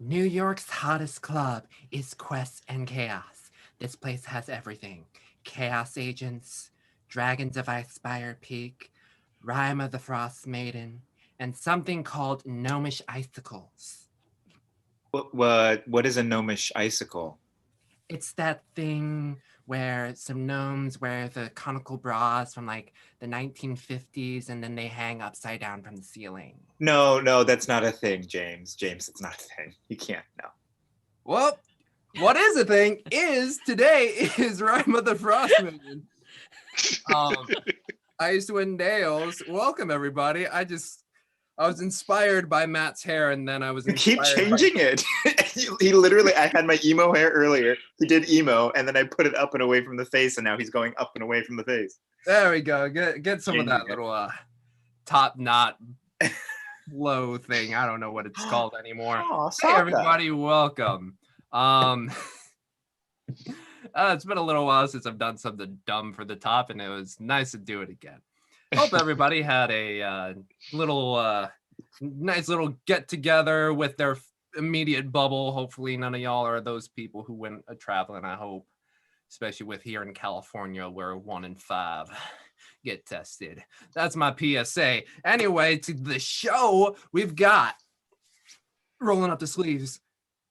New York's hottest club is Quest and Chaos. This place has everything. Chaos Agents, Dragons of Icespire Peak, Rime of the Frostmaiden, and something called Gnomish Icicles. What is a gnomish icicle? It's that thing where some gnomes wear the conical bras from like the 1950s and then they hang upside down from the ceiling. No, that's not a thing, James. James, it's not a thing. You can't. No. Well, what is a thing is today is Rime of the Frostmaiden. Icewind Dales. Welcome everybody. I was inspired by Matt's hair and then I was You keep inspired changing it. He literally, I had my emo hair earlier. He did emo, and then I put it up and away from the face, and now he's going up and away from the face. There we go. Get some of that Changing it. little top knot low thing. I don't know what it's called anymore. Oh, Hey everybody, welcome. It's been a little while since I've done something dumb for the top, and it was nice to do it again. Hope everybody had a nice little get together with their immediate bubble. Hopefully none of y'all are those people who went traveling, I hope, especially with here in California where 1 in 5 get tested. That's my PSA. Anyway, to the show, we've got, rolling up the sleeves,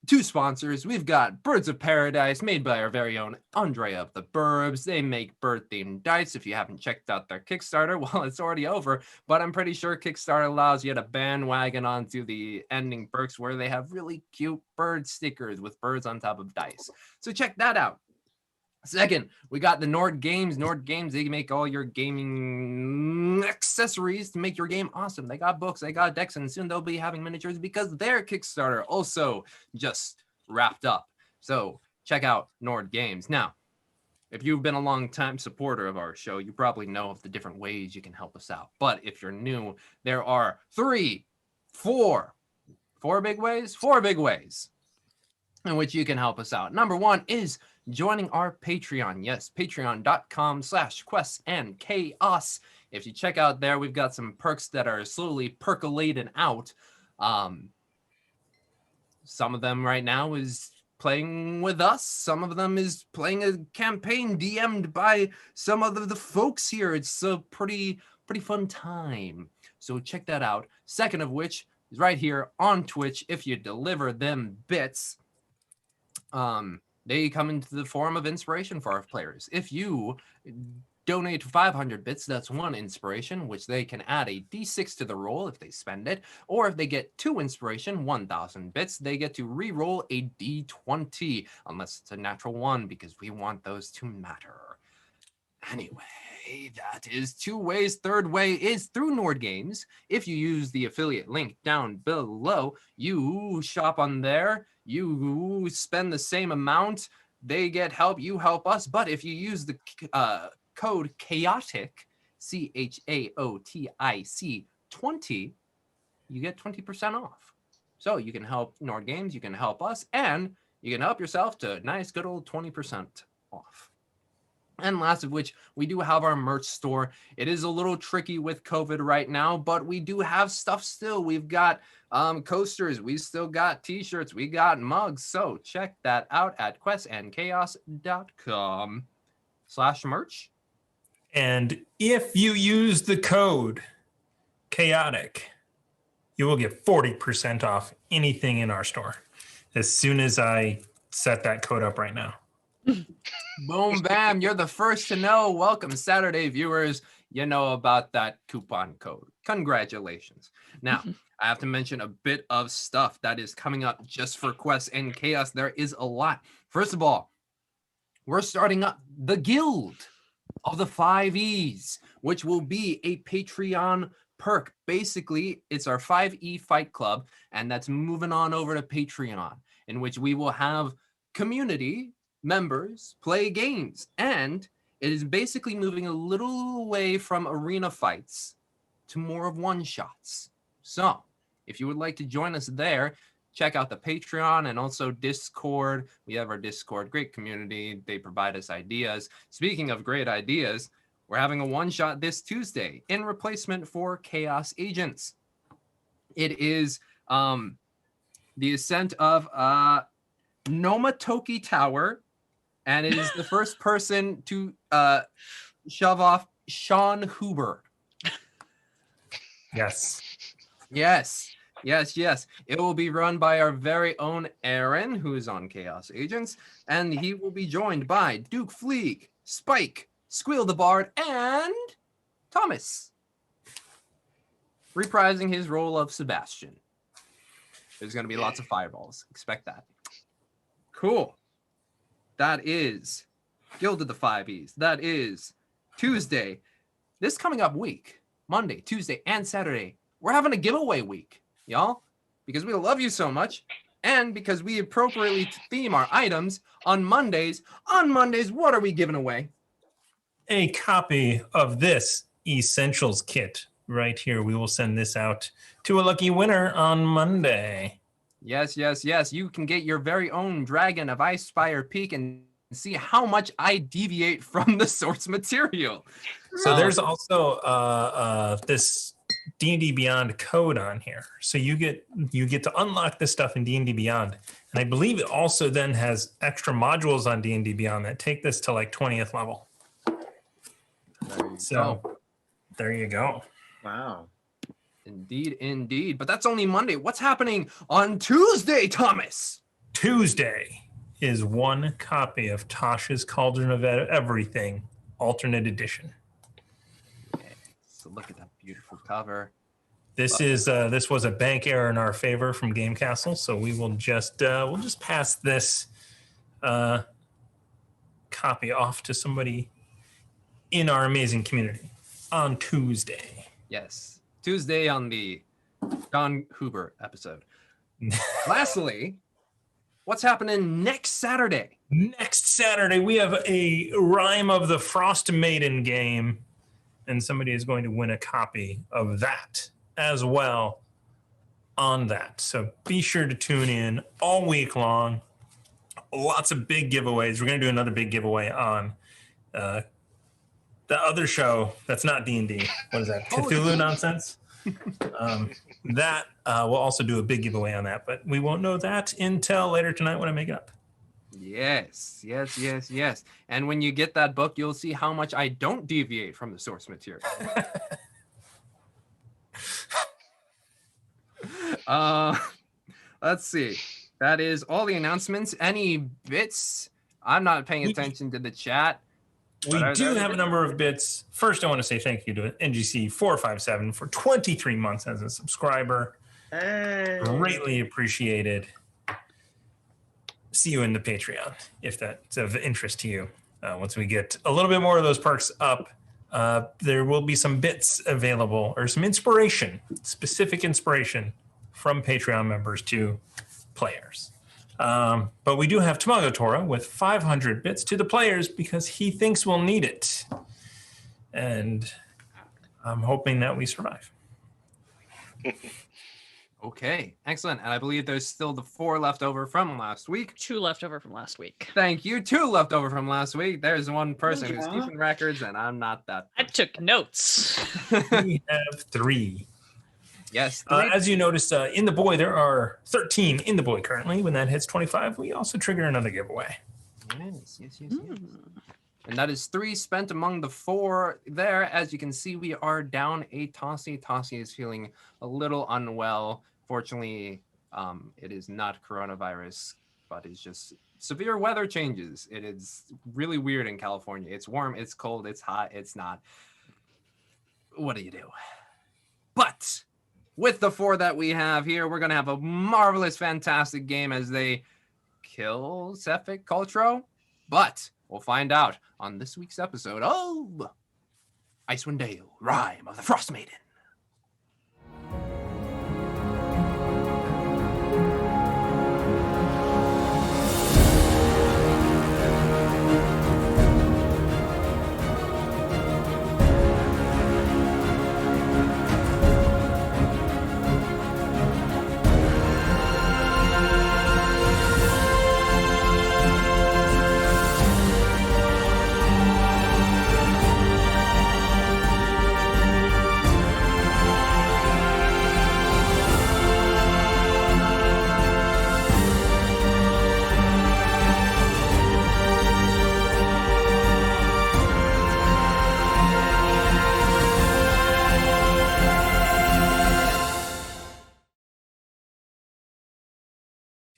2 sponsors. We've got Birds of Paradise, made by our very own Andrea of the Burbs. They make bird-themed dice. If you haven't checked out their Kickstarter, well, it's already over, but I'm pretty sure Kickstarter allows you to bandwagon onto the ending perks where they have really cute bird stickers with birds on top of dice. So check that out. Second, we got the Nord Games. Nord Games, they make all your gaming accessories to make your game awesome. They got books, they got decks, and soon they'll be having miniatures because their Kickstarter also just wrapped up. So check out Nord Games. Now, if you've been a long-time supporter of our show, you probably know of the different ways you can help us out. But if you're new, there are 4 big ways in which you can help us out. Number 1 is joining our Patreon. Yes, patreon.com/questsandchaos. If you check out there, we've got some perks that are slowly percolating out. Some of them right now is playing with us. Some of them is playing a campaign DM'd by some of the folks here. It's a pretty fun time. So check that out. Second of which is right here on Twitch. If you deliver them bits, they come into the form of inspiration for our players. If you donate 500 bits, that's 1 inspiration, which they can add a d6 to the roll if they spend it. Or if they get 2 inspiration, 1,000 bits, they get to re-roll a d20, unless it's a natural 1, because we want those to matter. Anyway, that is 2 ways. Third way is through Nord Games. If you use the affiliate link down below, you shop on there, you spend the same amount, they get help, you help us. But if you use the code chaotic, CHAOTIC 20, you get 20% off. So you can help Nord Games, you can help us, and you can help yourself to a nice good old 20% off. And last of which, we do have our merch store. It is a little tricky with COVID right now, but we do have stuff still. We've got coasters, we still got t-shirts, we got mugs. So check that out at questandchaos.com/merch. And if you use the code chaotic, you will get 40% off anything in our store. As soon as I set that code up right now. Boom, bam, you're the first to know. Welcome, Saturday viewers. You know about that coupon code. Congratulations. Now, I have to mention a bit of stuff that is coming up just for Quests and Chaos. There is a lot. First of all, we're starting up the Guild of the 5Es, which will be a Patreon perk. Basically, it's our 5E Fight Club, and that's moving on over to Patreon, in which we will have community members play games, and it is basically moving a little away from arena fights to more of one-shots. So if you would like to join us there, check out the Patreon and also Discord. We have our Discord, great community. They provide us ideas. Speaking of great ideas, we're having a one-shot this Tuesday in replacement for Chaos Agents. It is The Ascent of Nomatoki Tower, and it is the first person to shove off Sean Huber. Yes. Yes. It will be run by our very own Aaron, who is on Chaos Agents, and he will be joined by Duke Fleeg, Spike, Squeal the Bard, and Thomas, reprising his role of Sebastian. There's going to be lots of fireballs. Expect that. Cool. That is Guild of the 5Es. That is Tuesday. This coming up week, Monday, Tuesday, and Saturday, we're having a giveaway week, y'all, because we love you so much, and because we appropriately theme our items on Mondays. On Mondays, what are we giving away? A copy of this Essentials kit right here. We will send this out to a lucky winner on Monday. Yes. You can get your very own Dragon of Icespire Peak and see how much I deviate from the source material. So there's also this D&D Beyond code on here. So you get to unlock this stuff in D&D Beyond. And I believe it also then has extra modules on D&D Beyond that take this to like 20th level. There you go. Wow. Indeed. But that's only Monday. What's happening on Tuesday, Thomas? Tuesday is one copy of Tasha's Cauldron of Everything, alternate edition. Okay, so look at that beautiful cover. This was a bank error in our favor from Game Castle, so we will just pass this copy off to somebody in our amazing community on Tuesday. Yes, Tuesday on the John Huber episode. Lastly, what's happening next Saturday? Next Saturday, we have a Rime of the Frostmaiden game, and somebody is going to win a copy of that as well on that. So be sure to tune in all week long. Lots of big giveaways. We're going to do another big giveaway on the other show that's not D&D. What is that? Cthulhu nonsense? That we'll also do a big giveaway on that, but we won't know that until later tonight when I make it up. Yes. And when you get that book, you'll see how much I don't deviate from the source material. Let's see. That is all the announcements. Any bits? I'm not paying attention to the chat. We do have a number of bits. First, I want to say thank you to NGC457 for 23 months as a subscriber. Hey. Greatly appreciated. See you in the Patreon if that's of interest to you. Once we get a little bit more of those perks up, there will be some bits available or some inspiration, specific inspiration from Patreon members to players. But we do have Tamago Tora with 500 bits to the players because he thinks we'll need it. And I'm hoping that we survive. Okay, excellent. And I believe there's still the 4 left over from last week. 2 left over from last week. Thank you. 2 left over from last week. There's one person who's keeping records, and I'm not that. I took notes. We have 3. Yes. As you noticed, in the boy, there are 13 in the boy currently. When that hits 25, we also trigger another giveaway. Yes. And that is 3 spent among the 4 there. As you can see, we are down a Tossie. Tossie is feeling a little unwell. Fortunately, it is not coronavirus, but it's just severe weather changes. It is really weird in California. It's warm, it's cold, it's hot, it's not. What do you do? But with the 4 that we have here, we're going to have a marvelous, fantastic game as they kill Cephalic Cultro. But we'll find out on this week's episode of Icewind Dale Rime of the Frostmaiden.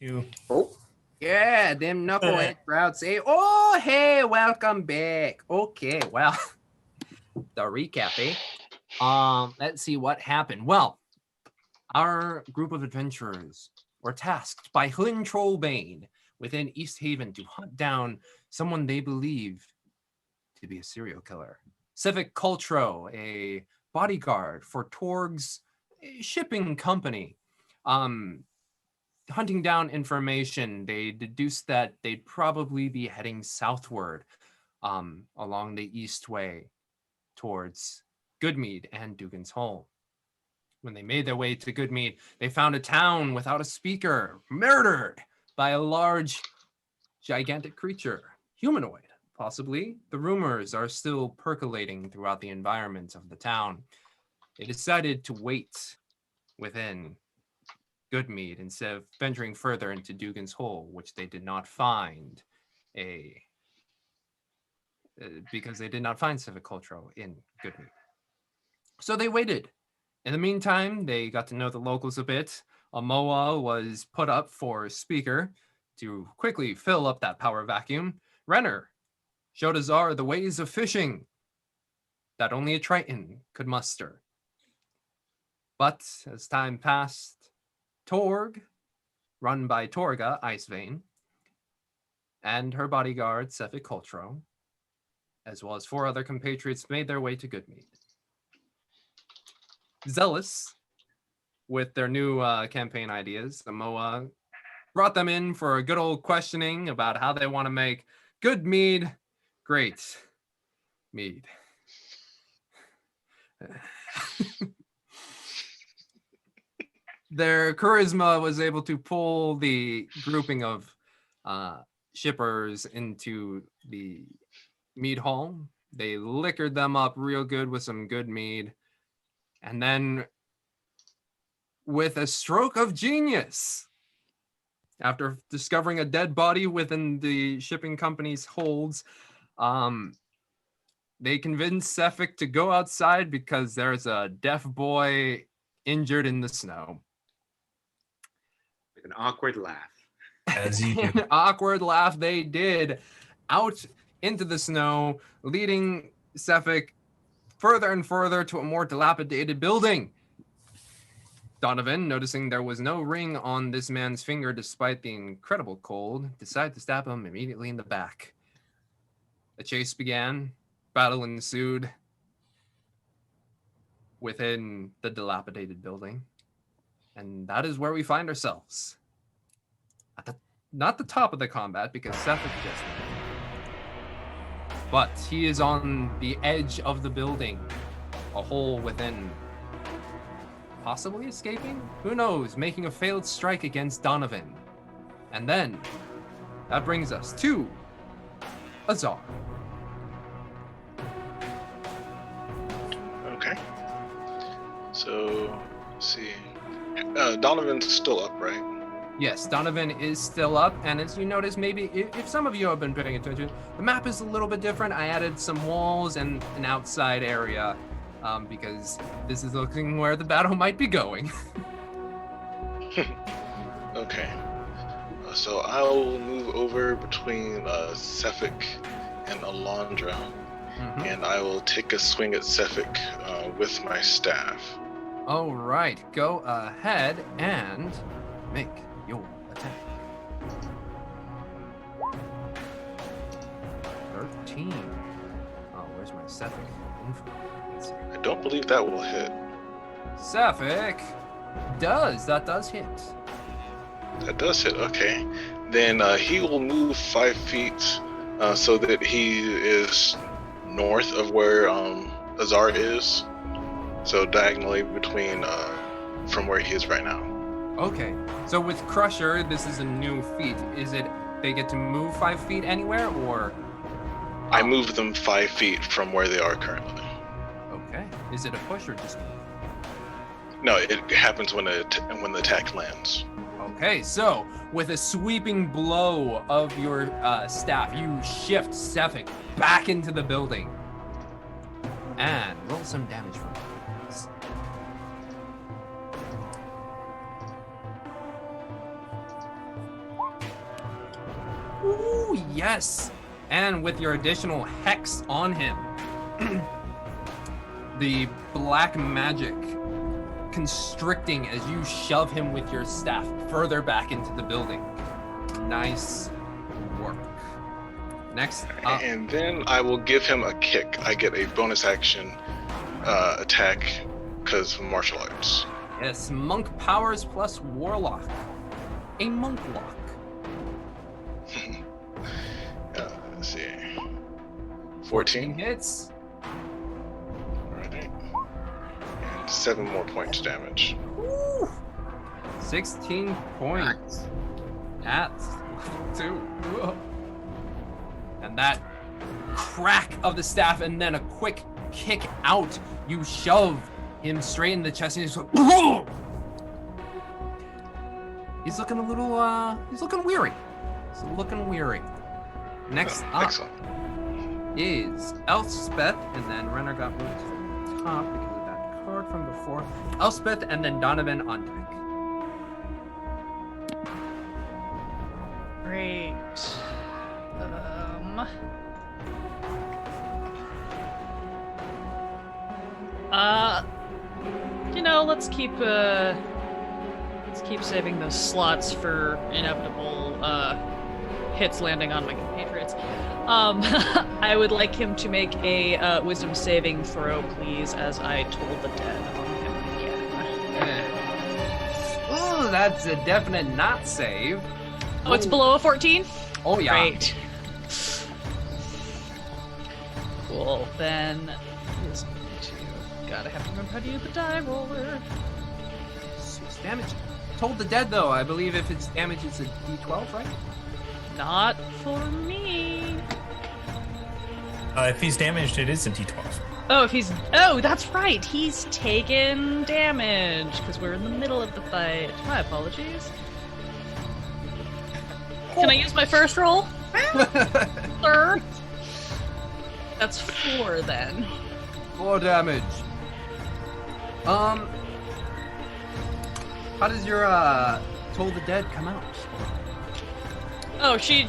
You. Oh, Yeah, them knucklehead crowd say, "Oh, hey, welcome back." Okay, well, the recap, eh? Let's see what happened. Well, our group of adventurers were tasked by Hlyn Trollbane within East Haven to hunt down someone they believe to be a serial killer. Civic Cultro, a bodyguard for Torg's shipping company. Hunting down information, they deduced that they'd probably be heading southward along the east way towards Goodmead and Dugan's Hole. When they made their way to Goodmead, they found a town without a speaker, murdered by a large, gigantic creature, humanoid, possibly. The rumors are still percolating throughout the environment of the town. They decided to wait within Goodmead instead of venturing further into Dugan's Hole, which they did not find because they did not find Civic Cultro in Goodmead. So they waited. In the meantime, they got to know the locals a bit. A MOA was put up for speaker to quickly fill up that power vacuum. Renner showed Azar the ways of fishing that only a Triton could muster. But as time passed, Torg, run by Torga Icevein, and her bodyguard, Civic Cultro, as well as 4 other compatriots, made their way to Goodmead. Zealous, with their new campaign ideas, the MOA brought them in for a good old questioning about how they want to make Goodmead great mead. Their charisma was able to pull the grouping of shippers into the mead hall. They liquored them up real good with some good mead. And then, with a stroke of genius, after discovering a dead body within the shipping company's holds, they convinced Sefik to go outside because there's a deaf boy injured in the snow. with an awkward laugh. As you do. An awkward laugh they did out into the snow, leading Sefik further and further to a more dilapidated building. Donovan, noticing there was no ring on this man's finger despite the incredible cold, decided to stab him immediately in the back. A chase began. Battle ensued within the dilapidated building. And that is where we find ourselves. Not the top of the combat, because Sefik just went. But he is on the edge of the building, a hole within, possibly escaping? Who knows? Making a failed strike against Donovan. And then, that brings us to Azar. Okay. So, let's see. Donovan's still up, right? Yes, Donovan is still up, and as you notice, maybe if some of you have been paying attention, the map is a little bit different. I added some walls and an outside area because this is looking where the battle might be going. Okay. So I will move over between Sefik and Alondra, and I will take a swing at Sefik with my staff. All right, go ahead and make your attack. 13. Oh, where's my Sefik info? Let's see. I don't believe that will hit. Sefik that does hit. That does hit, okay. Then he will move 5 feet so that he is north of where Azar is. So diagonally between from where he is right now. Okay, so with Crusher, this is a new feat. Is it they get to move 5 feet anywhere, or? I move them 5 feet from where they are currently. Okay. Is it a push or just move? No, it happens when the attack lands. Okay, so with a sweeping blow of your staff, you shift Sefik back into the building. And roll some damage for me, please. Ooh, yes. And with your additional hex on him, the black magic constricting as you shove him with your staff further back into the building. Nice work. Next up. And then I will give him a kick. I get a bonus action attack because of martial arts. Yes, monk powers plus warlock. A monk lock. Let's see. 14 hits. Alright. And 7 more points damage. Woo. 16 points. At 2. Whoa. And that crack of the staff and then a quick kick out. You shove him straight in the chest and he's like, whoa! He's looking a little, he's looking weary. He's looking weary. Next up Excellent. is Elspeth, and then Renner got moved to the top because of that card from before. Elspeth and then Donovan on deck. Great. Let's keep saving those slots for inevitable hits landing on my compatriots. I would like him to make a wisdom saving throw, please, as I told the dead on him again. Ooh, that's a definite not save. Oh, it's below a 14? Oh, yeah. Great. Cool. Then is gotta have to remember how to use the die roller. 6 damage. Told the dead, though. I believe if it's damage, it's a d12, right? Not for me. If he's damaged, it is a d12. Oh, that's right. He's taken damage because we're in the middle of the fight. My apologies. Can I use my first roll? Sir? That's 4 then. 4 damage. How does your Toll the Dead come out? Oh, she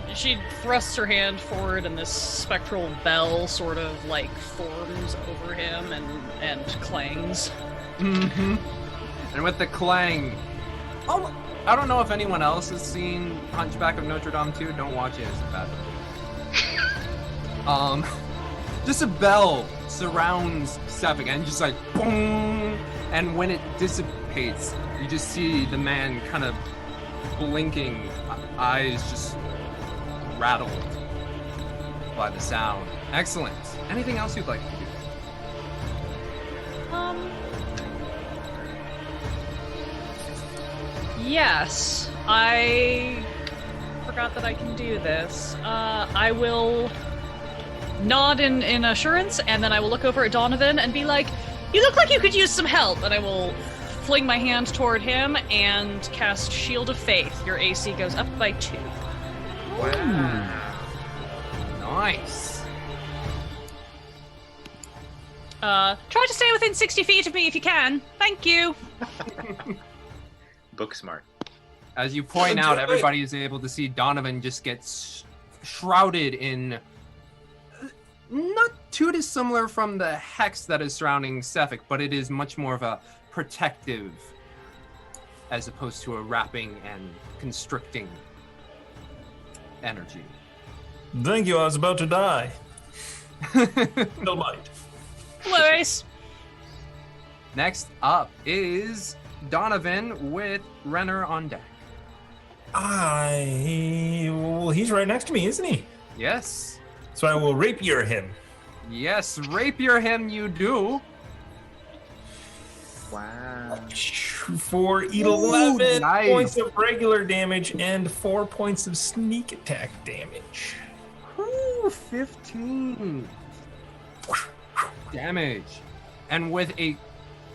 thrusts her hand forward and this spectral bell sort of like forms over him and clangs. Mm-hmm. And with the clang, oh, I don't know if anyone else has seen Hunchback of Notre Dame 2. Don't watch it; it's bad. Just a bell surrounds Sefik and just like boom, and when it dissipates, you just see the man kind of blinking, eyes just rattled by the sound. Excellent. Anything else you'd like to do? Yes, I forgot that I can do this. I will nod in assurance, and then I will look over at Donovan and be like, "You look like you could use some help," and I will fling my hand toward him and cast Shield of Faith. Your AC goes up by 2. Wow. Nice. Try to stay within 60 feet of me if you can. Thank you. Book smart. As you point out, everybody is able to see Donovan just gets shrouded in not too dissimilar from the hex that is surrounding Sefik, but it is much more of a protective as opposed to a wrapping and constricting energy. Thank you, I was about to die. No mind. Lois. Next up is Donovan with Renner on deck. Well, he's right next to me, isn't he? Yes. So I will rapier him. Yes, rapier him you do. Wow. For 11 nice. points of regular damage and 4 points of sneak attack damage. Ooh, 15 damage. And with a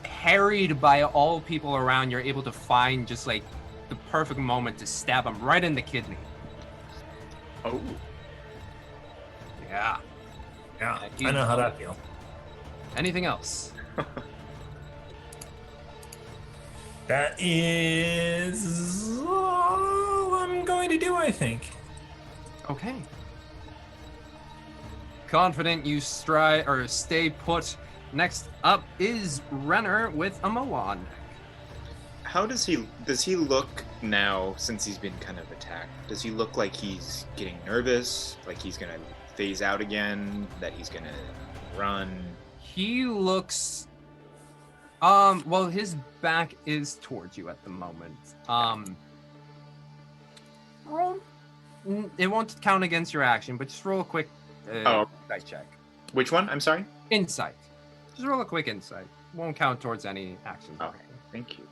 harried by all people around, you're able to find just like the perfect moment to stab him right in the kidney. Oh. Yeah. Yeah, I know how that feels. Anything else? That is all I'm going to do, I think. Okay. Confident you stride or stay put. Next up is Renner with a Moa on deck. How does he look now since he's been kind of attacked? Does he look like he's getting nervous, like he's gonna phase out again, that he's gonna run? He looks well, his back is towards you at the moment. Roll. It won't count against your action, but just roll a quick insight check. Which one? I'm sorry? Insight. Just roll a quick insight. Won't count towards any action. Okay, thank you.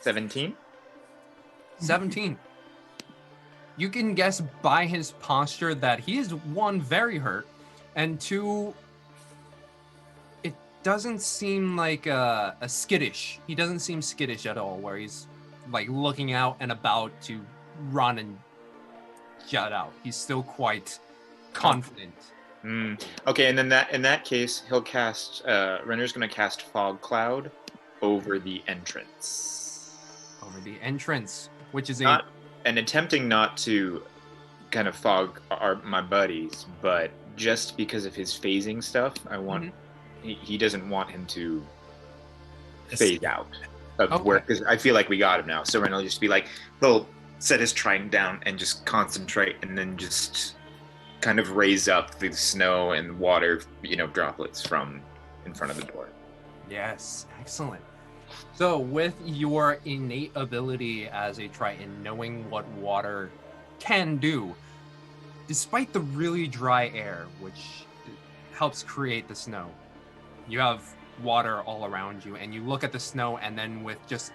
17? 17. You can guess by his posture that he is, one, very hurt, and two, it doesn't seem like a skittish. He doesn't seem skittish at all, where he's like looking out and about to run and jut out. He's still quite confident. Okay, and then in that case, he'll cast. Renner's going to cast Fog Cloud over the entrance. Over the entrance, which is attempting not to kind of fog my buddies, but just because of his phasing stuff, I want he doesn't want him to phase out of where, because I feel like we got him now. So Ren will just be like, he'll set his trident down and just concentrate, and then just kind of raise up the snow and water, droplets from in front of the door. Yes, excellent. So with your innate ability as a Triton, knowing what water can do, despite the really dry air, which helps create the snow, you have water all around you, and you look at the snow, and then with just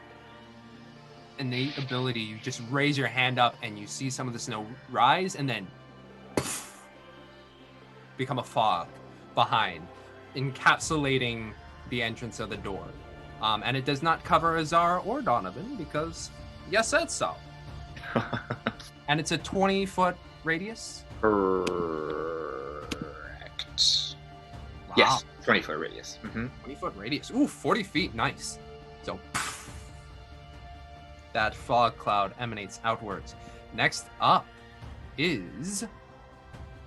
innate ability, you just raise your hand up and you see some of the snow rise and then become a fog behind, encapsulating the entrance of the door. And it does not cover Azar or Donovan because you said so. And it's a 20-foot radius? Correct. Wow. Yes, 20-foot radius. 20-foot radius. Ooh, 40 feet. Nice. So that fog cloud emanates outwards. Next up is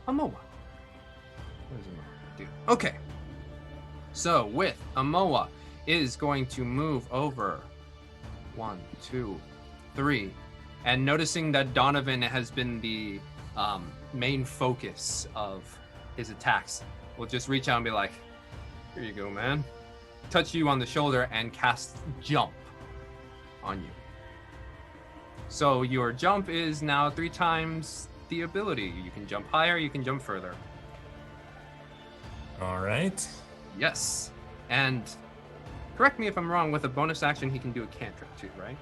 Amoa. What does Amoa do? Okay. So with Amoa is going to move over 1, 2, 3, and noticing that Donovan has been the main focus of his attacks, will just reach out and be like, here you go, man. Touch you on the shoulder and cast jump on you. So your jump is now 3 times the ability. You can jump higher, you can jump further. All right. Yes. And correct me if I'm wrong, with a bonus action, he can do a cantrip too, right?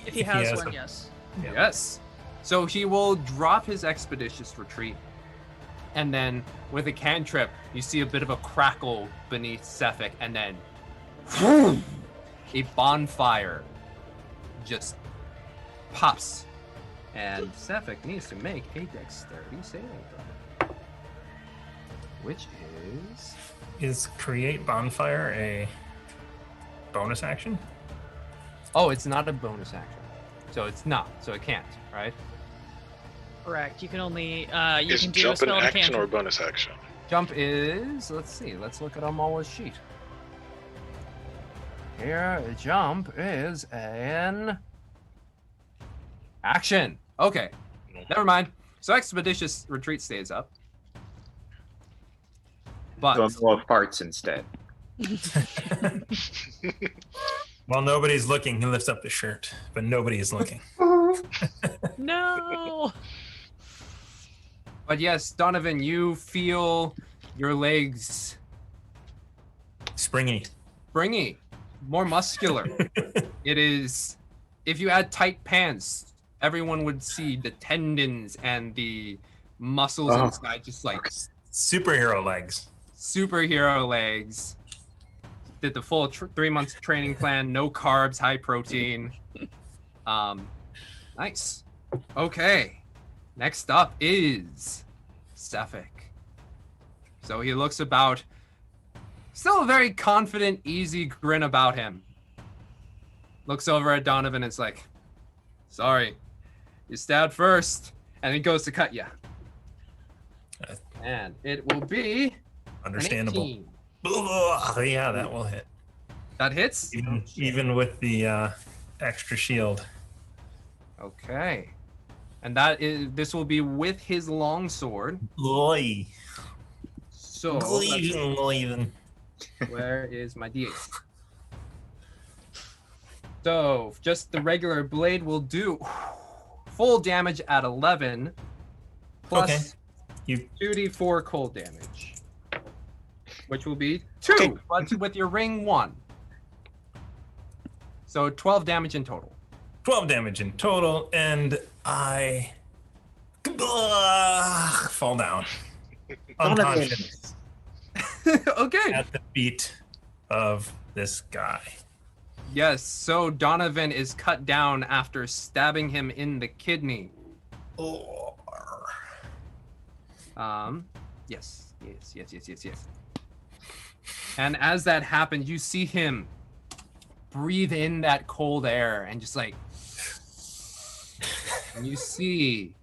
If he has one, yes. Yeah. Yes. So he will drop his expeditious retreat. And then with a cantrip, you see a bit of a crackle beneath Cephik, and then a bonfire just pops. And Cephik needs to make a dexterity saving throw. Which Is create bonfire a bonus action? Oh, it's not a bonus action. So it's not. So it can't, right? Correct. You can only you Is can do a jump an spell and a action cantrip. or a bonus action? Jump is, let's see, let's look at Amoa's sheet. Here, jump is an action. Okay, never mind. So expeditious retreat stays up. But So Amoa farts instead. While nobody's looking, he lifts up the shirt, but nobody is looking. No. But yes, Donovan, you feel your legs Springy. springy, more muscular. It is, if you had tight pants, everyone would see the tendons and the muscles inside, just like Superhero legs. superhero legs. Did the full 3 months training plan, no carbs, high protein. Nice. Okay. Next up is Cephik. So he looks about, still a very confident, easy grin about him. looks over at Donovan and is like, sorry, you stabbed first. And he goes to cut you. And it will be Understandable. an 18. Yeah, that will hit. That hits? Even with the extra shield. Okay. And this will be with his longsword. Boy. So, where is my D8? So, just the regular blade will do full damage at 11 plus 2d4 cold damage, which will be 2, but with your ring 1. So 12 damage in total. 12 damage in total, and I fall down. Unconscious. Okay. At the feet of this guy. Yes, so Donovan is cut down after stabbing him in the kidney. Yes. And as that happens, you see him breathe in that cold air and just like, and you see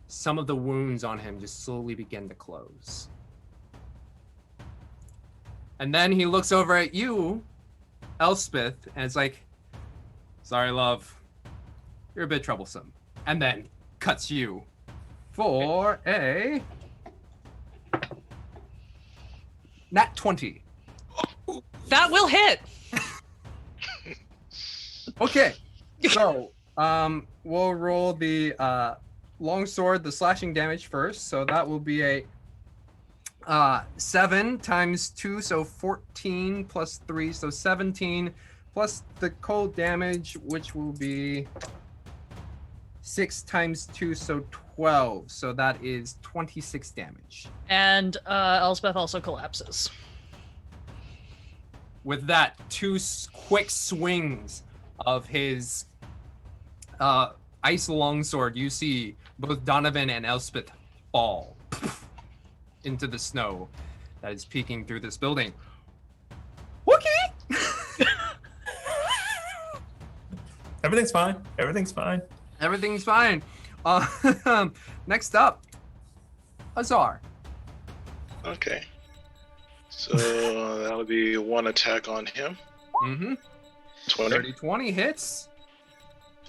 some of the wounds on him just slowly begin to close. And then he looks over at you, Elspith, and it's like, sorry, love, you're a bit troublesome. And then cuts you for a nat 20. That will hit. Okay, so we'll roll the longsword, the slashing damage first. So that will be a 7 times 2, so 14 plus 3, so 17, plus the cold damage, which will be 6 times 2, so 12. So that is 26 damage. And Elspeth also collapses. With that, 2 quick swings of his ice longsword, you see both Donovan and Elspeth fall into the snow that is peeking through this building. Okay. Everything's fine. Everything's fine. Everything's fine. Next up, Azar. Okay. So that'll be 1 attack on him. Mm-hmm. 20. 30-20 hits.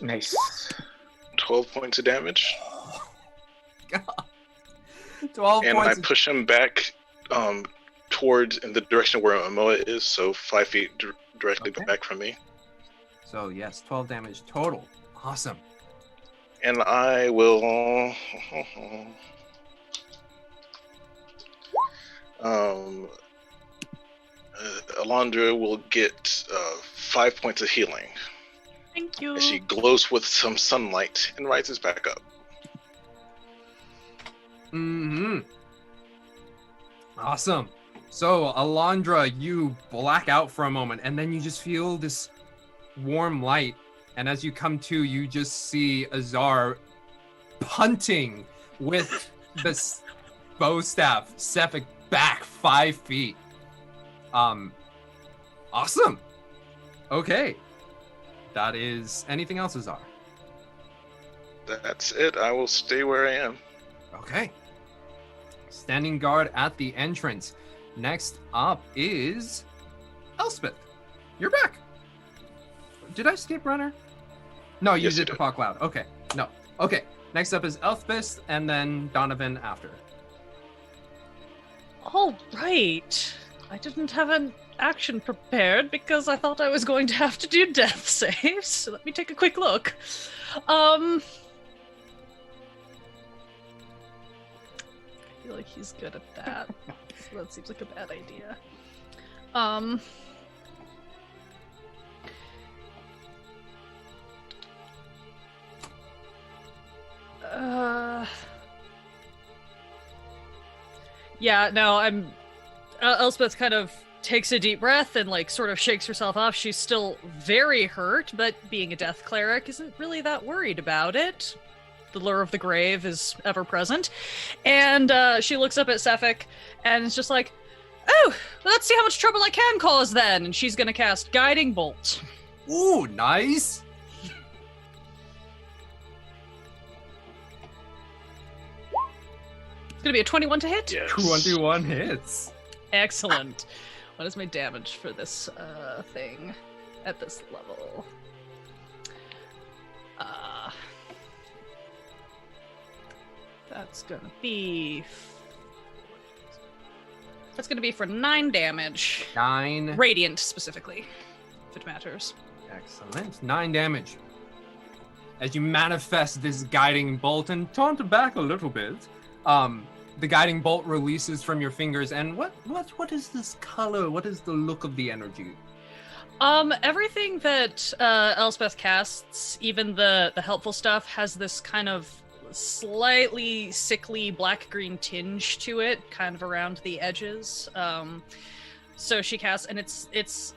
Nice. 12 points of damage. God. 12 And points. I push him back towards in the direction where Amoa is, so 5 feet directly back from me. So yes, 12 damage total. Awesome. And I will Alondra will get 5 points of healing. Thank you. And she glows with some sunlight and rises back up. Mm-hmm. Awesome. So, Alondra, you black out for a moment, and then you just feel this warm light. And as you come to, you just see Azar punting with the bow staff, Sephic back 5 feet. Awesome. Okay. That is anything else, Azar? That's it. I will stay where I am. Okay. Standing guard at the entrance. Next up is Elspeth. You're back. Did I skip Runner? No, you Yes, did you the did. Fog Cloud. Okay. No. Okay. Next up is Elspeth and then Donovan after. All right. I didn't have an action prepared because I thought I was going to have to do death saves. So let me take a quick look. I feel like he's good at that. So that seems like a bad idea. Yeah, no, I'm... Elspeth kind of takes a deep breath and, like, sort of shakes herself off. She's still very hurt, but being a death cleric isn't really that worried about it. The lure of the grave is ever present. And she looks up at Sephic and is just like, oh, let's see how much trouble I can cause then. And she's going to cast Guiding Bolt. Ooh, nice. It's gonna be a 21 to hit. Yes. 21 hits. Excellent. What is my damage for this thing at this level? That's gonna be for 9 damage. 9. Radiant specifically, if it matters. Excellent. 9 damage. As you manifest this guiding bolt and taunt it back a little bit, the guiding bolt releases from your fingers. And what is this color? What is the look of the energy? Everything that Elspeth casts, even the helpful stuff, has this kind of slightly sickly black-green tinge to it, kind of around the edges. So she casts, and it's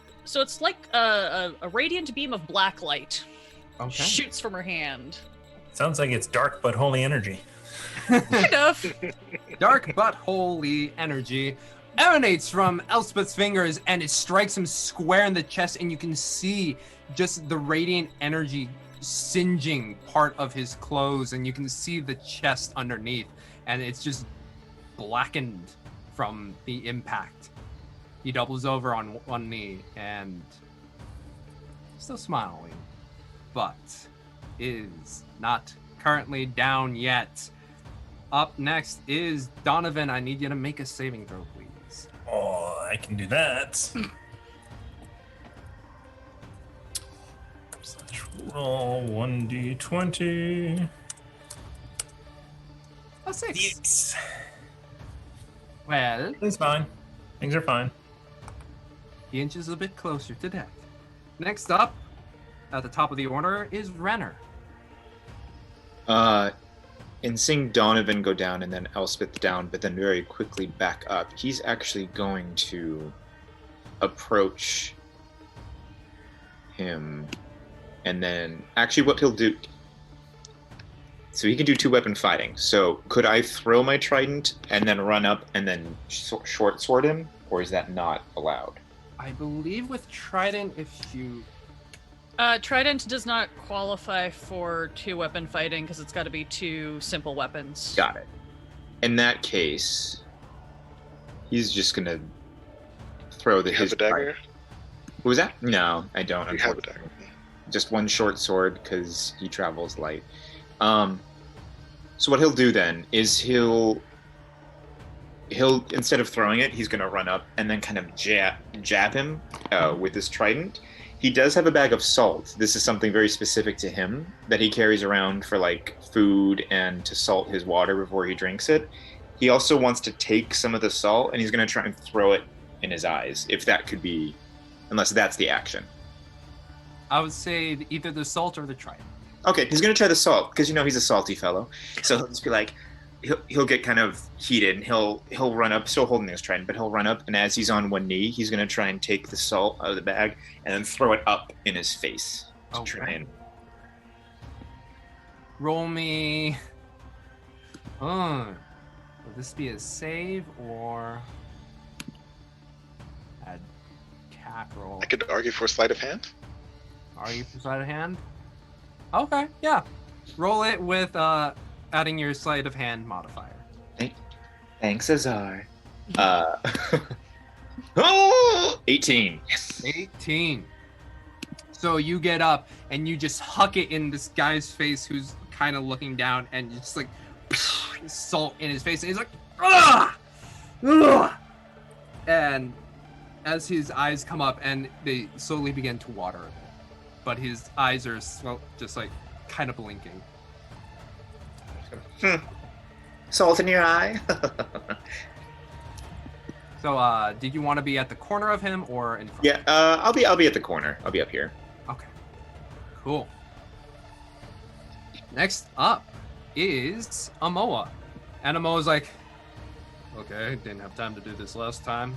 like a radiant beam of black light shoots from her hand. Sounds like it's dark but holy energy. Kind of. Dark but holy energy emanates from Elspeth's fingers, and it strikes him square in the chest, and you can see just the radiant energy singeing part of his clothes, and you can see the chest underneath, and it's just blackened from the impact. He doubles over on one knee and still smiling, but is not currently down yet. Up next is Donovan. I need you to make a saving throw, please. Oh, I can do that. Roll 1d20. A 6. Yes. Well, It's fine. Things are fine. he inches a bit closer to death. Next up, at the top of the order, is Renner. In seeing Donovan go down and then Elspeth down, but then very quickly back up, he's actually going to approach him. And then, actually, what he'll do... So he can do 2-weapon fighting. So could I throw my trident and then run up and then short sword him? Or is that not allowed? I believe with Trident, if you... Trident does not qualify for 2-weapon fighting because it's got to be 2 simple weapons. Got it. In that case, he's just going to throw You have a dagger? What was that? No, I don't. You have a Unfortunately. dagger. Just one short sword because he travels light. So what he'll do then is he'll instead of throwing it, he's going to run up and then kind of jab him with his trident. He does have a bag of salt. This is something very specific to him that he carries around for like food and to salt his water before he drinks it. He also wants to take some of the salt and he's going to try and throw it in his eyes, if that could be, unless that's the action. I would say either the salt or the Trident. Okay, he's going to try the salt because he's a salty fellow. So he'll just be like, he'll get kind of heated and he'll run up, still holding his trident, but he'll run up and as he's on one knee, he's going to try and take the salt out of the bag and then throw it up in his face to try and... Roll me... Will this be a save or... Attack roll? I could argue for a sleight of hand. Are you for sleight of hand? Okay, yeah. Roll it with adding your sleight of hand modifier. Thanks, Azar. 18. Yes. 18. So you get up and you just huck it in this guy's face who's kind of looking down and just like salt in his face and he's like, ugh! Ugh! And as his eyes come up and they slowly begin to water a bit, but his eyes are just like kind of blinking. Salt in your eye. So, did you want to be at the corner of him or in front? Yeah, I'll be at the corner. I'll be up here. Okay. Cool. Next up is Amoa. And Amoa's like, okay, didn't have time to do this last time.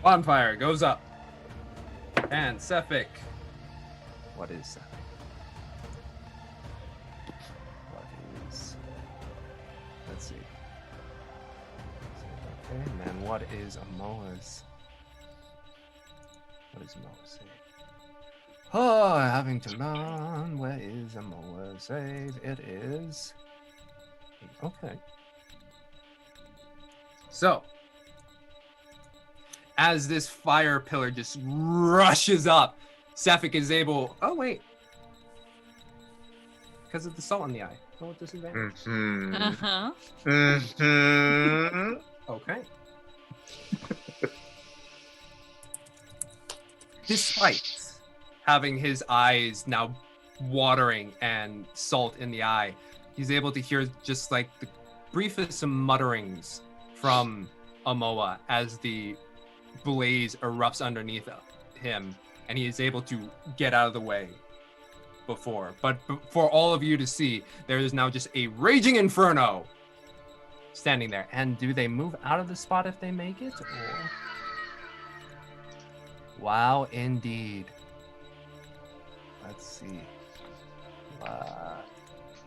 Bonfire goes up. And Sephic. What is Sephic? Let's see. Okay, and then what is Amoa's? What is Amoa save? Oh, having to learn. Where is Amoa save? It is. Okay. So, as this fire pillar just rushes up, Sefik is able. Oh, wait. Because of the salt in the eye. Roll with disadvantage. Mm-hmm. Uh-huh. Mm-hmm. Okay. Despite having his eyes now watering and salt in the eye, he's able to hear just like the briefest mutterings from Amoa as the blaze erupts underneath him, and he is able to get out of the way before. But for all of you to see, there is now just a raging inferno standing there. And do they move out of the spot if they make it? Or... Wow, indeed. Let's see.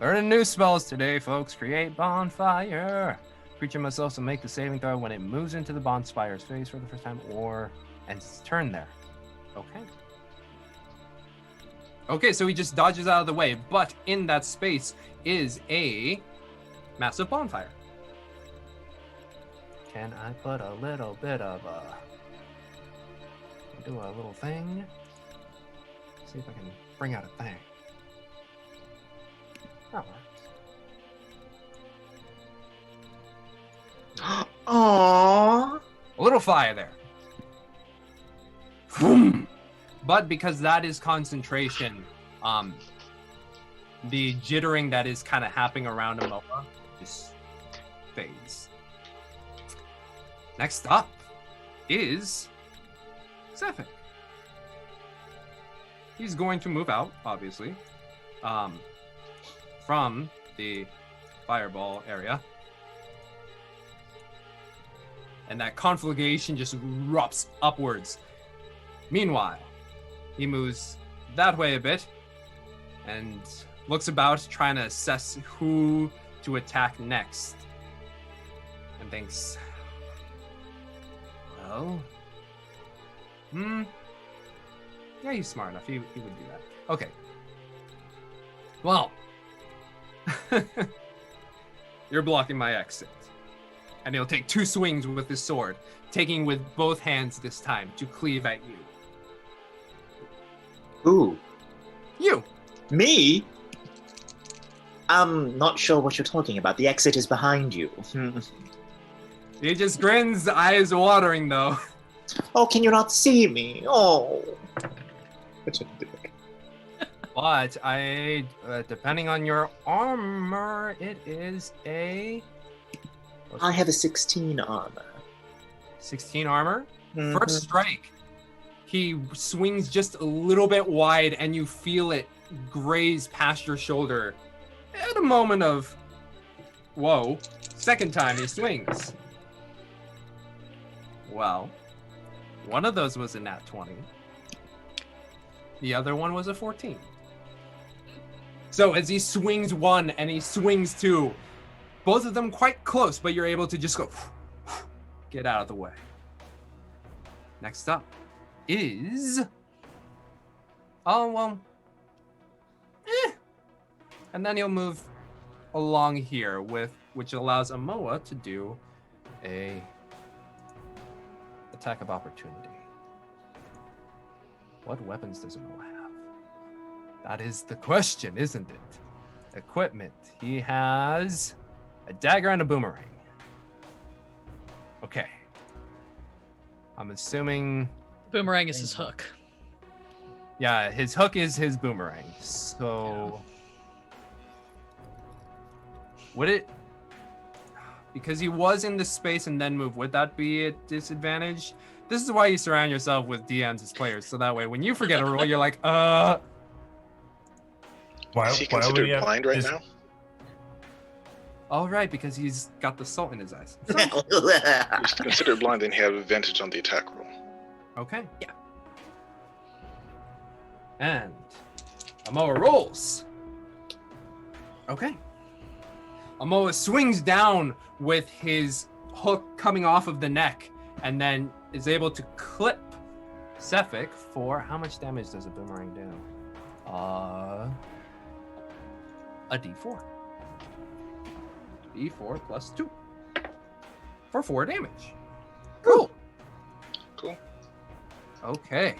Learning new spells today, folks. Create bonfire. Creature must also make the saving throw when it moves into the bonfire's face for the first time or ends its turn there. Okay. Okay, so he just dodges out of the way, but in that space is a massive bonfire. Can I put a little bit of do a little thing? See if I can bring out a thing. That works. Aww. A little fire there. Boom. But because that is concentration, the jittering that is kind of happening around Amoa just fades. Next up is Sefik. He's going to move out, obviously, from the fireball area. And that conflagration just erupts upwards. Meanwhile, he moves that way a bit and looks about, trying to assess who to attack next. And thinks, well, yeah, he's smart enough. He would do that. Okay. Well, you're blocking my exit. And he'll take 2 swings with his sword, taking with both hands this time to cleave at you. Who? You! Me? I'm not sure what you're talking about. The exit is behind you. He just grins, eyes watering though. Oh, can you not see me? Oh. Such a dick. But depending on your armor, it is a... I have a 16 armor. 16 armor? Mhm. First strike. He swings just a little bit wide and you feel it graze past your shoulder at a moment of, whoa. Second time he swings. Well, one of those was a nat 20. The other one was a 14. So as he swings 1 and he swings 2, both of them quite close, but you're able to just go, get out of the way. Next up is, and then he'll move along here which allows Amoa to do a attack of opportunity. What weapons does Amoa have? That is the question, isn't it? Equipment. He has a dagger and a boomerang. Okay. I'm assuming... Boomerang is his hook. Yeah, his hook is his boomerang. So... Would it... Because he was in this space and then moved, would that be a disadvantage? This is why you surround yourself with DMs as players, so that way when you forget a rule, you're like, Why, Is he why would considered he have blind right his- now? all right, because he's got the salt in his eyes. He's considered blind and he had advantage on the attack roll. Okay. Yeah. And Amoa rolls. Okay. Amoa swings down with his hook coming off of the neck and then is able to clip Sephic for how much damage does a boomerang do? A D4. D4 plus 2 for 4 damage. Cool. Cool. Okay.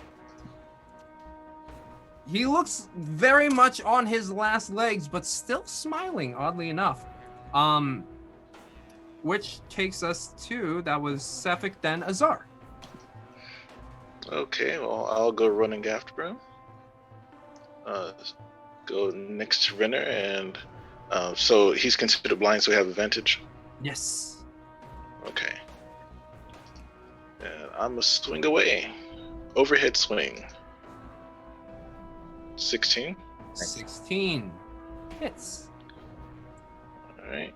He looks very much on his last legs, but still smiling, oddly enough. Which takes us to, that was Sephic, then Azar. Okay, well, I'll go running after him. Go next to Renner, and so he's considered blind, so we have advantage. Yes. Okay. And I'm gonna swing away. Overhead swing. 16. 16 hits. All right.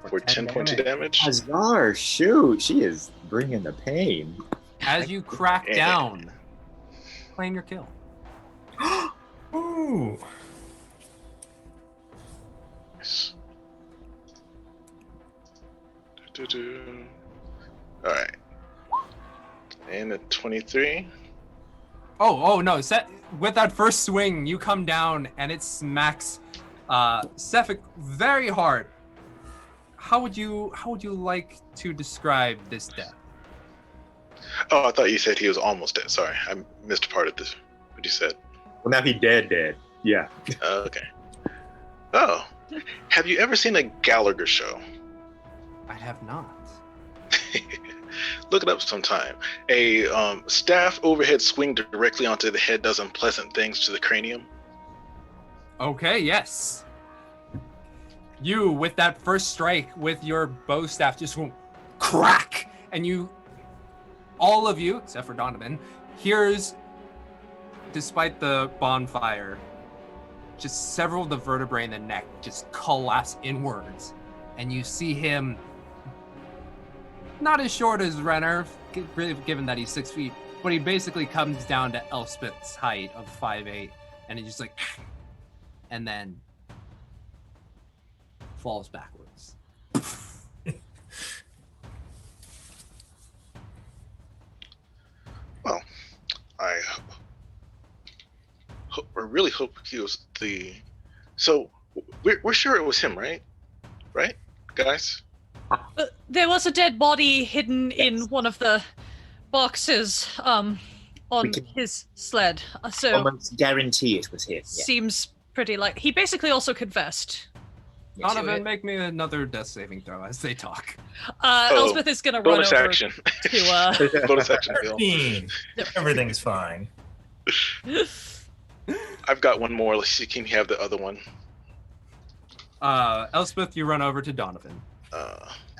For 10 points of damage. Azar, shoot, she is bringing the pain. As you crack down, claim your kill. Ooh. Nice. All right. And a 23. Oh no! With that first swing, you come down and it smacks Sephic very hard. How would you like to describe this death? Oh, I thought you said he was almost dead. Sorry, I missed part of this. What you said. Well, now he dead. Yeah. Okay. Oh, have you ever seen a Gallagher show? I have not. Look it up sometime. A staff overhead swing directly onto the head does unpleasant things to the cranium. Okay, yes. You, with that first strike with your bow staff, just went crack, and you, all of you, except for Donovan, hears, despite the bonfire, just several of the vertebrae in the neck just collapse inwards, and you see him, not as short as Renner, given that he's 6 feet, but he basically comes down to Elspeth's height of 5'8", and he just like, and then falls backwards. Well, I really hope he was the. So we're sure it was him, right? Right, guys? There was a dead body hidden in one of the boxes on his sled. So Almost guarantee it was him. Yeah. seems pretty like he basically also confessed. Donovan, make me another death saving throw as they talk. Elspeth is gonna run Bonus over action. to Bonus action, Bill. 13. Everything's fine. I've got one more. Let's see. Can you have the other one? Elspeth, you run over to Donovan.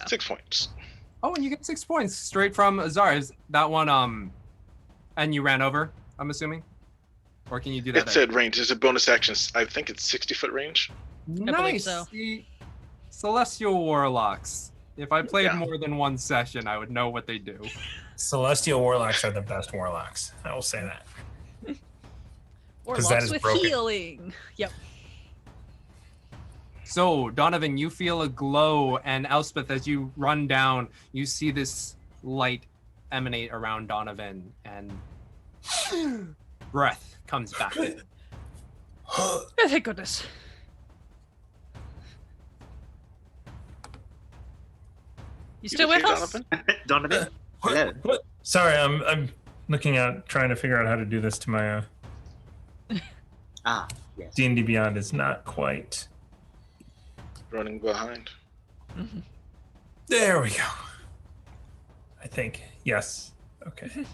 6 points. Oh, and you get 6 points straight from Azar. Is that one, and you ran over, I'm assuming? Or can you do that? It said range. It's a bonus action. I think it's 60-foot range. Nice. so. The Celestial Warlocks. If I played Yeah. more than one session, I would know what they do. Celestial warlocks are the best warlocks. I will say that. Warlocks that is with broken. healing. Yep. So, Donovan, you feel a glow, and Elspeth, as you run down, you see this light emanate around Donovan, and breath comes back in. Oh, thank goodness. You still with okay, us? Donovan? Donovan? Hello. What? Sorry, I'm looking at trying to figure out how to do this to my Ah, yes. D&D Beyond is not quite. Running behind. There we go. I think. Yes. Okay.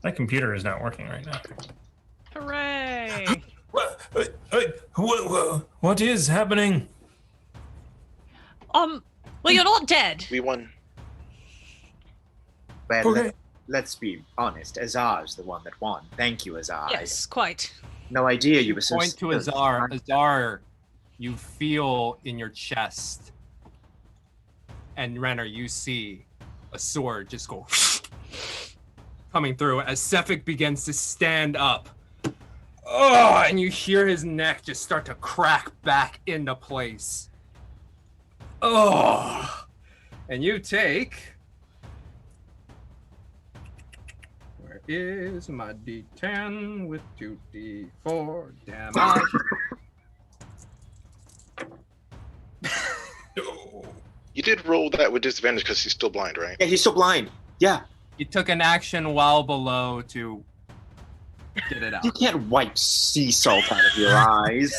My computer is not working right now. Hooray! What is happening? Well, you're not dead. We won. Well, Okay. let's be honest. Azar's the one that won. Thank you, Azar. Yes, quite. I had no idea you were so Point to skilled. Azar. Azar, you feel in your chest, and Renner, you see a sword just go coming through as Sephic begins to stand up. Oh, and you hear his neck just start to crack back into place. Oh, and you take is my D10 with 2d4 damage. You did roll that with disadvantage because he's still blind, right? Yeah, he's still blind. Yeah. You took an action while below to get it out. You can't wipe sea salt out of your eyes.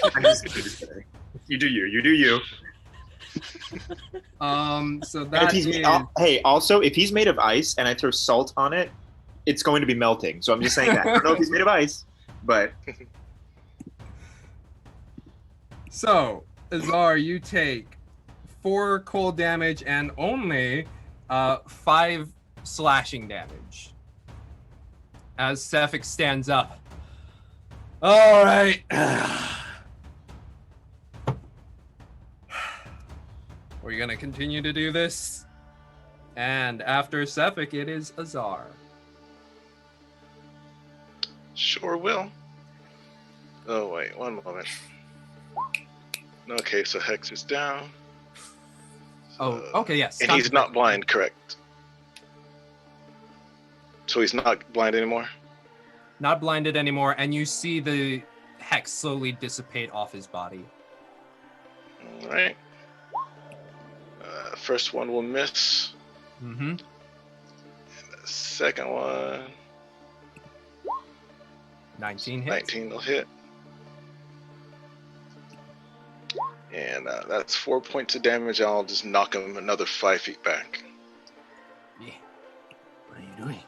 I'm just kidding. You do you. You do you. So And if that he's is... hey, also, if he's made of ice and I throw salt on it, it's going to be melting. So I'm just saying that. I don't know if he's made of ice, but... So, Azar, you take 4 cold damage and only 5 slashing damage. As Cephix stands up. All right. We're going to continue to do this. And after Cephix, it is Azar. Sure will. Oh, wait, one moment. Okay, so Hex is down. Oh, okay, yes. And he's not blind, correct? So he's not blind anymore? Not blinded anymore, and you see the hex slowly dissipate off his body. All right. First one will miss. Mm-hmm. And the second one... 19 hits. 19 will hit. And that's 4 points of damage. I'll just knock him another 5 feet back. Yeah. What are you doing?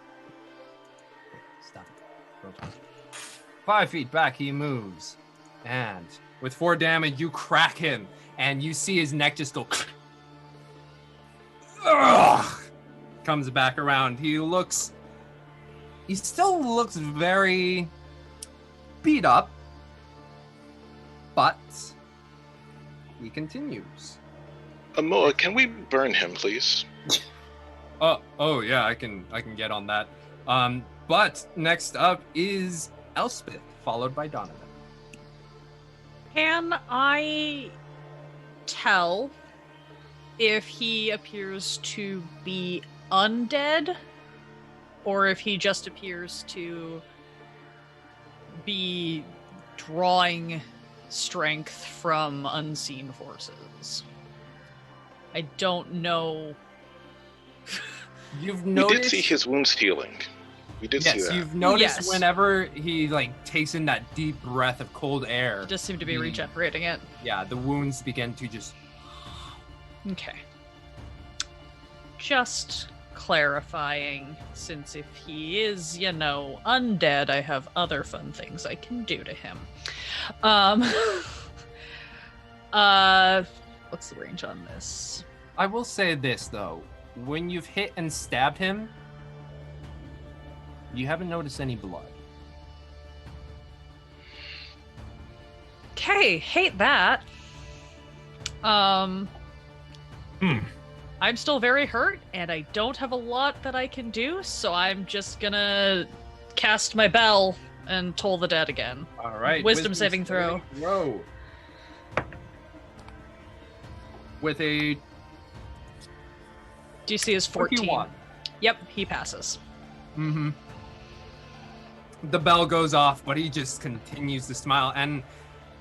Stop it. 5 feet back he moves. And with 4 damage, you crack him. And you see his neck just go... Ugh! Comes back around. He still looks very beat up. But... he continues. Amoa, can we burn him, please? Oh yeah, I can get on that. But next up is Elspith, followed by Donovan. Can I tell if he appears to be undead, or if he just appears to be drawing strength from unseen forces? I don't know. You've We noticed. did see his wounds healing. We did see Yes, that. you've noticed Yes. whenever he takes in that deep breath of cold air. He just seem to be regenerating it. Yeah, the wounds begin to just. Okay. Just clarifying, since if he is, undead, I have other fun things I can do to him. What's the range on this? I will say this though, when you've hit and stabbed him, you haven't noticed any blood. Okay, hate that. I'm still very hurt, and I don't have a lot that I can do, so I'm just gonna cast my bell and toll the dead again. All right. Wisdom saving throw. With a DC is 14. 21. Yep, he passes. Mm-hmm. The bell goes off, but he just continues to smile. And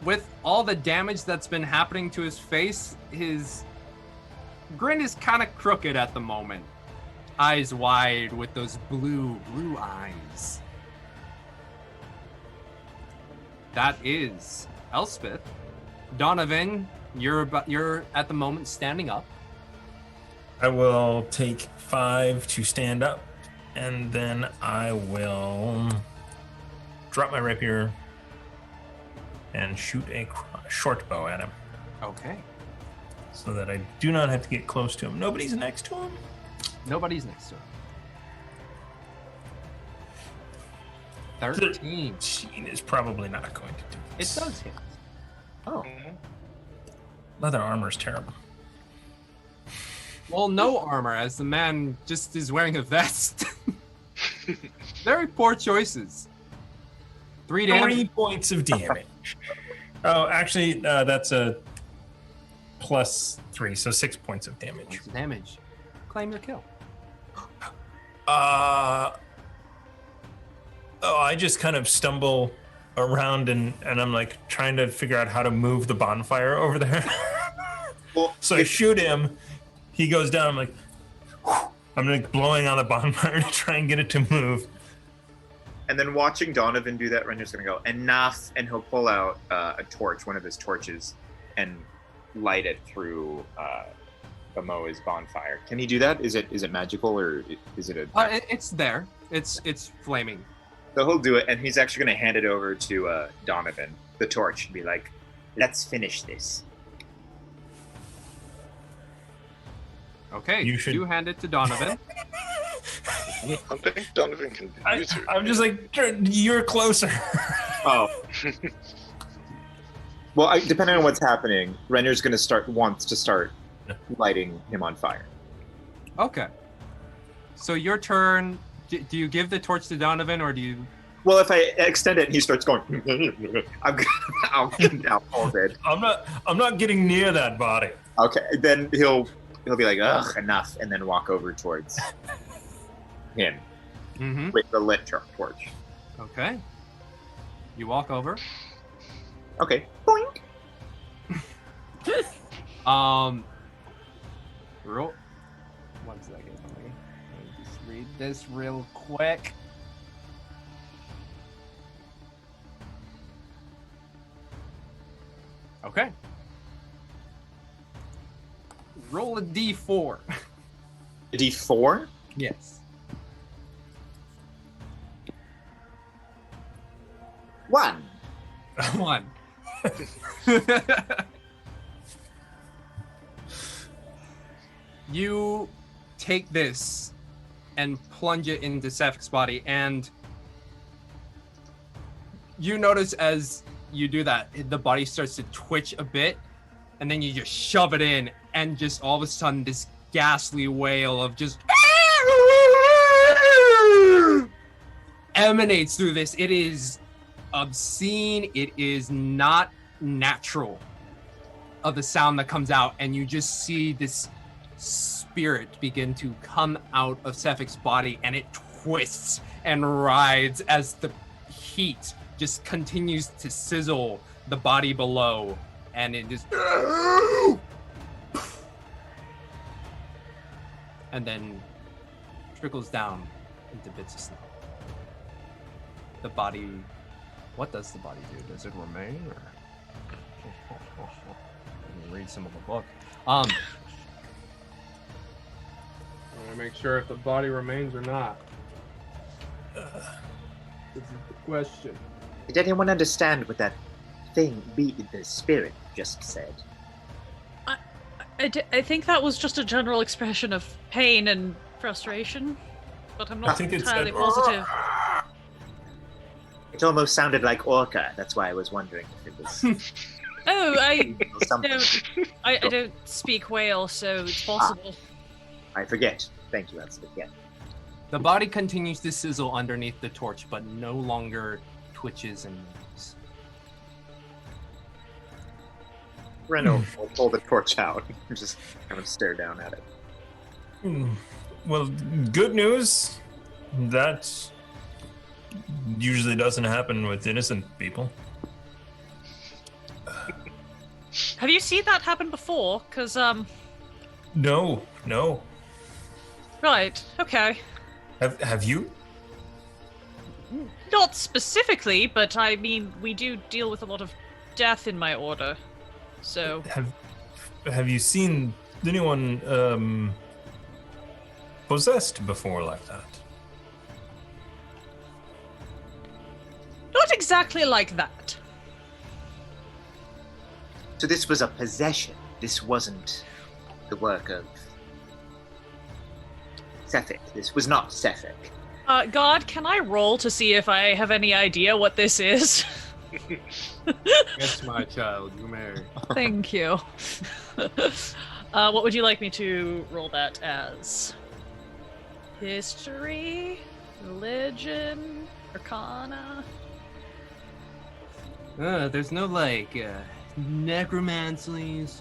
with all the damage that's been happening to his face, his grin is kind of crooked at the moment. Eyes wide with those blue eyes. That is Elspith. Donovan, you're at the moment standing up. I will take 5 to stand up, and then I will drop my rapier and shoot a short bow at him, Okay. so that I do not have to get close to him. Nobody's next to him. Nobody's next to him. 13. 13 is probably not going to do It this. does hit. Oh. Leather armor is terrible. Well, no armor, as the man just is wearing a vest. Very poor choices. 3 damage. 3 points of damage. Oh, actually, that's a +3, so 6 points of damage. Points of damage. Claim your kill. Oh, I just kind of stumble around and I'm like trying to figure out how to move the bonfire over there. Well, So I shoot him. He goes down. I'm like, I'm like blowing on the bonfire to try and get it to move. and then watching Donovan do that, Render's gonna go, enough, and he'll pull out a torch, one of his torches, and light it through Amoa's bonfire. Can he do that? Is it magical, or is it a... It's there. It's flaming. So he'll do it, and he's actually going to hand it over to Donovan, the torch, and be like, let's finish this. Okay, You should- you hand it to Donovan. I think Donovan can use it. I'm just like, you're closer. Oh. Well, depending on what's happening, Renner's going to wants to start lighting him on fire. Okay. So your turn. Do you give the torch to Donovan, or do you... Well, if I extend it and he starts going, I'll hold it. I'm not getting near that body. Okay, then he'll be like, ugh, enough, and then walk over towards him Mm-hmm. with the lit torch. Okay. You walk over. Okay. Boink. Roll. 1 second. Let me just read this real quick. Okay. Roll a d4. A D4? Yes. 1. 1. You take this and plunge it into Sephic's body, and you notice as you do that, the body starts to twitch a bit, and then you just shove it in, and just all of a sudden this ghastly wail of just emanates through this. It is obscene. It is not natural of the sound that comes out, and you just see this spirit begin to come out of Sephic's body, and it twists and writhes as the heat just continues to sizzle the body below, and it just and then trickles down into bits of snow. The body, what does the body do? Does it remain, or let me read some of the book. I want to make sure if the body remains or not. This is the question. Did anyone understand what that thing, the spirit, just said? I think that was just a general expression of pain and frustration, but I'm I not think it entirely said, positive. It almost sounded like Orca. That's why I was wondering if it was Oh, I something. don't speak whale, so it's possible. I forget. Thank you, Elspith. Yeah. The body continues to sizzle underneath the torch, but no longer twitches and moves. Renault will pull the torch out and just kind of stare down at it. Well, good news. That usually doesn't happen with innocent people. Have you seen that happen before? Because, No. right, okay. Have you? Not specifically, but I mean, we do deal with a lot of death in my order, so... Have you seen anyone possessed before like that? Not exactly like that. So this was a possession. This wasn't the work of Sephic. This was not Sephic. God, can I roll to see if I have any idea what this is? Yes, my child, you may. Thank you. What would you like me to roll that as? History? Religion? Arcana? There's no, like, necromancy /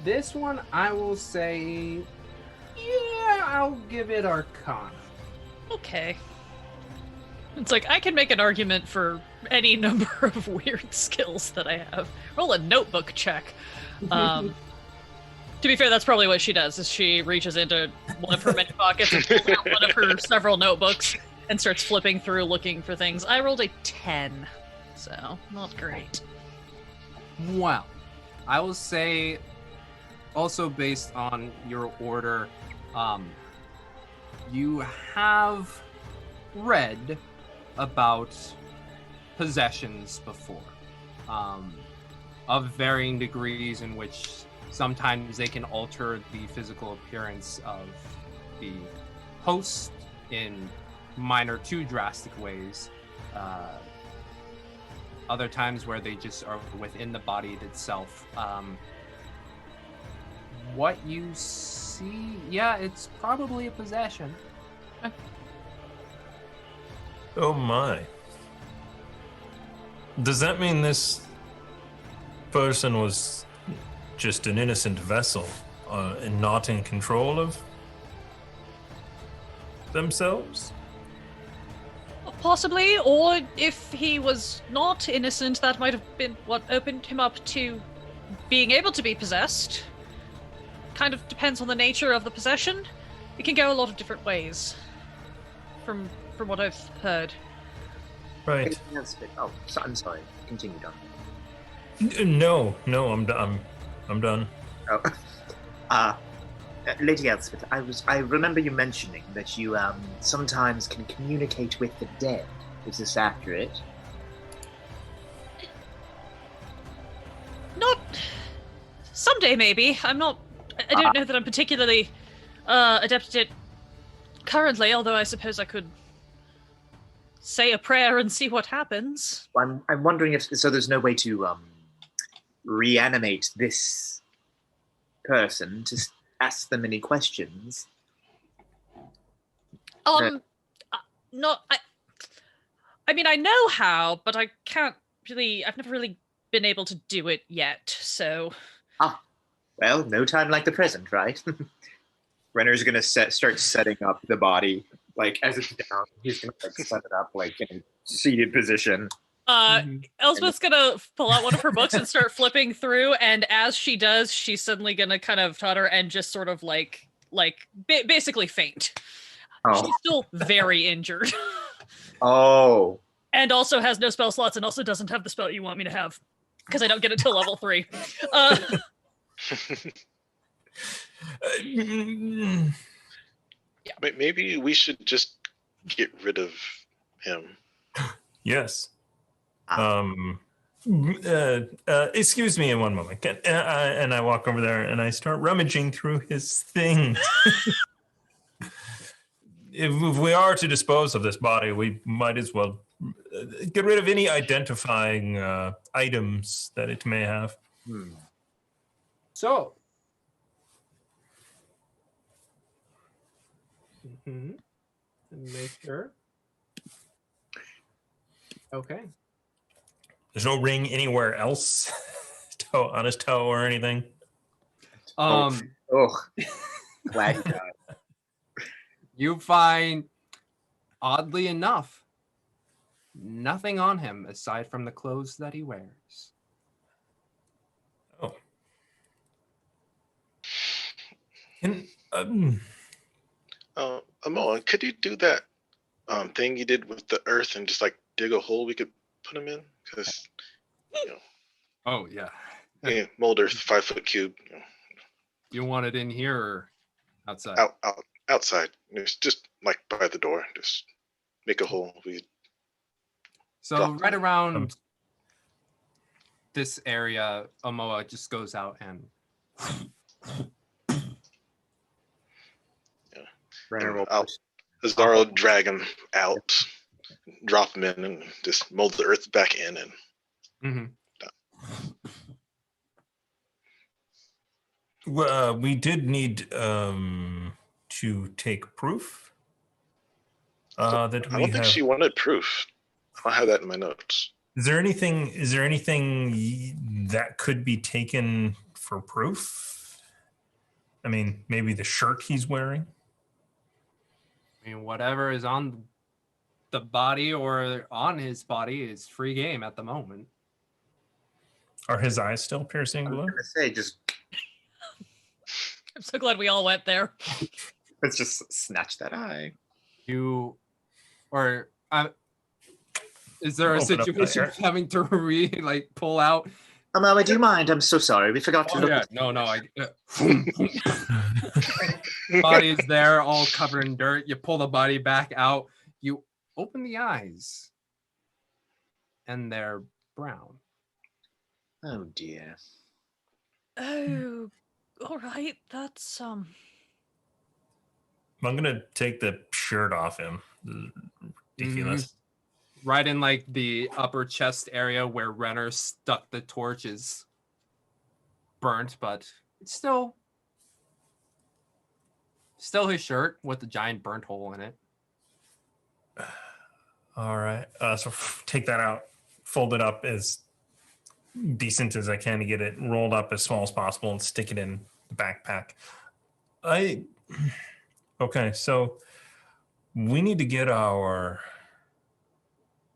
This one, I will say, yeah, I'll give it Arcana. Okay. It's like, I can make an argument for any number of weird skills that I have. Roll a notebook check. To be fair, that's probably what she does, is she reaches into one of her many pockets and pulls out one of her several notebooks and starts flipping through looking for things. I rolled a 10, so not great. Wow. I will say, also based on your order, you have read about possessions before, of varying degrees, in which sometimes they can alter the physical appearance of the host in minor to drastic ways. Other times where they just are within the body itself. What you see, yeah, it's probably a possession. Oh my. Does that mean this person was just an innocent vessel and not in control of themselves? Possibly, or if he was not innocent, that might have been what opened him up to being able to be possessed. Kind of depends on the nature of the possession. It can go a lot of different ways, from what I've heard. Right. Oh, I'm sorry. Continue, Don. No, I'm done. Oh. Lady Elspith, I remember you mentioning that you sometimes can communicate with the dead. Is this accurate? Not... Someday, maybe. I don't know that I'm particularly adept at it currently, although I suppose I could say a prayer and see what happens. I'm wondering if... So there's no way to reanimate this person to ask them any questions? Not... I mean, I know how, but I can't really... I've never really been able to do it yet, so... Well, no time like the present, right? Renner's gonna start setting up the body, like, as it's down. He's gonna set it up, like, in a seated position. Elspeth's gonna pull out one of her books and start flipping through, and as she does, she's suddenly gonna kind of totter and just sort of basically faint. Oh. She's still very injured. Oh. And also has no spell slots and also doesn't have the spell you want me to have, because I don't get it till level 3. Yeah. Maybe we should just get rid of him. Yes. Excuse me in one moment. And I walk over there and I start rummaging through his things. If we are to dispose of this body, we might as well get rid of any identifying items that it may have. So, make sure. Okay. There's no ring anywhere else on his toe or anything. Glad you got it. You find, oddly enough, nothing on him aside from the clothes that he wears. Oh. And, Amoa, could you do that thing you did with the earth and just like dig a hole we could put him in? Because, Oh, yeah. mold earth, 5 foot cube. You want it in here or outside? Outside. It's just like by the door. Just make a hole. So right around this area, Amoa just goes out and Renner will Azar will drag him out, drop him in, and just mold the earth back in. And Well, we did need to take proof that we I don't think she wanted proof. I'll have that in my notes. Is there anything that could be taken for proof? I mean, maybe the shirt he's wearing. I mean, whatever is on the body or on his body is free game at the moment. Are his eyes still piercing I was blue? gonna say, just I'm so glad we all went there. let's just snatch that eye. You, or is there a Open up situation there. of having to pull out? Mama, do you mind? I'm so sorry. We forgot to Oh look. yeah, no, body is there, all covered in dirt. You pull the body back out. You open the eyes, and they're brown. Oh dear. Oh, all right. That's I'm gonna take the shirt off him. Ridiculous. Right in like the upper chest area where Renner stuck the torch is burnt, but it's still his shirt with the giant burnt hole in it. All right. So take that out, fold it up as decent as I can to get it rolled up as small as possible and stick it in the backpack. Okay, so we need to get our...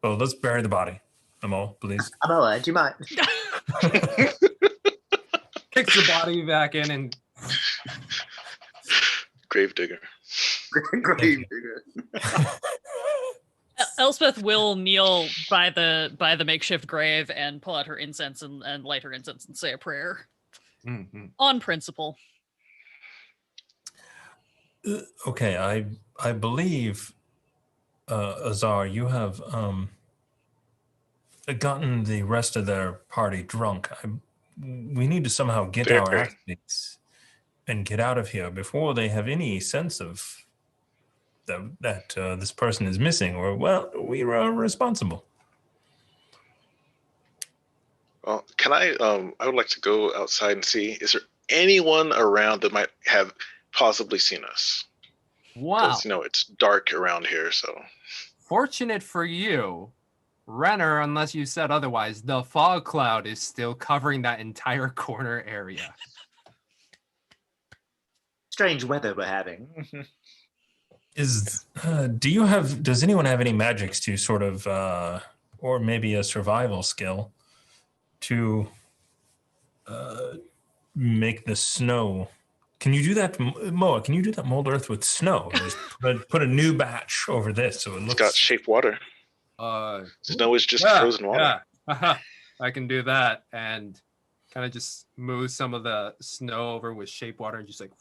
Oh, let's bury the body. Amo, please. Mama, do you mind? Kicks the body back in and Gravedigger. Great. Elspeth will kneel by the makeshift grave and pull out her incense and light her incense and say a prayer on principle. Okay, I believe, Azar, you have gotten the rest of their party drunk. We need to somehow get Fair. our activities and get out of here before they have any sense of that this person is missing, or, well, we are responsible. Well, can I would like to go outside and see, is there anyone around that might have possibly seen us? wow. Because, it's dark around here, so. Fortunate for you, Renner, unless you said otherwise, the fog cloud is still covering that entire corner area. Strange weather we're having. Does anyone have any magics to sort of, or maybe a survival skill to make the snow? Can you do that, Moa? Can you do that mold earth with snow? Just put a new batch over this so it looks. It's got shape water. Snow is just frozen water. Yeah. I can do that and kind of just move some of the snow over with shape water and just like.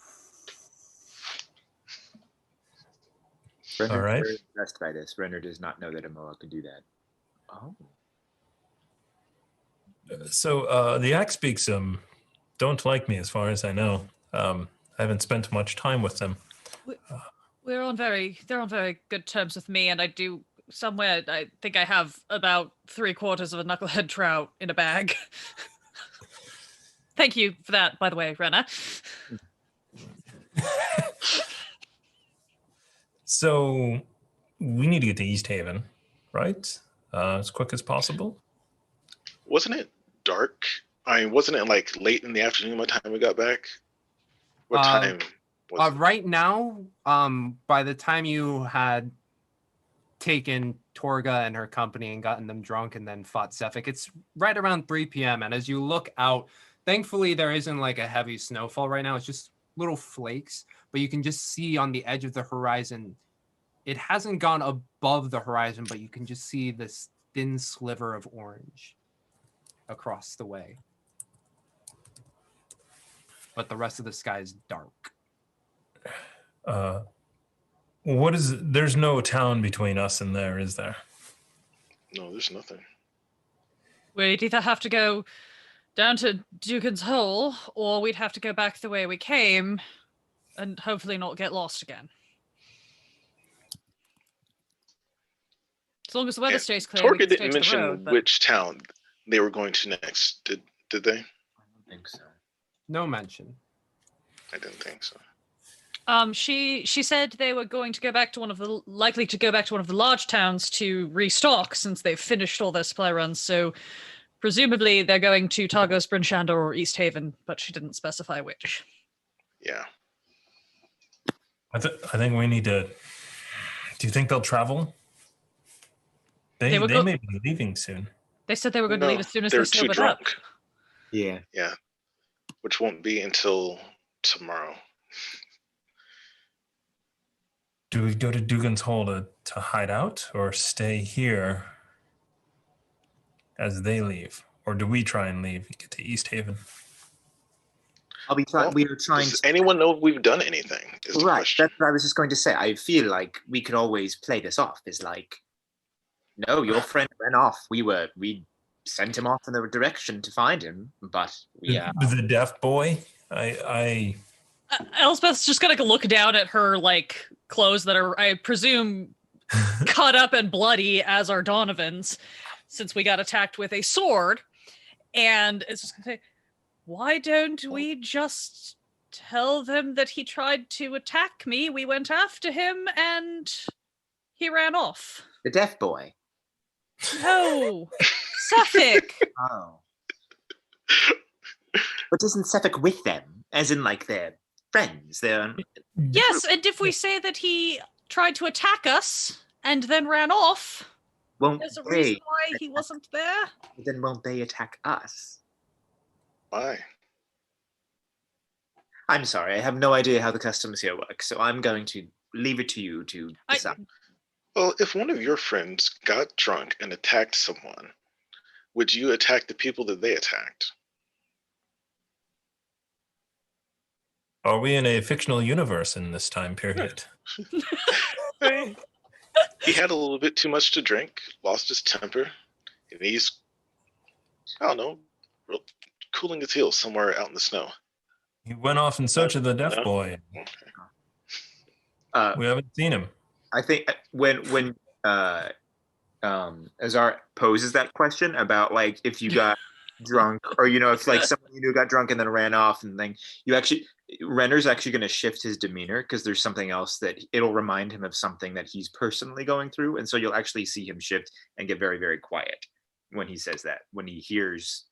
Renner, All right. very impressed by this. Renner does not know that Amoa could do that. Oh. So the axe speaks don't like me as far as I know. I haven't spent much time with them. They're on very good terms with me, and I do somewhere. I think I have about 3/4 of a knucklehead trout in a bag. Thank you for that, by the way, Renner. So we need to get to East Haven, right? As quick as possible. Wasn't it dark? I mean, wasn't it like late in the afternoon by the time we got back? What time was it? Right now, by the time you had taken Torga and her company and gotten them drunk and then fought Cephik, it's right around 3 p.m. And as you look out, thankfully there isn't like a heavy snowfall right now. It's just little flakes, but you can just see on the edge of the horizon. It hasn't gone above the horizon, but you can just see this thin sliver of orange across the way. But the rest of the sky is dark. There's no town between us and there, is there? No, there's nothing. We'd either have to go down to Dugan's Hole, or we'd have to go back the way we came and hopefully not get lost again. As long as the weather stays clear, we Torga can stay didn't to the mention road, but... which town they were going to next. Did they? I don't think so. No mention. I didn't think so. She said they were going to go back to one of the large towns to restock since they've finished all their supply runs. So presumably they're going to Targos, Bryn Shander, or East Haven, but she didn't specify which. Yeah. I think we need to Do you think they'll travel? They may be leaving soon. They said they were going to leave as soon as they they're too sobered up. drunk. Yeah. Yeah, which won't be until tomorrow. Do we go to Dugan's Hole to hide out or stay here as they leave? Or do we try and leave and get to East Haven? We are trying Does to... anyone know if we've done anything? Is the Right, question. that's what I was just going to say. I feel like we could always play this off as like, no, your friend ran off. We sent him off in the direction to find him, but The deaf boy? Elspeth's just going to look down at her, like, clothes that are, I presume, cut up and bloody as are Donovan's, since we got attacked with a sword. And it's just going to say, why don't we just tell them that he tried to attack me? We went after him and he ran off. the deaf boy. No, Suffolk. Oh. But isn't Suffolk with them? As in, like, they're friends. They're... Yes, and if we say that he tried to attack us and then ran off, Won't there's a they? reason why he wasn't there. Then won't they attack us? Why? I'm sorry, I have no idea how the customs here work, so I'm going to leave it to you to decide. Well, if one of your friends got drunk and attacked someone, would you attack the people that they attacked? Are we in a fictional universe in this time period? He had a little bit too much to drink, lost his temper, and he's, I don't know, cooling his heels somewhere out in the snow. He went off in search of the deaf No? boy. Okay. We haven't seen him. I think when Azar poses that question about, like, if you got drunk, or, you know, if, like, someone you knew got drunk and then ran off, and then Renner's actually going to shift his demeanor, because there's something else that it'll remind him of something that he's personally going through, and so you'll actually see him shift and get very, very quiet when he says that, when he hears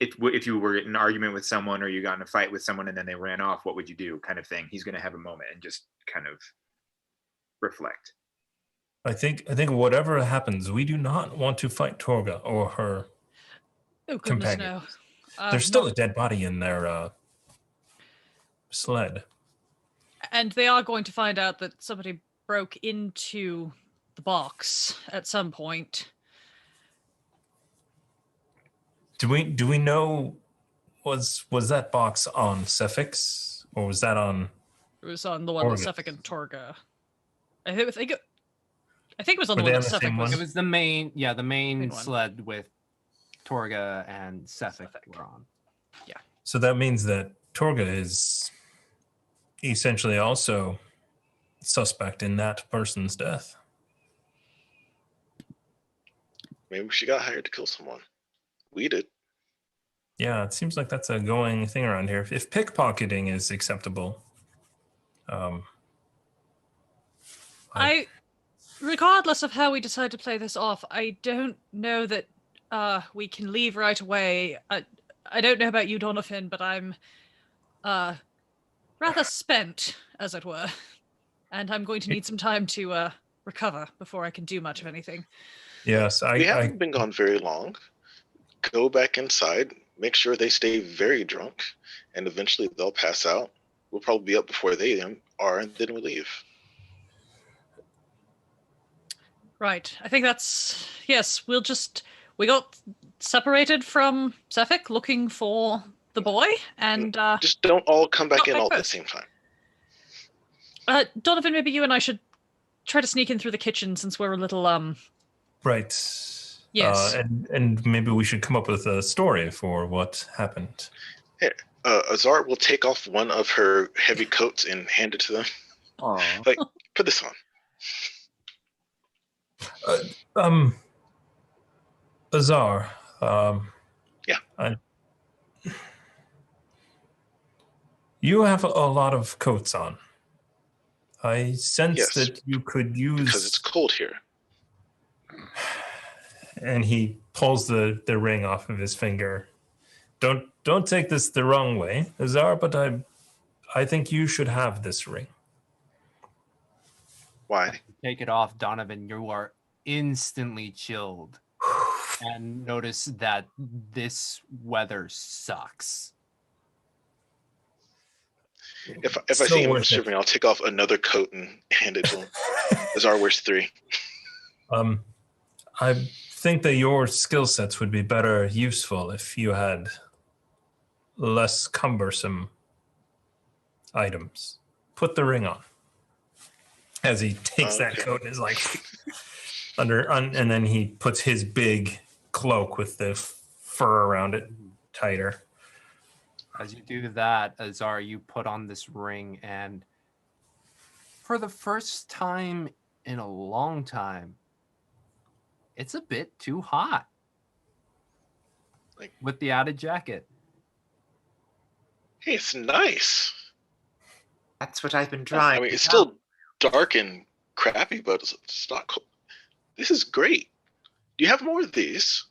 if you were in an argument with someone, or you got in a fight with someone and then they ran off, what would you do, kind of thing. He's going to have a moment and just kind of reflect. I think whatever happens, we do not want to fight Torga or her Oh, goodness, companion. no. There's still a dead body in their sled. And they are going to find out that somebody broke into the box at some point. Do we know, was that box on Cephix, or was that on... It was on the one with Torga. Suffolk and Torga. I think it was on Were the they one on that the Suffolk same was. one? It was the main Main one. sled with Torga and Suffolk were on. So that means that Torga is essentially also suspect in that person's death. Maybe she got hired to kill someone. We did. Yeah, it seems like that's a going thing around here. If pickpocketing is acceptable, Regardless of how we decide to play this off, I don't know that we can leave right away. I don't know about you, Donovan, but I'm rather spent, as it were, and I'm going to need some time to recover before I can do much of anything. yes, We haven't been gone very long. Go back inside, make sure they stay very drunk, and eventually they'll pass out. We'll probably be up before they are, and then we leave. Right. I think that's... Yes, we got separated from Suffolk looking for the boy, and... Just don't all come back not in back all at the first. same time. Donovan, maybe you and I should try to sneak in through the kitchen since we're a little, right. Yes. And maybe we should come up with a story for what happened. Azar will take off one of her heavy coats and hand it to them. Aw. Like, put this on. Azar. Yeah. You have a lot of coats on. I sense Yes, that you could use... Because it's cold here. And he pulls the ring off of his finger. Don't take this the wrong way, Azar, but I think you should have this ring. Why? Take it off, Donovan. You are instantly chilled. And notice that this weather sucks. If I see him shivering, I'll take off another coat and hand it to him. Azar wears 3. I think that your skill sets would be better useful if you had less cumbersome items. Put the ring on. As he takes that coat and is like and then he puts his big cloak with the fur around it tighter. As you do that, Azar, you put on this ring, and for the first time in a long time, it's a bit too hot. Like, with the added jacket. Hey, it's nice. That's what I've been trying. I mean, it's still dark and crappy, but it's not cold. This is great. Do you have more of these?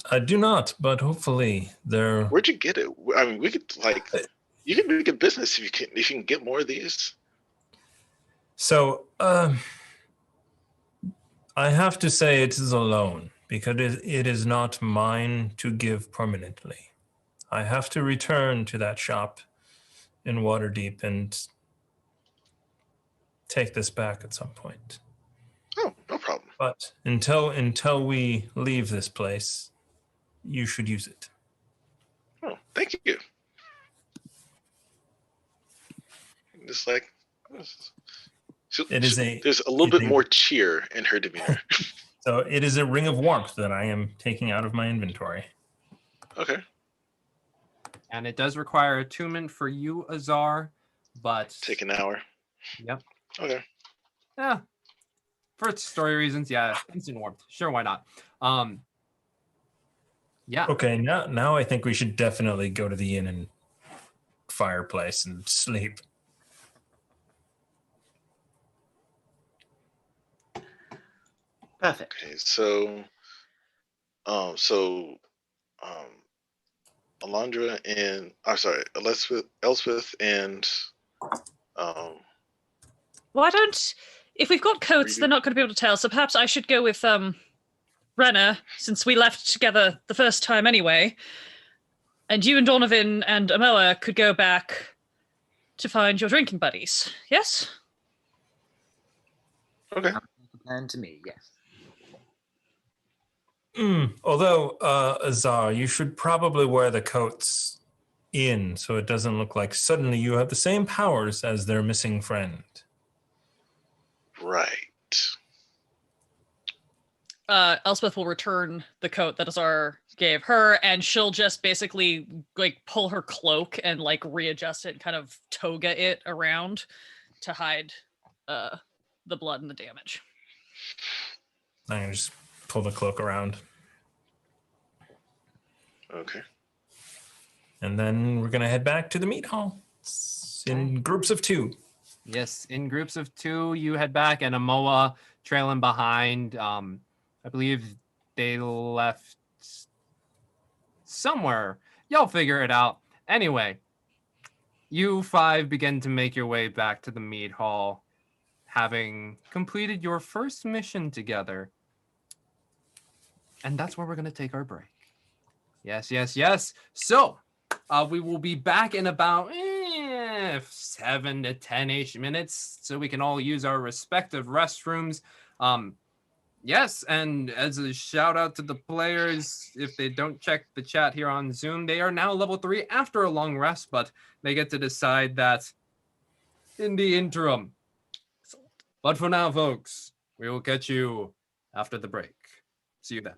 I do not, but hopefully they're... Where'd you get it? I mean, we could you can make a business if you can get more of these. So, I have to say it is a loan because it is not mine to give permanently. I have to return to that shop in Waterdeep and take this back at some point. Oh, no problem. But until we leave this place, you should use it. Oh, thank you. Just like there's a little bit more cheer in her demeanor. So it is a ring of warmth that I am taking out of my inventory. Okay. And it does require attunement for you, Azar, but... Take an hour. Yep. Okay. Yeah. For story reasons, yeah, instant warmth. Sure, why not? Yeah. Okay, now I think we should definitely go to the inn and fireplace and sleep. Perfect. Okay, so Alondra and Elspeth and Why don't, if we've got coats, they're not going to be able to tell. So perhaps I should go with Renner, since we left together the first time anyway. And you and Donovan and Amoa could go back to find your drinking buddies. Yes? Okay. And to me, yes. Although, Azar, you should probably wear the coats in so it doesn't look like suddenly you have the same powers as their missing friend. Right. Elspeth will return the coat that Azar gave her, and she'll just basically like pull her cloak and like readjust it and kind of toga it around to hide the blood and the damage. I can just pull the cloak around. Okay. And then we're going to head back to the meat hall in groups of 2. Yes, in groups of 2, you head back, and Amoa trailing behind. I believe they left somewhere. Y'all figure it out. Anyway, you 5 begin to make your way back to the meat hall, having completed your first mission together. And that's where we're going to take our break. Yes, yes, yes. So, we will be back in about 7 to 10-ish minutes so we can all use our respective restrooms. Yes, and as a shout out to the players, if they don't check the chat here on Zoom, they are now level 3 after a long rest, but they get to decide that in the interim. But for now, folks, we will catch you after the break. See you then.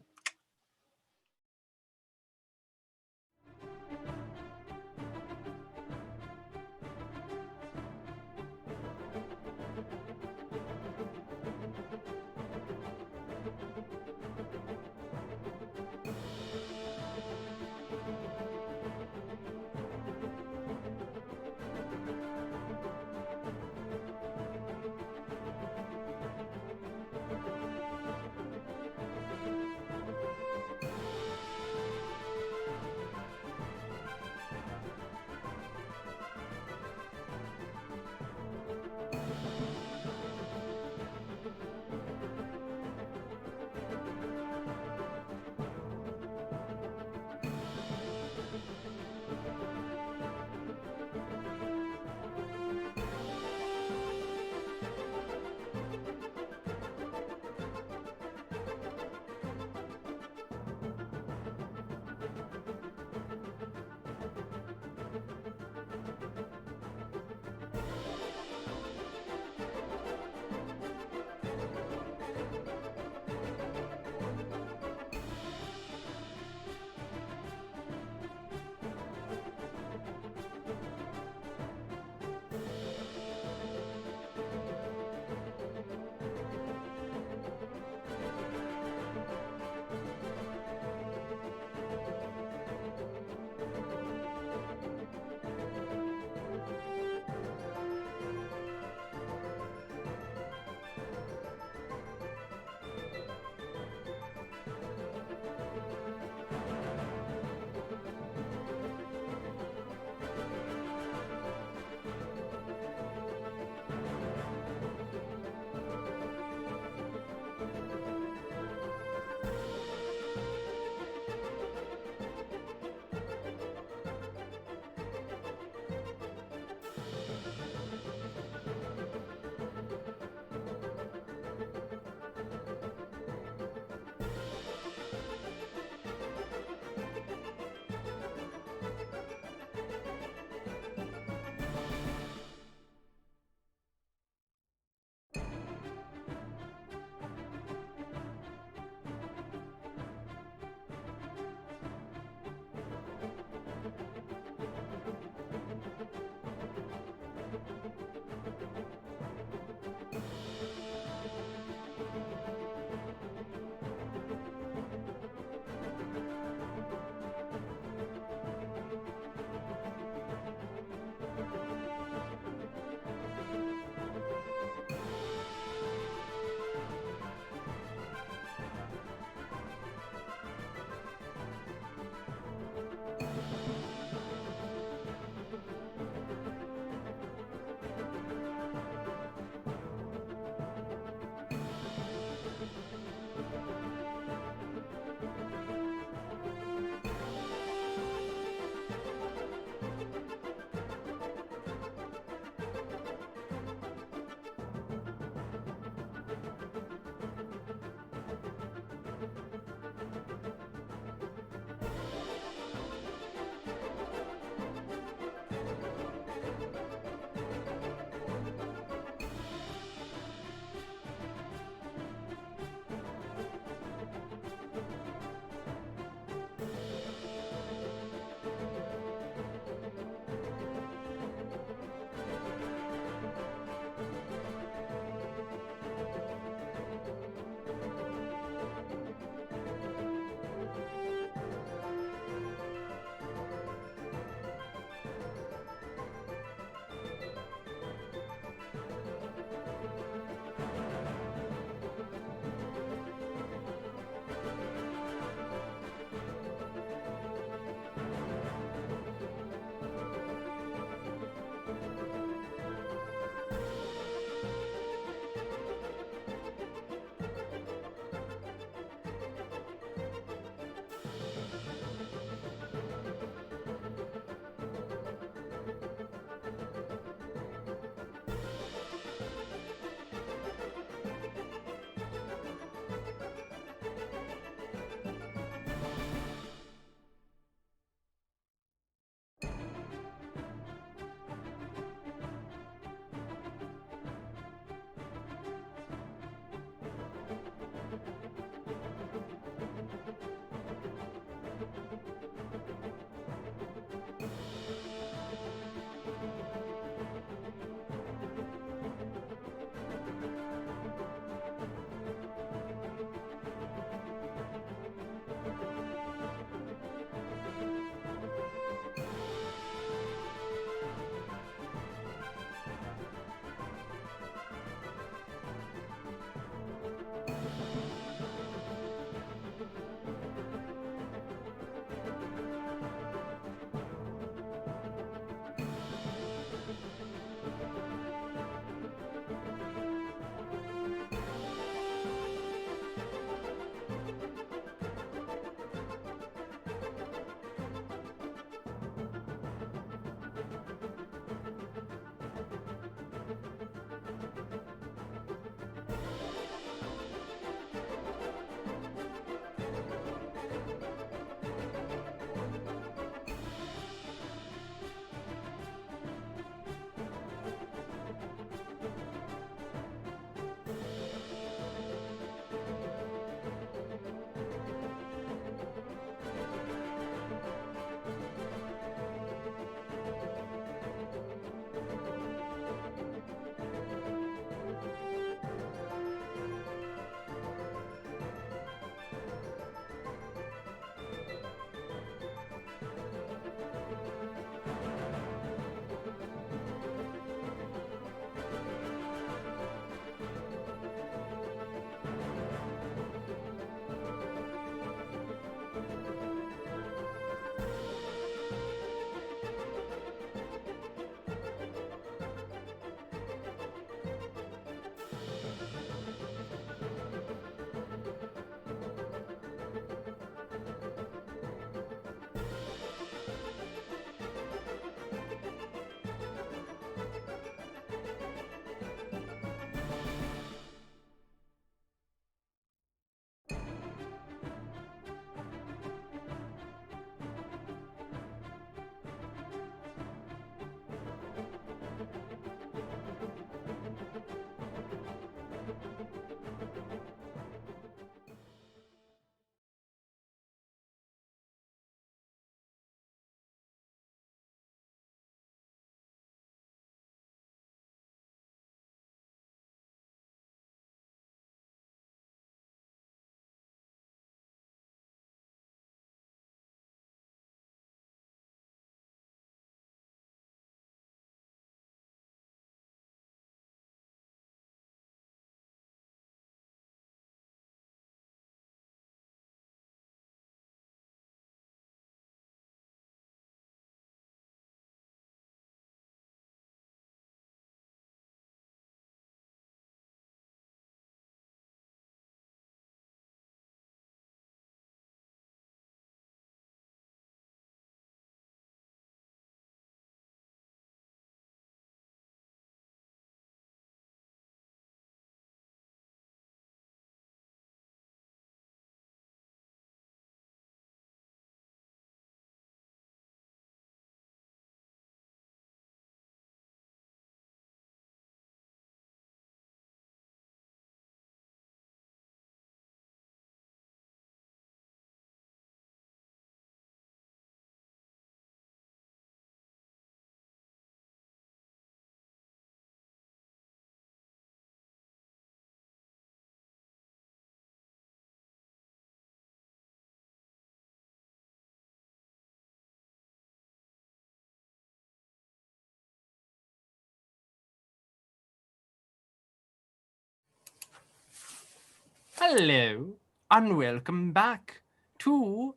Hello, and welcome back to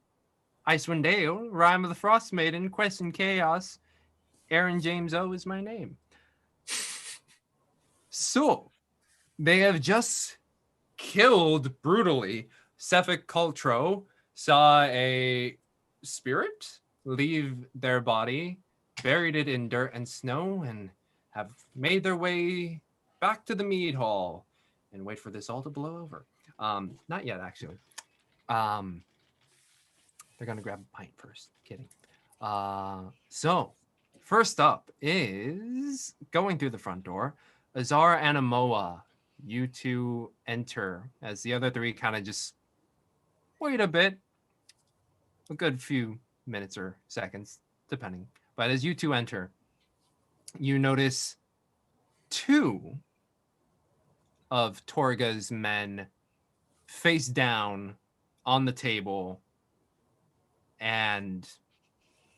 Icewind Dale Rime of the Frostmaiden, Quest and Chaos. Aaron James O is my name. So, they have just killed brutally. Cephalic Cultro saw a spirit leave their body, buried it in dirt and snow, and have made their way back to the mead hall and wait for this all to blow over. Not yet, actually. They're gonna grab a pint first. Kidding. So first up is going through the front door. Azar and Amoa. You two enter as the other three kind of just wait a bit, a good few minutes or seconds, depending. But as you two enter, you notice two of Torga's men face down on the table, and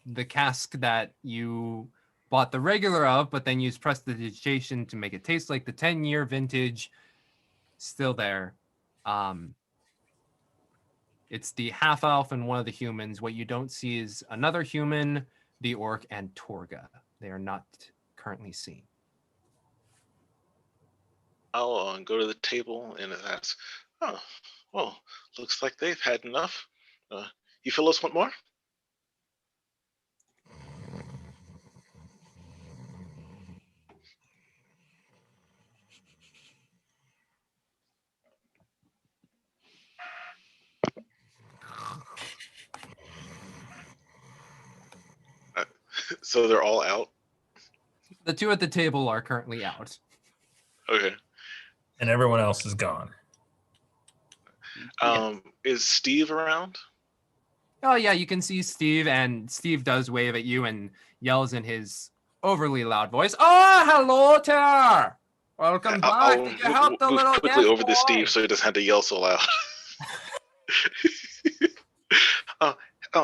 the cask that you bought the regular of, but then used prestidigitation to make it taste like the 10-year vintage, still there. It's the half-elf and one of the humans. What you don't see is another human, the orc, and Torga. They are not currently seen. I'll go to the table and ask, oh, well, looks like they've had enough. You fellows want more? So they're all out? The two at the table are currently out. Okay. And everyone else is gone. Is Steve around? Oh, yeah, you can see Steve, and Steve does wave at you and yells in his overly loud voice, "Oh, hello there! Welcome back. I'll Did you help the move little quickly guest over to boy?" Steve so he doesn't have to yell so loud.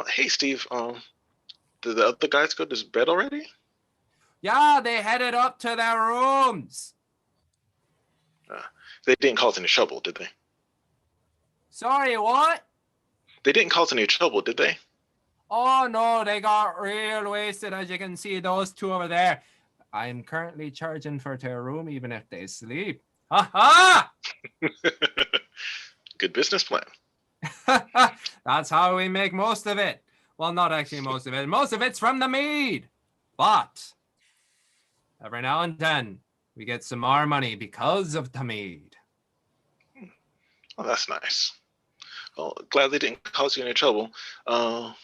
Hey, Steve. Did the other guys go to bed already? Yeah, they headed up to their rooms. They didn't cause any trouble, did they? Sorry, what? They didn't cause any trouble, did they? Oh, no, they got real wasted, as you can see, those two over there. I'm currently charging for their room, even if they sleep. Ha ha! Good business plan. That's how we make most of it. Well, not actually most of it. Most of it's from the mead. But every now and then, we get some more money because of the mead. Oh, that's nice. Well, glad they didn't cause you any trouble. I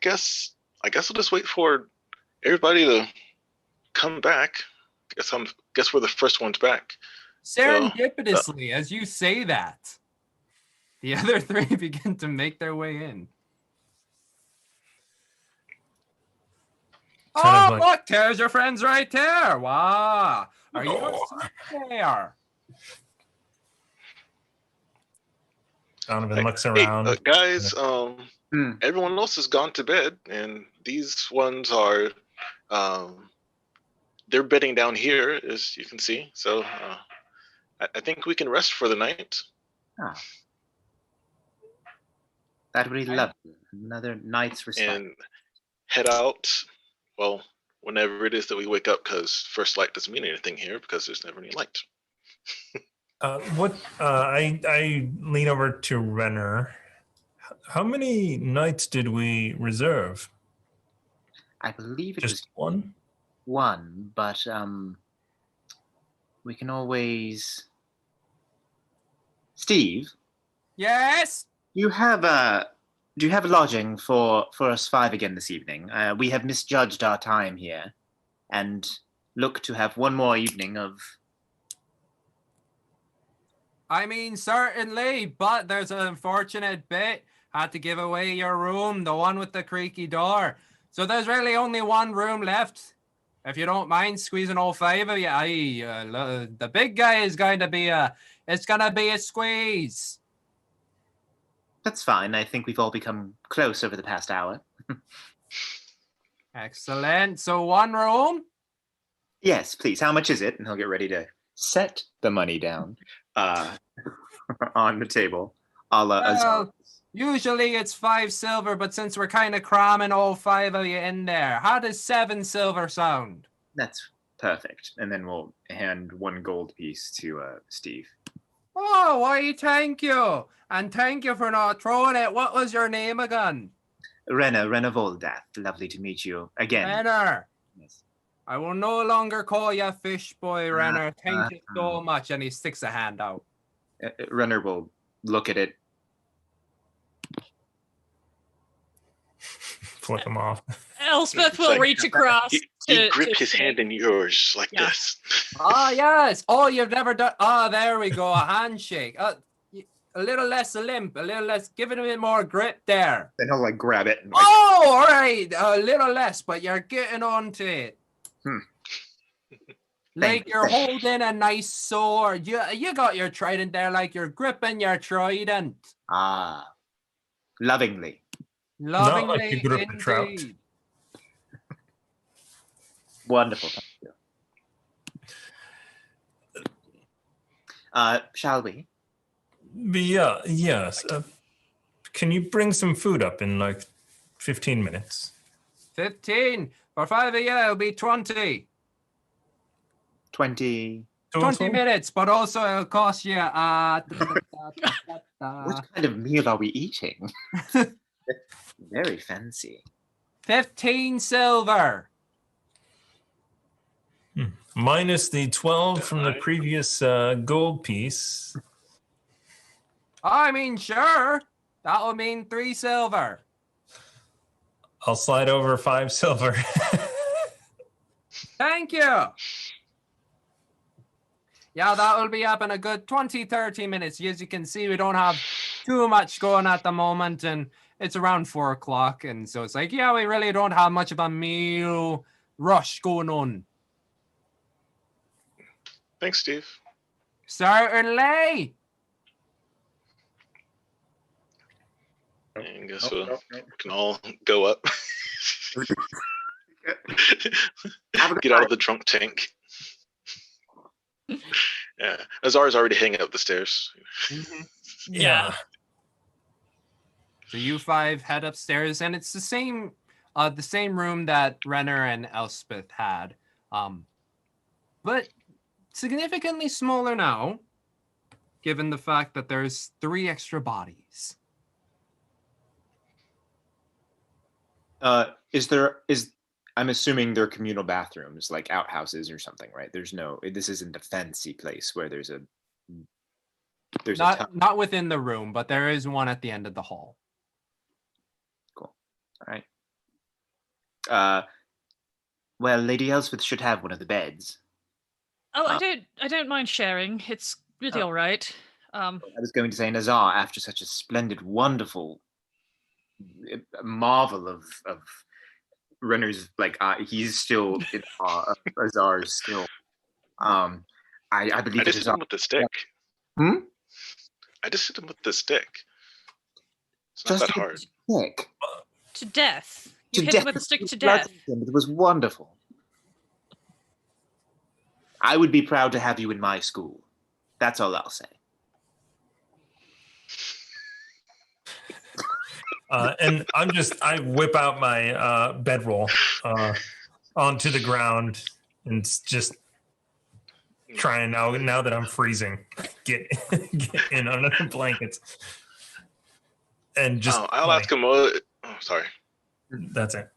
guess we'll just wait for everybody to come back. Guess we're the first ones back. Serendipitously, as you say that, the other three begin to make their way in. Kind of Oh, like- look, there's your friends right there. Wow. Are you there? Donovan looks Hey, around. guys, everyone else has gone to bed, and these ones are, they're bedding down here, as you can see. So I think we can rest for the night. Ah. That would be lovely. Another night's respite. And head out, well, whenever it is that we wake up, because first light doesn't mean anything here because there's never any light. I lean over to Renner. How many nights did we reserve? I believe it Just was one? one, but we can always. Steve, Yes? do you have a lodging for us five again this evening? We have misjudged our time here, and look to have one more evening of. I mean, certainly, but there's an unfortunate bit. Had to give away your room, the one with the creaky door. So there's really only one room left. If you don't mind squeezing all five of you, the big guy is going to be it's going to be a squeeze. That's fine. I think we've all become close over the past hour. Excellent. So one room? Yes, please. How much is it? And he'll get ready to set the money down. on the table, a la Azar. Well, usually it's 5 silver, but since we're kind of cramming all 5 of you in there, how does 7 silver sound? That's perfect. And then we'll hand 1 gold piece to Steve. Oh, why, thank you. And thank you for not throwing it. What was your name again? Rena Voldath. Lovely to meet you again. Renner. Yes. I will no longer call you Fish Boy, Renner. Thank you so much. And he sticks a hand out. Renner will look at it. Flip him off. Elspeth will reach across. You grip his hand in yours like this. Oh, yes. Oh, you've never done. Oh, there we go. A handshake. A little less limp, a little less. Give it a bit more grip there. Then he'll like grab it. And, Oh, all right. A little less, but you're getting onto it. Like you're holding a nice sword. You got your trident there, like you're gripping your trident. Ah, lovingly. Lovingly, like you grip a trout. indeed. Wonderful. Thank you. Shall we? Yes. Can you bring some food up in like 15 minutes? 15. For 5 of you, it'll be 20. 20. 20 minutes, but also it'll cost you. What kind of meal are we eating? Very fancy. 15 silver. Minus the 12 from the previous gold piece. I mean, sure. That'll mean 3 silver. I'll slide over 5 silver. Thank you. Yeah, that will be up in a good 20, 30 minutes. As you can see, we don't have too much going at the moment, and it's around 4 o'clock. And so it's like, yeah, we really don't have much of a meal rush going on. Thanks, Steve. Certainly. And I guess we can all go up. Get out of the drunk tank. Yeah, Azar's already hanging up the stairs. Mm-hmm. Yeah. So you 5 head upstairs, and it's the same room that Renner and Elspeth had, but significantly smaller now, given the fact that there's 3 extra bodies. I'm assuming they're communal bathrooms, like outhouses or something, right? This isn't a fancy place where there's not within the room, but there is one at the end of the hall. Cool. All right. Well, Lady Elspeth should have one of the beds. Oh, I don't mind sharing. It's really all right. I was going to say, Azar, after such a splendid, wonderful marvel of Renner's, like he's still in awe of Azar's skill. I believe I just hit him with the stick. I just hit him with the stick. It's not that hard. Stick. To death. You hit him with a stick to death. It was wonderful. I would be proud to have you in my school. That's all I'll say. And I whip out my bedroll onto the ground and just trying now that I'm freezing, get in under the blankets. And just I'll ask him. Oh, sorry. That's it.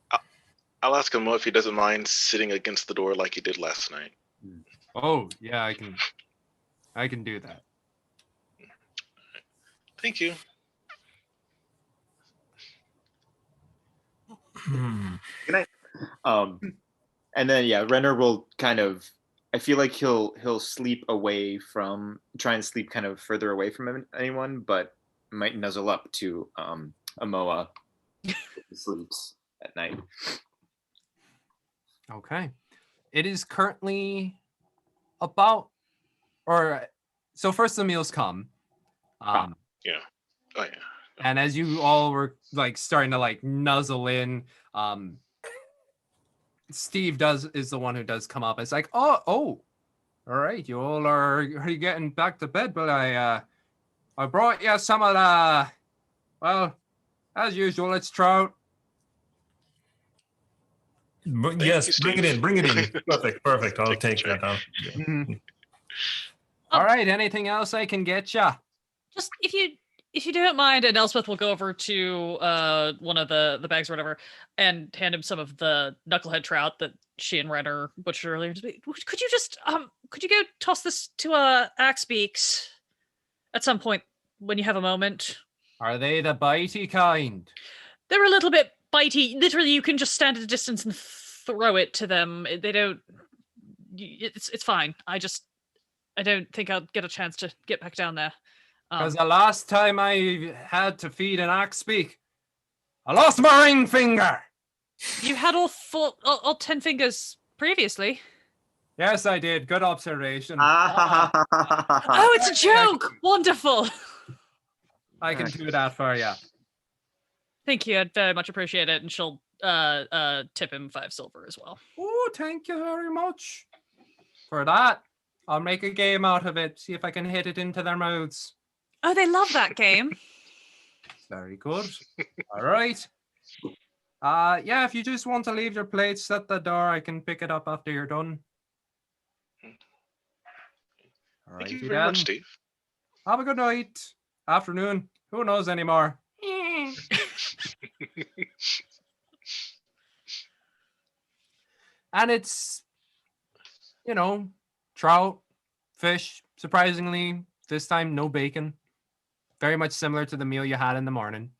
I'll ask him if he doesn't mind sitting against the door like he did last night. Oh, yeah, I can do that. Thank you. Good night. And then Renner will kind of. I feel like he'll sleep away from, try and sleep kind of further away from anyone, but might nuzzle up to Amoa who sleeps at night. Okay. It is currently so first the meals come. Yeah. Oh, yeah. And as you all were like starting to like nuzzle in, Steve is the one who does come up. It's like, oh, all right, you all are you getting back to bed? But I brought you some of the, well, as usual, it's trout. Yes, you, bring it Steve. in. Bring it in. Perfect. I'll take that. All right, anything else I can get you? Just if you don't mind, and Elspeth will go over to one of the bags or whatever and hand him some of the knucklehead trout that she and Renner butchered earlier. Could you just could you go toss this to Axebeaks at some point when you have a moment? Are they the bitey kind? They're a little bit bitey. Literally, you can just stand at a distance and throw it to them. They don't. It's fine. I don't think I'll get a chance to get back down there. Because the last time I had to feed an Axebeak, I lost my ring finger. You had all 10 fingers previously. Yes, I did. Good observation. Oh, it's a joke! Wonderful. I can do that for you. Thank you. I'd very much appreciate it. And she'll tip him 5 silver as well. Oh, thank you very much for that. I'll make a game out of it. See if I can hit it into their mouths. Oh, they love that game. Very good. All right. Yeah, if you just want to leave your plates at the door, I can pick it up after you're done. All right, Thank you very much, Steve. Have a good night. Afternoon. Who knows anymore? And it's, trout, fish. Surprisingly, this time no bacon. Very much similar to the meal you had in the morning.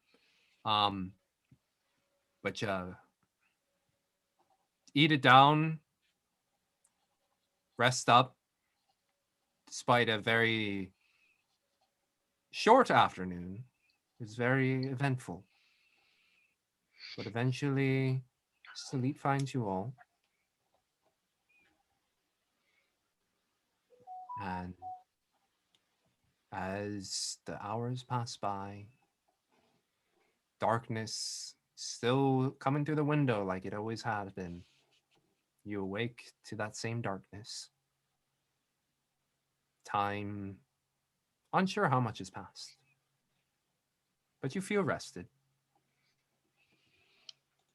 But eat it down, rest up, despite a very short afternoon. It's very eventful. But eventually, sleep finds you all. And as the hours pass by, darkness still coming through the window like it always has been. You awake to that same darkness. Time, unsure how much has passed. But you feel rested.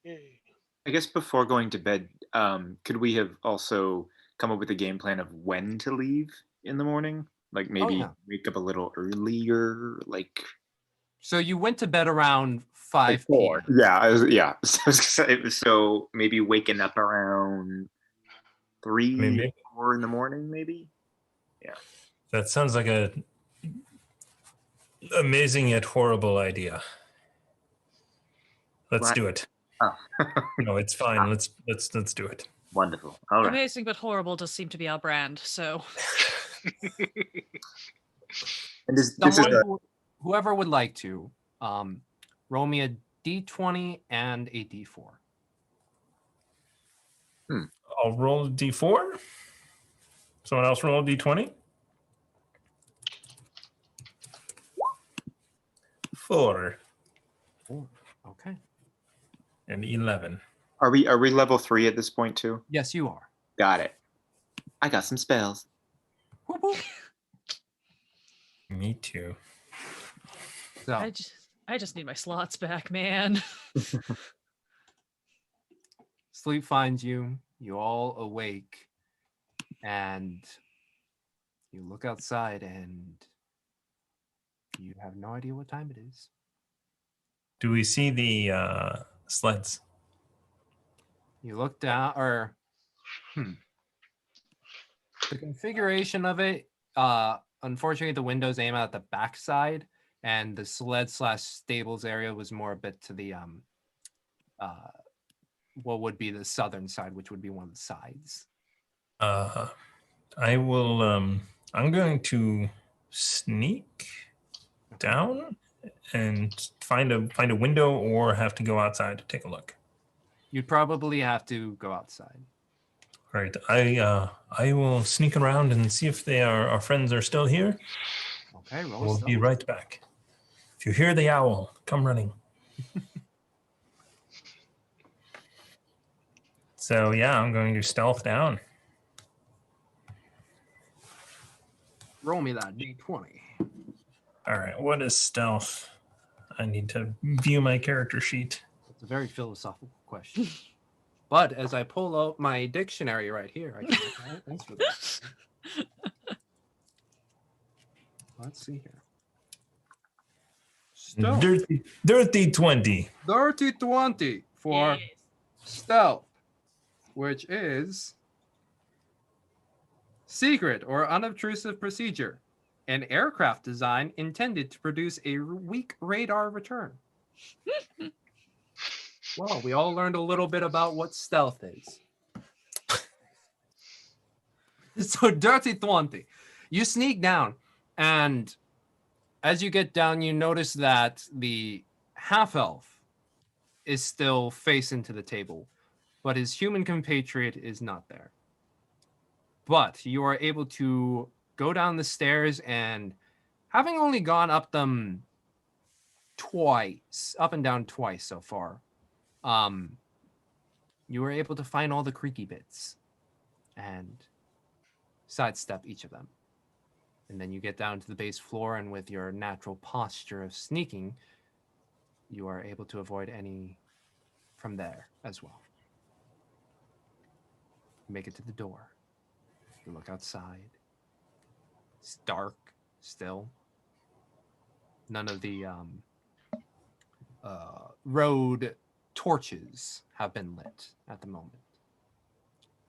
Yay. I guess before going to bed, could we have also come up with a game plan of when to leave in the morning? Like maybe wake up a little earlier, like. So you went to bed around 5 p.m. Yeah. So maybe waking up around 3, 4 in the morning, maybe. Yeah. That sounds like a amazing yet horrible idea. Let's do it. Oh. No, it's fine. Let's do it. Wonderful. All right. Amazing but horrible does seem to be our brand. So. And whoever would like to, roll me a d20 and a d4. I'll roll a d4. Someone else roll a d20. 4. Okay. And 11. Are we level 3 at this point too? Yes, you are. Got it. I got some spells. Whoop, whoop. Me too. So, I just need my slots back, man. sleep finds you. You all awake. And you look outside and you have no idea what time it is. Do we see the sleds? You look down, or the configuration of it, unfortunately the windows aim at the back side, and the sled/stables area was more a bit to the what would be the southern side, which would be one of the sides. I will I'm going to sneak down and find a window, or have to go outside to take a look. You'd probably have to go outside. All right, I will sneak around and see if our friends are still here. Okay, We'll be right back. If you hear the owl, come running. So yeah, I'm going to stealth down. Roll me that d20. All right, what is stealth? I need to view my character sheet. It's a very philosophical question. But as I pull out my dictionary right here, I can answer this. Let's see here. Stealth. Dirty 20. Dirty 20 for stealth, which is secret or unobtrusive procedure, an aircraft design intended to produce a weak radar return. Well, we all learned a little bit about what stealth is. So, Dirty 20. You sneak down, and as you get down, you notice that the half-elf is still facing to the table, but his human compatriot is not there. But you are able to go down the stairs, and having only gone up them twice, up and down twice so far, you were able to find all the creaky bits and sidestep each of them. And then you get down to the base floor, and with your natural posture of sneaking, you are able to avoid any from there as well. You make it to the door. You look outside. It's dark still. None of the road torches have been lit at the moment.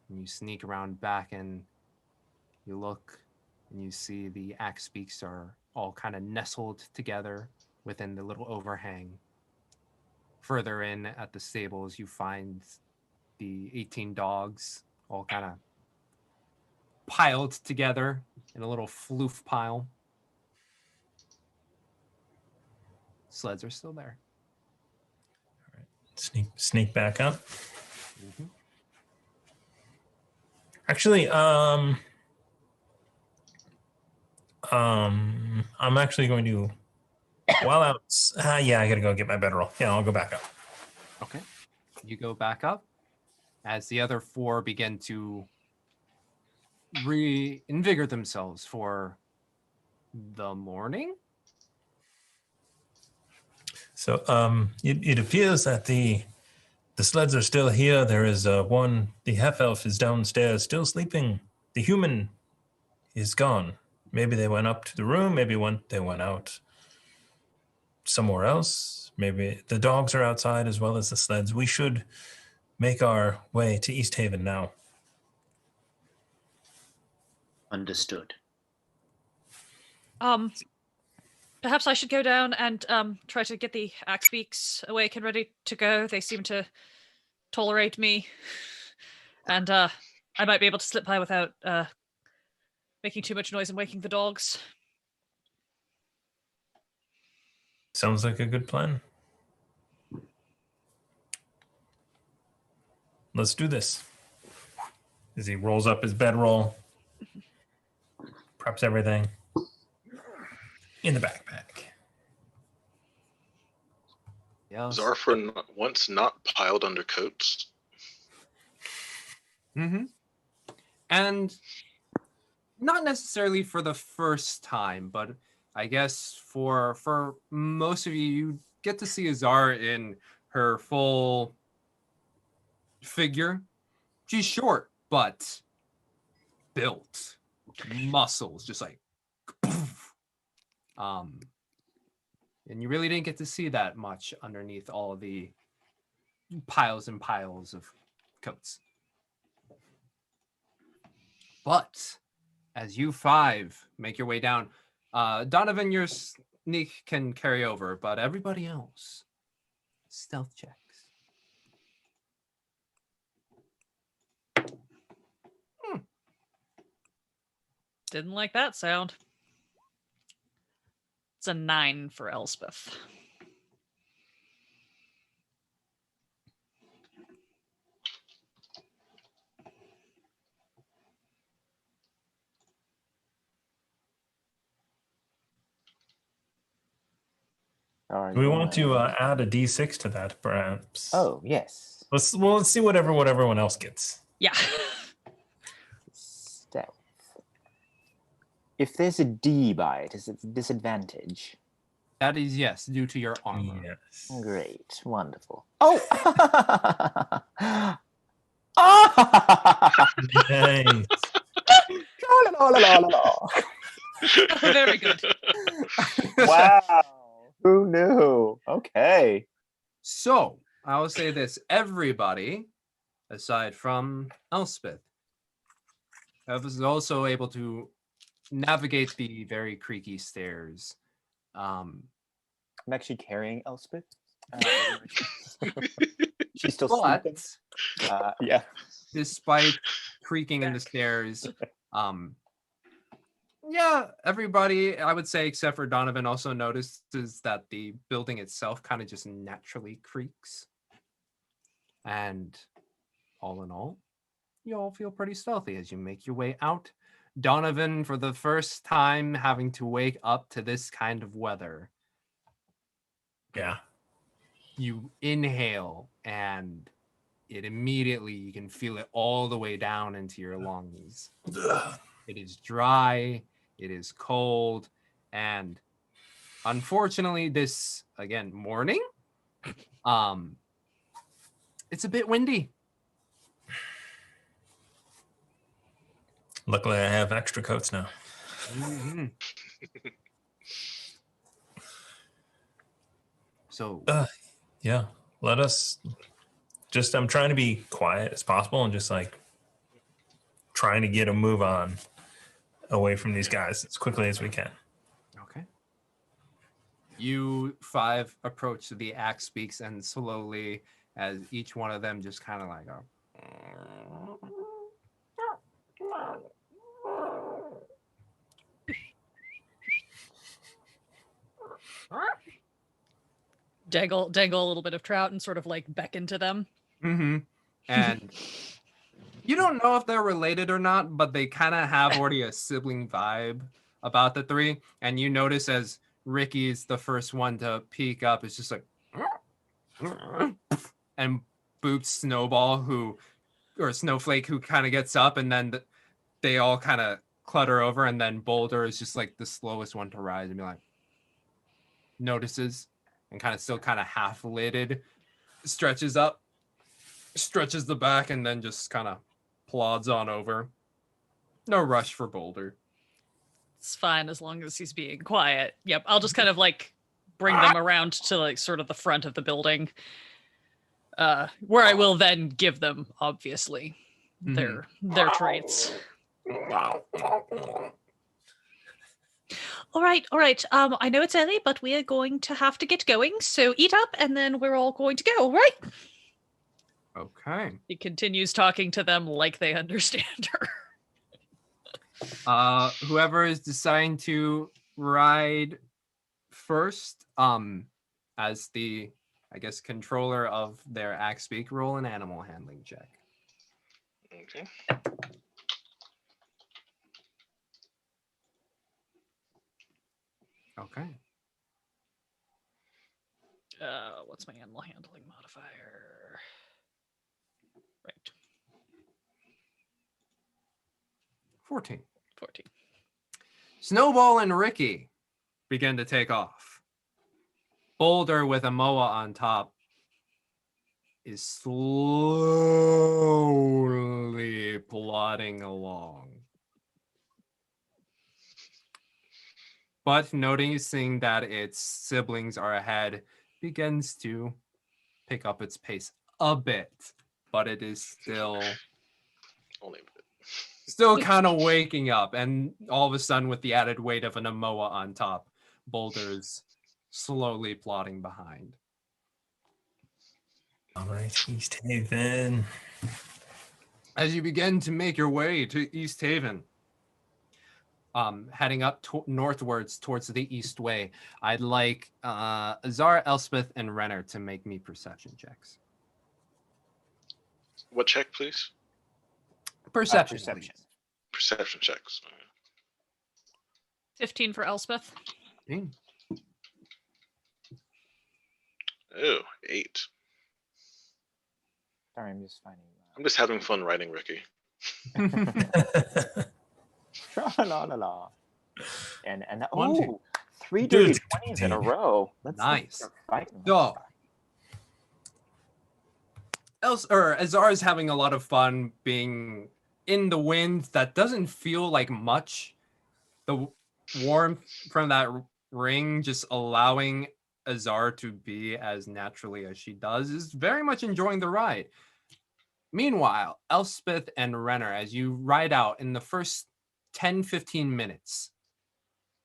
And you sneak around back, and you look, and you see the axe beaks are all kind of nestled together within the little overhang. Further in at the stables, you find the 18 dogs all kind of piled together in a little floof pile. Sleds are still there. All right. Sneak back up. Mm-hmm. Actually, I'm actually going to, while out, yeah, I gotta go get my bedroll. Yeah, I'll go back up. Okay. You go back up as the other four begin to reinvigorate themselves for the morning. So it appears that the sleds are still here. There is one, the half-elf is downstairs still sleeping. The human is gone. Maybe they went up to the room. Maybe they went out somewhere else. Maybe the dogs are outside as well as the sleds. We should make our way to East Haven now. Understood. Perhaps I should go down and try to get the axe beaks awake and ready to go. They seem to tolerate me, and I might be able to slip by without making too much noise and waking the dogs. Sounds like a good plan. Let's do this. As he rolls up his bedroll, preps everything in the backpack. Yeah. Zarfra once not piled under coats. Mm-hmm. And not necessarily for the first time, but I guess for most of you, you get to see Azar in her full figure. She's short, but built. Muscles, just like and you really didn't get to see that much underneath all of the piles and piles of coats. But as you five make your way down, Donovan, your sneak can carry over, but everybody else, stealth checks. Didn't like that sound. It's a 9 for Elspeth. Do we want to add a D6 to that, perhaps? Oh, yes. Let's see what everyone else gets. Yeah. Stealth. If there's a D by it, is it a disadvantage? That is yes, due to your armor. Yes. Great. Wonderful. Oh! Ah! Nice. Very good. Wow. Who knew? Okay. So I will say this: everybody, aside from Elspeth, was also able to navigate the very creaky stairs. I'm actually carrying Elspeth. She's still But sleeping. Yeah. despite creaking in the stairs, yeah, everybody, I would say, except for Donovan, also notices that the building itself kind of just naturally creaks. And all in all, you all feel pretty stealthy as you make your way out. Donovan, for the first time having to wake up to this kind of weather, Yeah. you inhale and it immediately, you can feel it all the way down into your lungs. It is dry, it is cold, and unfortunately this, again, morning, it's a bit windy. Luckily, I have extra coats now. Mm-hmm. So Yeah. Let us just, I'm trying to be quiet as possible and just like trying to get a move on away from these guys as quickly as we can. okay. You five approach the axe speaks, and slowly, as each one of them just kind of like Dangle a little bit of trout and sort of like beckon to them. mm-hmm. And you don't know if they're related or not, but they kind of have already a sibling vibe about the three. And you notice as Ricky's the first one to peek up, it's just like, and Boots Snowflake, who kind of gets up, and then they all kind of clutter over, and then Boulder is just like the slowest one to rise and be like, notices, and kind of still kind of half lidded, stretches up, stretches the back, and then just kind of plods on over. No rush for Boulder. It's fine as long as he's being quiet. Yep, I'll just kind of like bring them around to like sort of the front of the building, where I will then give them, obviously, their traits. All right. I know it's early, but we are going to have to get going. So eat up, and then we're all going to go. All right. Okay. He continues talking to them like they understand her. Whoever is deciding to ride first, as the, I guess, controller of their axe speak, roll an animal handling check. Okay. Okay. What's my animal handling modifier? Right. 14. 14. Snowball and Ricky begin to take off. Boulder with a moa on top is slowly plodding along. But noticing that its siblings are ahead, begins to pick up its pace a bit, but it is still Only a bit. still kind of waking up, and all of a sudden, with the added weight of an Amoa on top, Boulder's slowly plodding behind. All right, East Haven. As you begin to make your way to East Haven, heading up northwards towards the East Way, I'd like Azar, Elspeth, and Renner to make me perception checks. What check, please? Perception. Perception. Perception checks. 15 for Elspeth. Please. Oh, 8. Sorry, I'm just finding I'm just having fun writing Ricky. that. La la la. And One, two. oh, 3 dirty Dude. 20s in a row. Let's Nice. start fighting. So, Azar is having a lot of fun being in the wind that doesn't feel like much. The warmth from that ring just allowing Azar to be as naturally as she does is very much enjoying the ride. Meanwhile, Elspith and Renner, as you ride out in the first 10-15 minutes,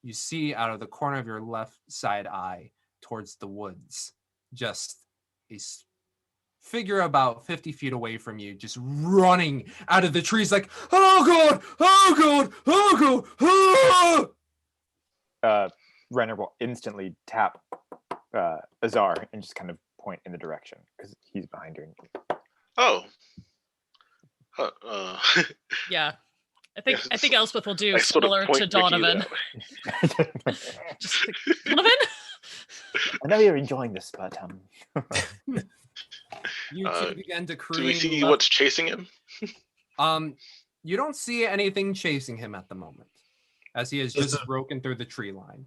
you see out of the corner of your left side eye towards the woods, just a figure about 50 feet away from you, just running out of the trees like, oh God, oh God, oh God, oh! Renner will instantly tap Azar and just kind of point in the direction because he's behind her. Oh. Yeah. I think Elspeth will do I sort of similar point to Vicky Donovan. that way. Just like, Donovan? I know you're enjoying this, but You two begin to Do we careen see left. what's chasing him? You don't see anything chasing him at the moment, as he has just broken through the tree line.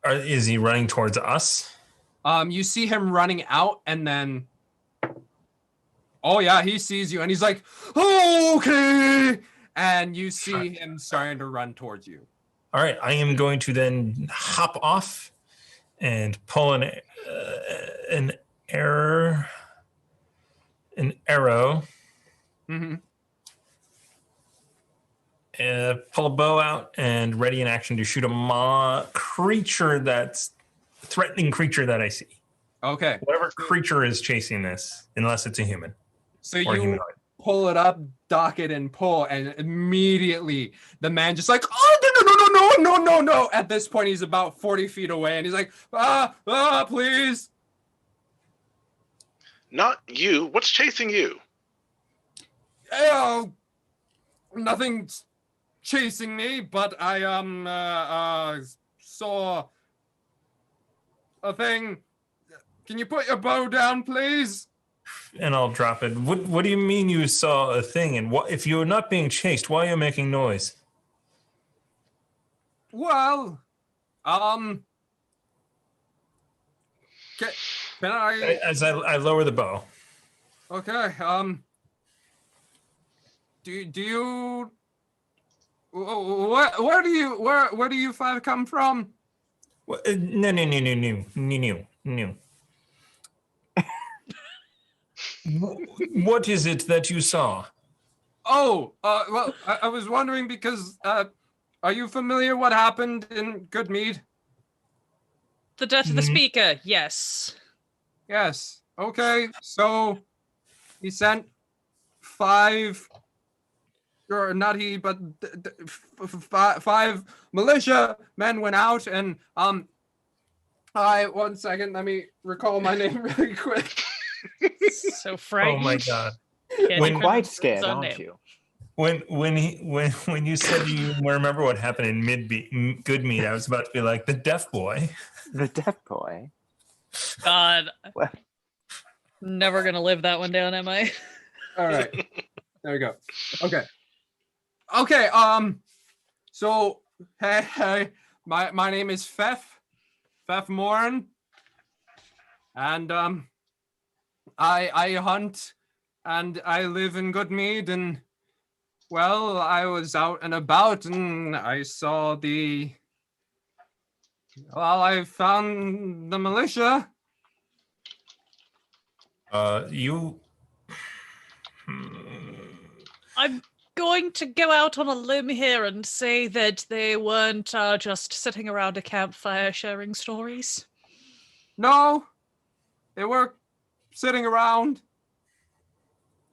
Is he running towards us? You see him running out, and then, oh yeah, he sees you, and he's like, oh, okay, and you see him starting to run towards you. All right, I am going to then hop off and pull an arrow. Mm-hmm. Pull a bow out and ready in action to shoot a threatening creature that I see. Okay. Whatever creature is chasing this, unless it's a human. So or you humanoid. pull it up, dock it, and pull, and immediately the man just like, oh, no. At this point, he's about 40 feet away, and he's like, please. Not you. What's chasing you? Oh, nothing's chasing me, but I saw a thing. Can you put your bow down, please? And I'll drop it. What do you mean you saw a thing? And what if you're not being chased? Why are you making noise? Well, can I? As I lower the bow. Okay. Do you? Where do you five come from? No. What is it that you saw? Oh, well, I was wondering because, are you familiar what happened in Goodmead? The death of the speaker, yes. Yes. Okay, so he sent 5, or not he, but 5 militia men went out, and, one second, let me recall my name really quick. So frightened. Oh my god! When quite scared, aren't you? When you said you remember what happened in Goodmead, I was about to be like the deaf boy. The deaf boy. God, What? never gonna live that one down, am I? All right, there we go. Okay. So hey, my name is Fef Moran, and I hunt, and I live in Goodmead, and well, I was out and about, and I saw I found the militia. I'm going to go out on a limb here and say that they weren't just sitting around a campfire sharing stories. No, they were sitting around.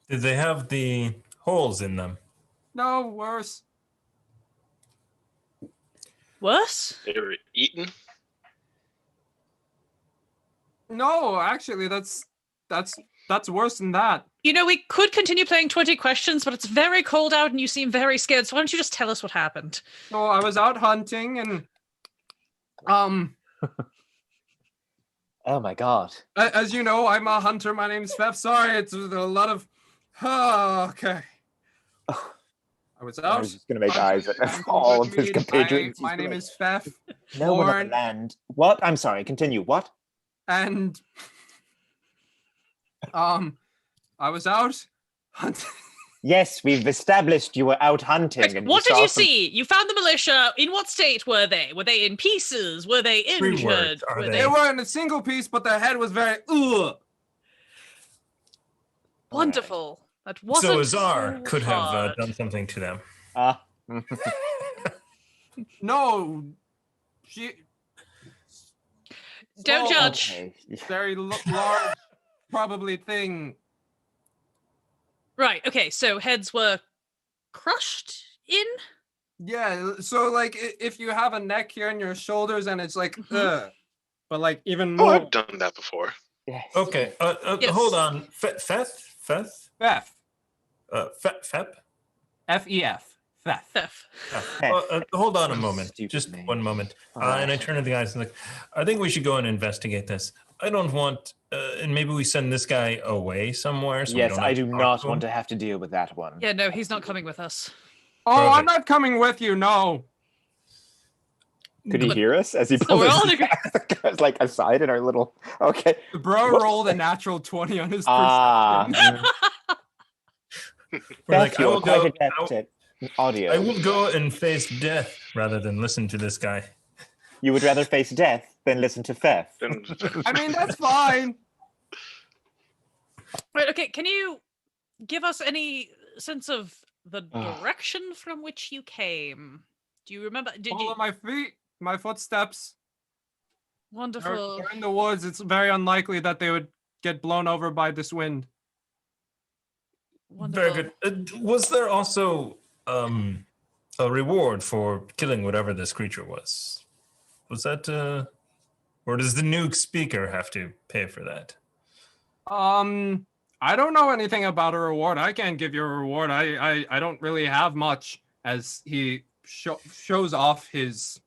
Did they have the holes in them? No, worse. Worse? They were eaten. No, actually, that's worse than that. You know, we could continue playing 20 questions, but it's very cold out and you seem very scared, so why don't you just tell us what happened? So I was out hunting, and Oh my god. as you know, I'm a hunter. My name's Fef. Sorry, it's a lot of. Okay. I was I out. was just going to make eyes at hunting all of for his mead. compatriots. My name is Fef. No one on born- the land. What? I'm sorry. Continue. What? And I was out hunting. Yes, we've established you were out hunting. Right, And what did saw you some- see? You found the militia. In what state were they? Were they in pieces? Were they Three injured? words, are Were they? They were in a single piece, but their head was very Wonderful. That wasn't So Azar so could have hard. done something to them. No, she. Don't small, judge. Okay. Very large, probably thing. Right, okay, so heads were crushed in? Yeah, so like if you have a neck here and your shoulders, and it's like, but like even Oh, more. I've done that before. Yes. Okay, Yes. hold on. Feth? Fef. Fep? F-E-F. Fef. Theft. Hold on a moment. Stupid Just name. one moment. Alright. And I turn to the guys and like, I think we should go and investigate this. I don't want, and maybe we send this guy away somewhere. So we Yes, don't I have do to talk not to want him. to have to deal with that one. Yeah, no, he's not coming with us. Oh, I'm Perfect. not coming with you. No. Could he But- hear us as he So pulled we're his all agree- guys like aside in our little? Okay. The bro What? rolled a natural 20 on his Ah. perception. We're like, I you're will quite go. adept at audio. I will go and face death rather than listen to this guy. You would rather face death than listen to theft. Then I mean, that's fine. Right, okay, can you give us any sense of the direction from which you came? Do you remember? Did Follow you? my feet, my footsteps. Wonderful. They're in the woods. It's very unlikely that they would get blown over by this wind. Wonderful. Very good. Was there also a reward for killing whatever this creature was? Was that, or does the nuke speaker have to pay for that? I don't know anything about a reward. I can't give you a reward. I don't really have much. As he shows off his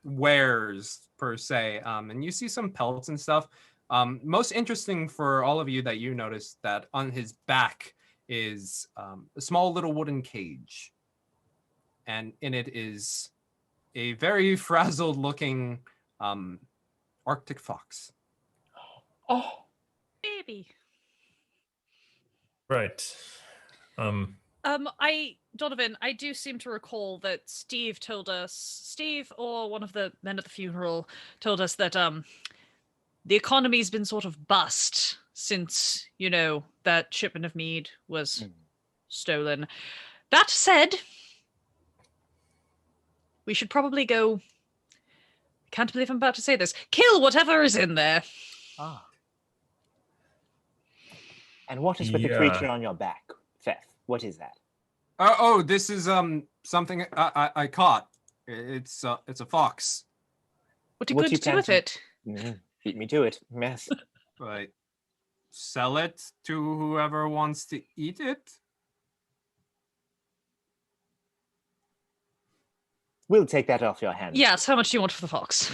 wares per se, and you see some pelts and stuff. Most interesting for all of you that you notice that on his back is a small little wooden cage, and in it is a very frazzled looking Arctic fox. Oh. Baby. Right. Donovan, I do seem to recall that Steve or one of the men at the funeral told us that the economy's been sort of bust since, that shipment of mead was stolen. That said, we should probably go. I can't believe I'm about to say this. Kill whatever is in there. Ah. And what is with the Yeah. creature on your back, Feth? What is that? Oh, this is something I caught. It's a fox. What are you What going you to do with plan it? Beat me to it. Yes. Right. Sell it to whoever wants to eat it. We'll take that off your hands. Yes, how much do you want for the fox?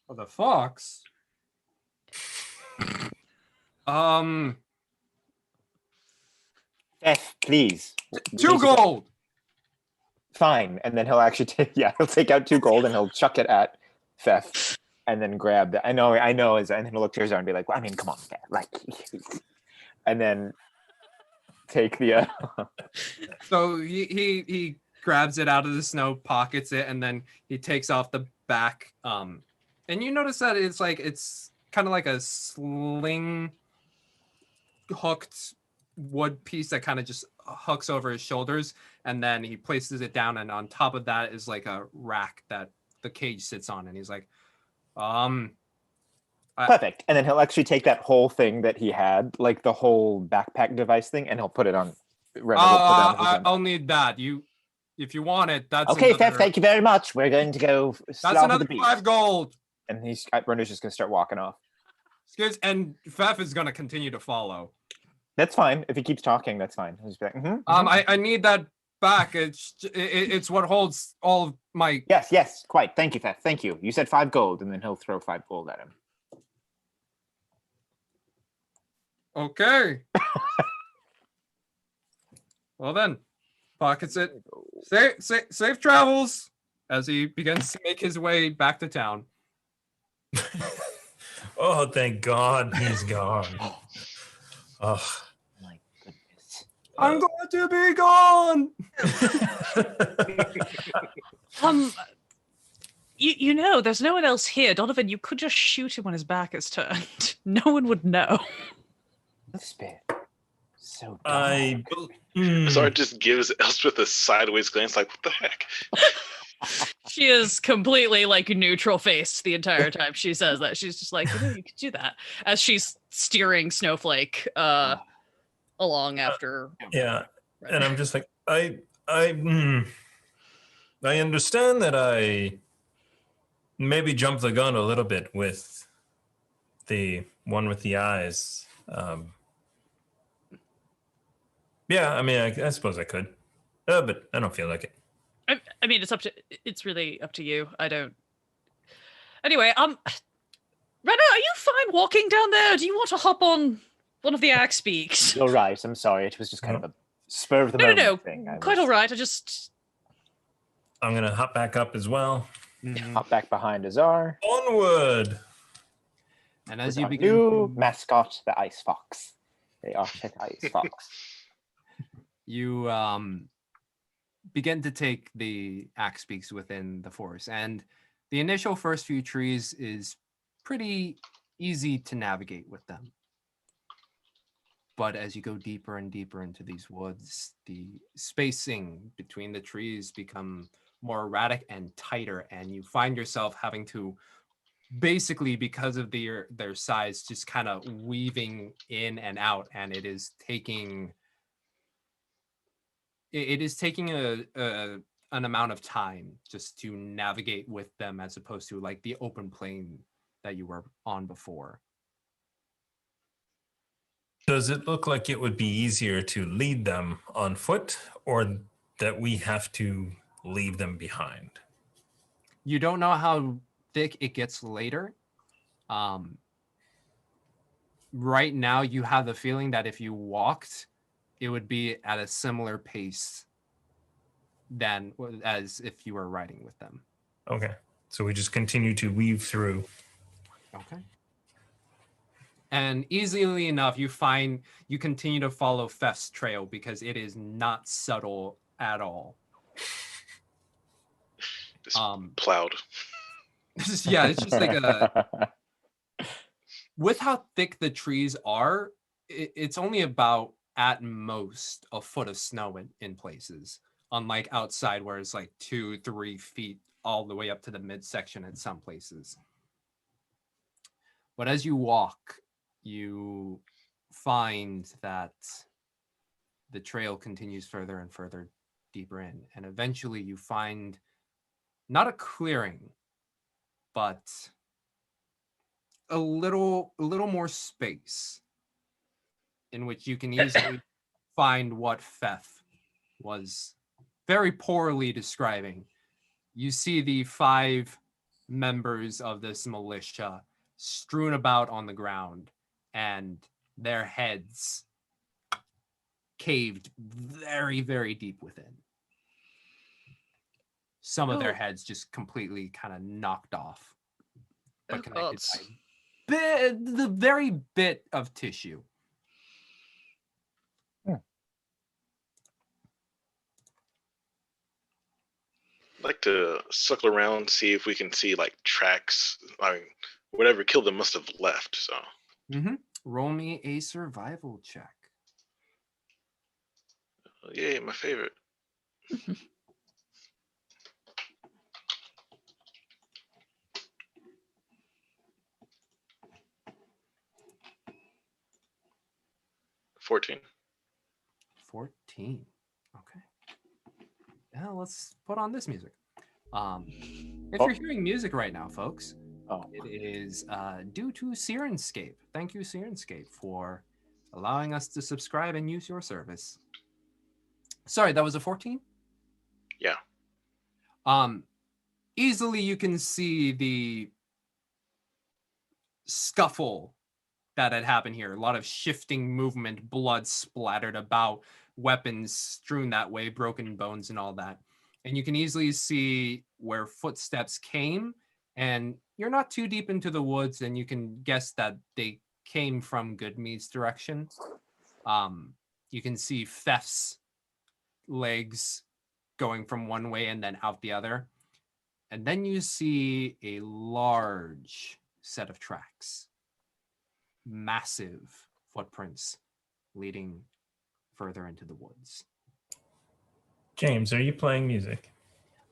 For the fox. Feth, please. We need 2 to go- gold. Fine. And then he'll actually he'll take out 2 gold and he'll chuck it at Feth and then grab that. I know, and then he'll look to Azar and be like, well, I mean, come on, Feth. Like, and then take the So he grabs it out of the snow, pockets it, and then he takes off the back. And you notice that it's kind of like a sling hooked wood piece that kind of just hooks over his shoulders, and then he places it down, and on top of that is like a rack that the cage sits on, and he's like, perfect. And then he'll actually take that whole thing that he had, like the whole backpack device thing, and he'll put it on. I'll need that. If you want it, that's Okay, another, Feth, thank you very much. We're going to go That's slaughter another the beast. 5 gold. And Render's just going to start walking off. Excuse, and Fef is gonna continue to follow. That's fine. If he keeps talking, that's fine. He'll just be like, I need that back. It's what holds all of my. Yes, quite. Thank you, Feth. Thank you. You said 5 gold, and then he'll throw 5 gold at him. Okay. Well then, pockets it. Safe travels as he begins to make his way back to town. Oh, thank God he's gone. Oh. My goodness. I'm going to be gone. You know, there's no one else here. Donovan, you could just shoot him when his back is turned. No one would know. Elspeth. So I. Azar just gives Elspeth a sideways glance, like, what the heck? She is completely like neutral faced the entire time she says that. She's just like, you could do that. As she's steering Snowflake along after. Yeah. And I'm just like, I understand that I maybe jumped the gun a little bit with the one with the eyes. Yeah, I mean, I suppose I could, but I don't feel like it. I mean, it's really up to you. I don't. Anyway, Rena, are you fine walking down there? Do you want to hop on one of the axe beaks? You're right. I'm sorry. It was just kind of a spur of the moment thing. Quite all right. I'm gonna hop back up as well. Hop back behind Azar. Onward. And as With you our begin, new mascot, the Ice Fox, the Arctic Ice Fox. you begin to take the axe beaks within the forest, and the initial first few trees is pretty easy to navigate with them. But as you go deeper and deeper into these woods, the spacing between the trees become more erratic and tighter, and you find yourself having to basically, because of their size, just kind of weaving in and out, and it is taking an amount of time just to navigate with them, as opposed to like the open plain that you were on before. Does it look like it would be easier to lead them on foot, or that we have to leave them behind? You don't know how thick it gets later. Right now, you have the feeling that if you walked, it would be at a similar pace as if you were riding with them. Okay, so we just continue to weave through. Okay. And easily enough, you continue to follow Fef's trail because it is not subtle at all. Just plowed. Yeah, it's just like with how thick the trees are, it's only about at most a foot of snow in places, unlike outside where it's like 2-3 feet all the way up to the midsection in some places. But as you walk, you find that the trail continues further and further deeper in, and eventually you find not a clearing, but a little more space in which you can easily find what Fef was very poorly describing. You see the 5 members of this militia strewn about on the ground, and their heads caved very, very deep within. Some of their heads just completely kind of knocked off, but connected by the very bit of tissue. I'd like to circle around, see if we can see like tracks. I mean, whatever killed them must have left. So, Roll me a survival check. Yay, my favorite. $14. 14. Okay. Now let's put on this music. If you're hearing music right now, folks, it is due to Sirenscape. Thank you, Sirenscape, for allowing us to subscribe and use your service. Sorry, that was a 14? Yeah. Easily you can see the scuffle that had happened here. A lot of shifting movement, blood splattered about. weapons strewn that way, broken bones and all that. And you can easily see where footsteps came, and you're not too deep into the woods, and you can guess that they came from Goodmead's direction. You can see Fef's legs going from one way and then out the other. And then you see a large set of tracks. Massive footprints leading further into the woods. James, are you playing music?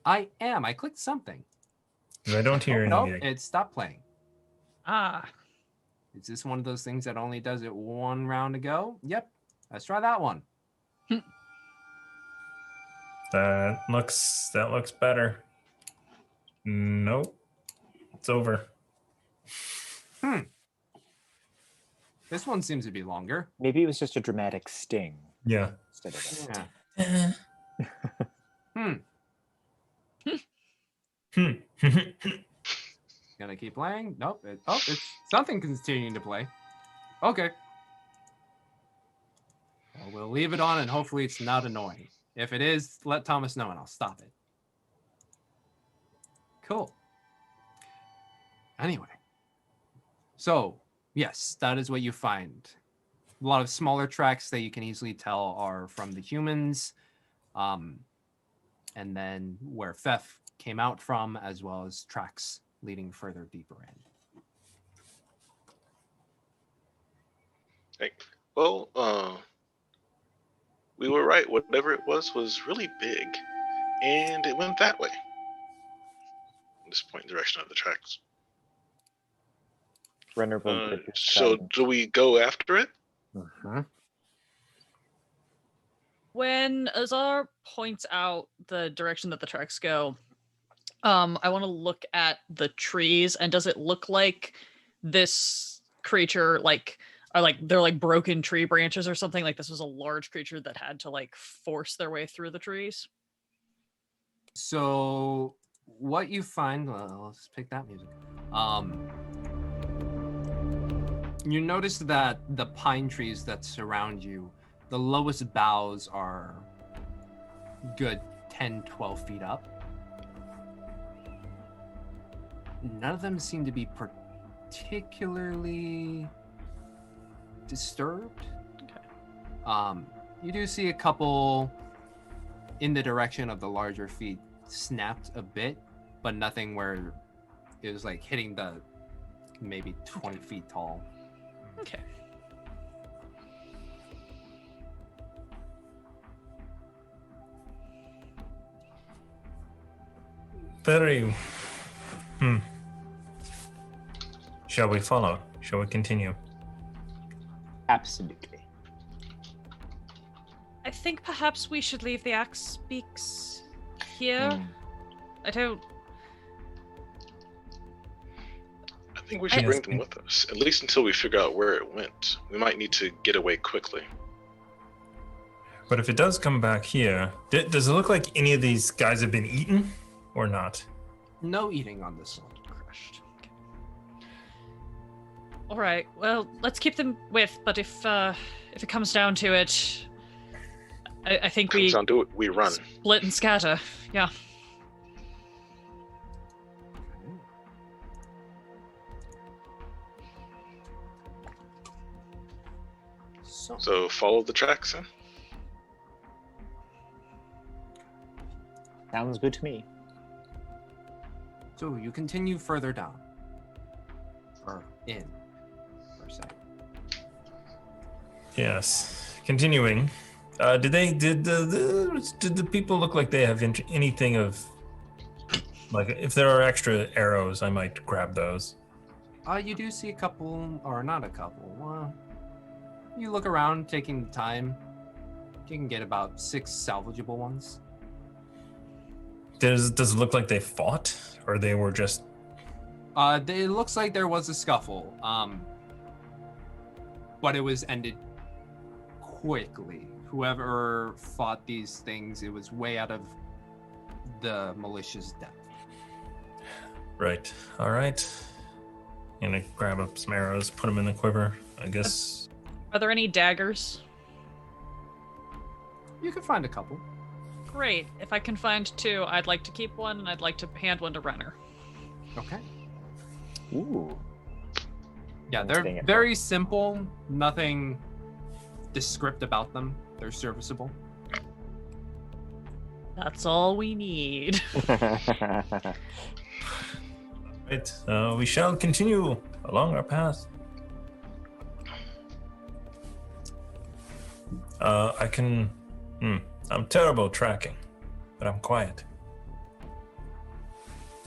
I am. I clicked something. 'Cause I don't hear any No, music. it stopped playing. Ah. Is this one of those things that only does it one round ago? Yep. Let's try that one. That looks better. Nope. It's over. This one seems to be longer. Maybe it was just a dramatic sting Yeah. instead of a... Yeah. Gonna keep playing? Nope. It's something continuing to play. Okay. Well, we'll leave it on and hopefully it's not annoying. If it is, let Thomas know and I'll stop it. Cool. Anyway. So, yes, that is what you find. A lot of smaller tracks that you can easily tell are from the humans. And then where Fef came out from, as well as tracks leading further deeper in. Hey, well, we were right. Whatever it was really big, and it went that way. Just point in the direction of the tracks. Renner will get his So trident. do we go after it? Mm-hmm. When Azar points out the direction that the tracks go, I want to look at the trees, and does it look like this creature, they're like broken tree branches or something? Like this was a large creature that had to like force their way through the trees? So what you find, well, let's pick that music. You notice that the pine trees that surround you, the lowest boughs are good 10, 12 feet up. None of them seem to be particularly disturbed. Okay. You do see a couple in the direction of the larger feet snapped a bit, but nothing where it was like hitting the maybe 20 feet tall. Okay. Very. Shall we follow? Shall we continue? Absolutely. I think perhaps we should leave the axe beaks here. I don't... I think we should Yes. bring them with us, at least until we figure out where it went. We might need to get away quickly. But if it does come back here, does it look like any of these guys have been eaten or not? No eating on this one. Crushed. Okay. All right. Well, let's keep them with. But if it comes down to it, I think we Comes down to it, we run. split and scatter. Yeah. So follow the tracks, huh? Sounds good to me. So you continue further down. Or in, per se. Yes. Continuing. Did the people look like they have anything of, like, if there are extra arrows, I might grab those. You do see a couple, or not a couple. You look around, taking the time. You can get about 6 salvageable ones. Does it look like they fought, or they were just? It looks like there was a scuffle, but it was ended quickly. Whoever fought these things, it was way out of the militia's depth. Right. All right. I'm gonna grab up some arrows, put them in the quiver. I guess. Are there any daggers? You can find a couple. Great. If I can find 2, I'd like to keep one, and I'd like to hand one to Renner. Okay. Ooh. Yeah, Dang they're it. very simple. Nothing descript about them. They're serviceable. That's all we need. Right. We shall continue along our path. I can. I'm terrible at tracking, but I'm quiet.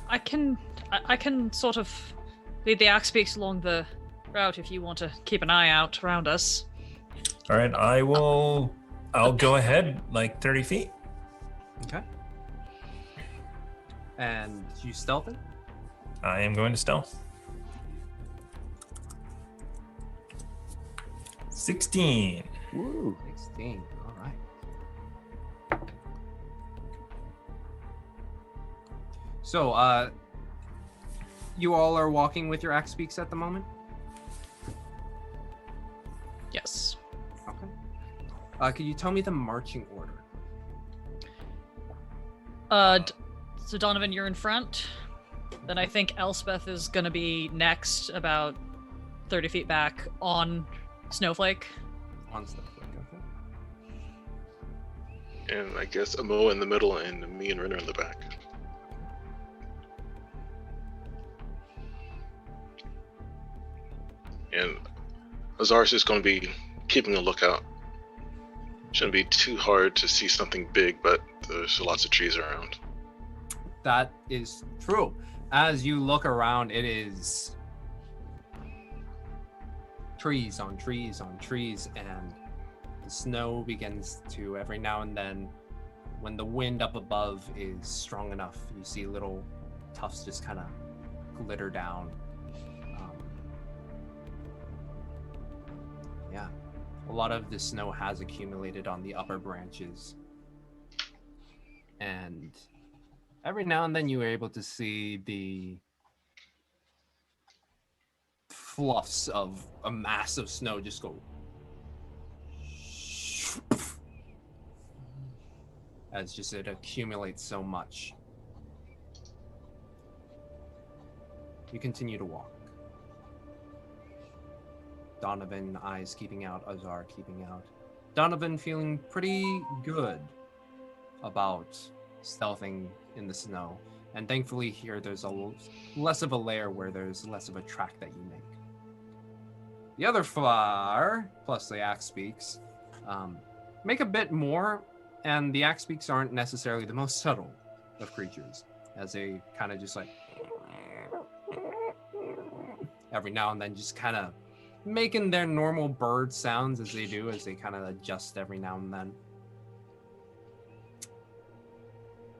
I can sort of lead the Axebeaks along the route if you want to keep an eye out around us. All right, I'll go ahead like 30 feet. Okay. And you stealth it? I am going to stealth. 16. Ooh. 16. All right. So, you all are walking with your axe beaks at the moment? Yes. Okay. Could you tell me the marching order? So Donovan, you're in front. Then I think Elspeth is gonna be next, about 30 feet back on Snowflake. On Snowflake, okay. And I guess Amo in the middle and me and Renner in the back. And Azar's just going to be keeping a lookout. Shouldn't be too hard to see something big, but there's lots of trees around. That is true. As you look around, it is trees on trees on trees, and the snow begins to, every now and then, when the wind up above is strong enough, you see little tufts just kind of glitter down. Yeah, a lot of the snow has accumulated on the upper branches, and every now and then you are able to see the fluffs of a mass of snow just go as just it accumulates so much. You continue to walk. Donovan, eyes keeping out, Azar keeping out. Donovan feeling pretty good about stealthing in the snow. And thankfully here there's less of a layer where there's less of a track that you make. The other flower, plus the axe beaks, make a bit more, and the axe beaks aren't necessarily the most subtle of creatures, as they kind of just like every now and then just kind of making their normal bird sounds as they do, as they kind of adjust every now and then.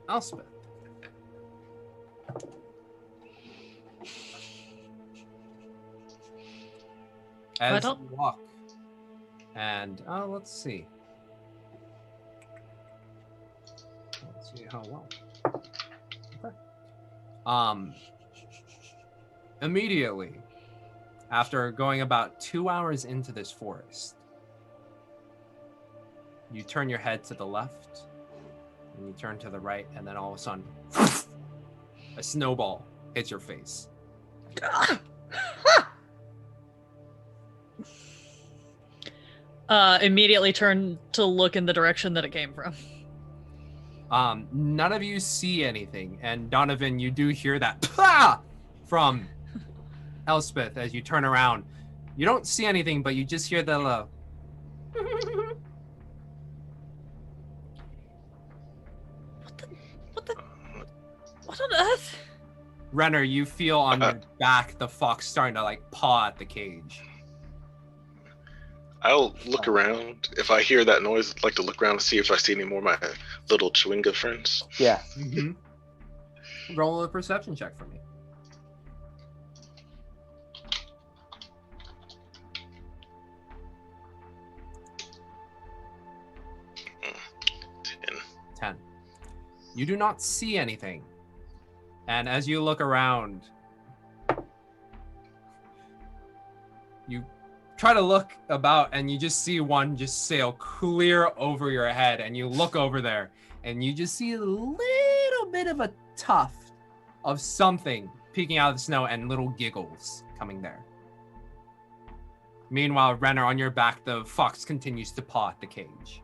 Elspeth. As you walk, and let's see how well. Okay. Immediately after going about 2 hours into this forest, you turn your head to the left, and you turn to the right, and then all of a sudden, a snowball hits your face. Immediately turn to look in the direction that it came from. None of you see anything, and Donovan, you do hear that "Pah!" from Elspeth as you turn around. You don't see anything, but you just hear the What on earth? Renner, you feel on your back the fox starting to like paw at the cage. I'll look around. If I hear that noise, I'd like to look around and see if I see any more of my little Chewinga friends. Yeah. Mm-hmm. Roll a perception check for me. Ten. 10. You do not see anything. And as you look around, you try to look about, and you just see one just sail clear over your head, and you look over there, and you just see a little bit of a tuft of something peeking out of the snow and little giggles coming there. Meanwhile, Renner, on your back, the fox continues to paw at the cage.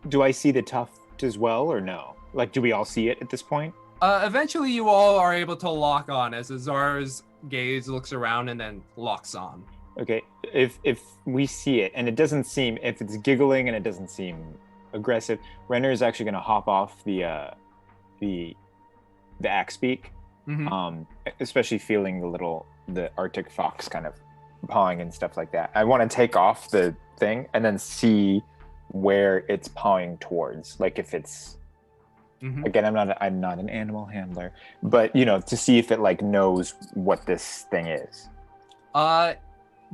Do I see the tuft as well, or no? Like, do we all see it at this point? Eventually, you all are able to lock on as Azar's gaze looks around and then locks on. Okay, if we see it and it doesn't seem, if it's giggling and it doesn't seem aggressive, Renner is actually going to hop off the axe beak, especially feeling the Arctic fox kind of pawing and stuff like that. I want to take off the thing and then see where it's pawing towards, like if it's again, I'm not an animal handler, but to see if it like knows what this thing is.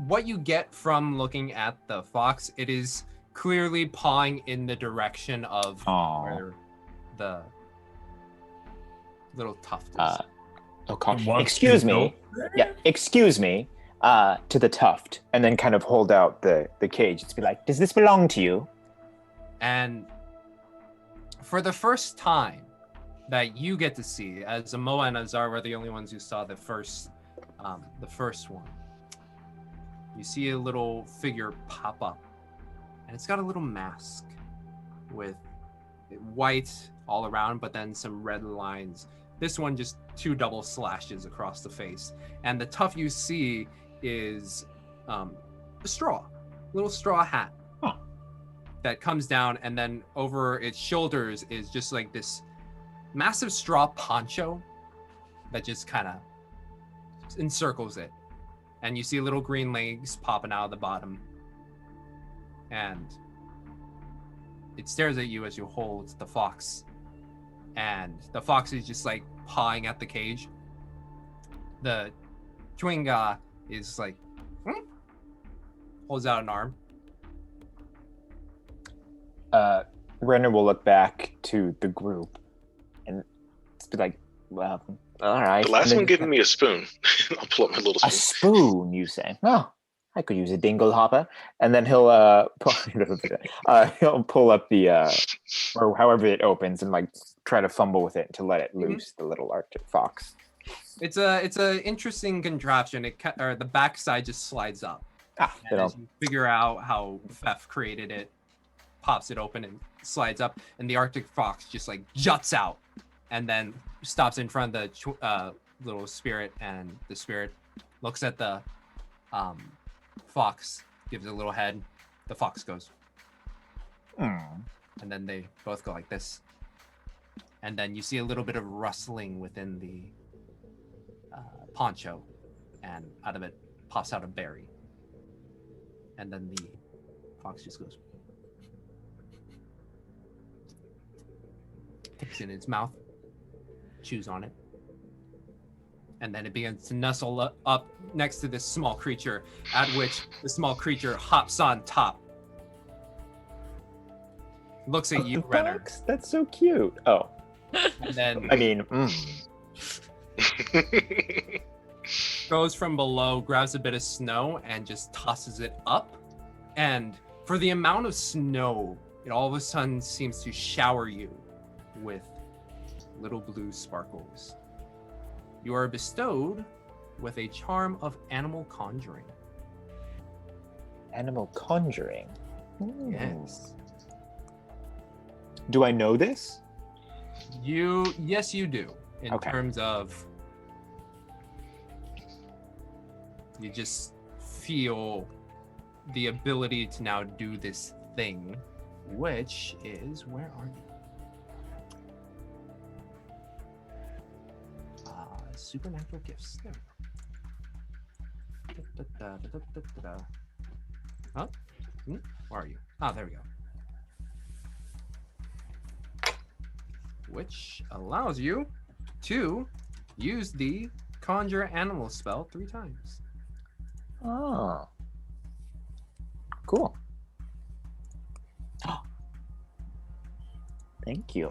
What you get from looking at the fox, it is clearly pawing in the direction of where the little tuft is. Excuse me. Yeah, excuse me. To the tuft, and then kind of hold out the cage. It's be like, does this belong to you? And for the first time that you get to see, as Amoa and Azar were the only ones who saw the first one, you see a little figure pop up, and it's got a little mask with white all around, but then some red lines. This one just 2 double slashes across the face, and the tuft you see is a little straw hat that comes down, and then over its shoulders is just like this massive straw poncho that just kind of encircles it, and you see little green legs popping out of the bottom, and it stares at you as you hold the fox, and the fox is just like pawing at the cage. The Chwinga is like holds out an arm. Renner will look back to the group and be like, well, all right. The last one giving me a spoon. I'll pull up my little spoon. A spoon, you say? Oh, I could use a dingle hopper. And then he'll pull up the or however it opens and like try to fumble with it to let it loose the little Arctic fox. It's a interesting contraption. The back side just slides up. As you figure out how Fef created it, pops it open and slides up, and the Arctic fox just like juts out and then stops in front of the little spirit, and the spirit looks at the fox, gives it a little head. The fox goes, and then they both go like this, and then you see a little bit of rustling within the poncho, and out of it pops out a berry, and then the fox just goes, takes it in its mouth, chews on it, and then it begins to nestle up next to this small creature, at which the small creature hops on top, looks at you, Renner. That's so cute. Oh, and then goes from below, grabs a bit of snow, and just tosses it up. And for the amount of snow, it all of a sudden seems to shower you with little blue sparkles. You are bestowed with a charm of animal conjuring. Animal conjuring? Yes. Do I know this? Yes, you do. In terms of, you just feel the ability to now do this thing, which is, where are you? Supernatural gifts. There we go. Huh? Where are you? Ah, there we go. Which allows you to use the conjure animal spell 3 times. Oh. Cool. Thank you.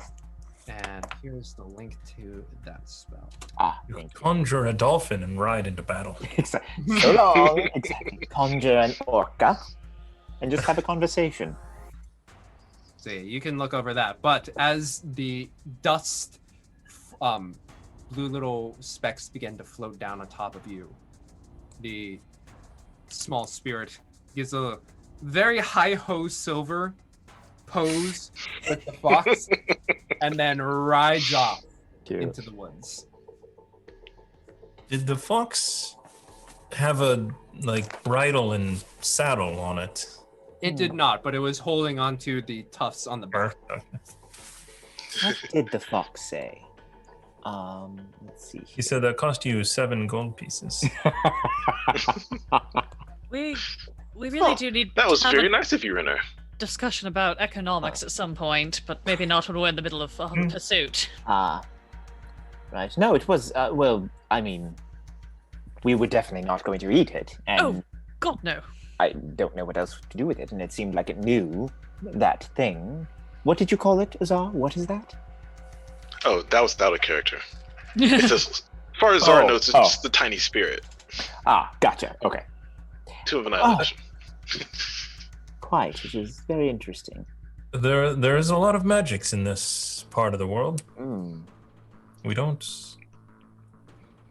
And here's the link to that spell. You Thank you. conjure a dolphin and ride into battle. So long. Exactly. Conjure an orca and just have a conversation. So yeah, you can look over that. But as the dust, blue little specks begin to float down on top of you, the small spirit gives a very hi-ho silver pose with the fox and then rides off into the woods. Did the fox have a bridle and saddle on it? It did not, but it was holding onto the tufts on the back. What did the fox say? Let's see. He said that cost you 7 gold pieces. We really do need That was to have very a nice of you, Renner. discussion about economics at some point, but maybe not when we're in the middle of pursuit. Right. No, it was, well, I mean, we were definitely not going to eat it. And Oh, God, no. I don't know what else to do with it, and it seemed like it knew that thing. What did you call it, Azar? What is that? Oh, that was out of character. It's just, as far as Zara knows, it's just the tiny spirit. Gotcha. Okay. Two of annihilation. Quite. It is very interesting. There's a lot of magics in this part of the world. We don't.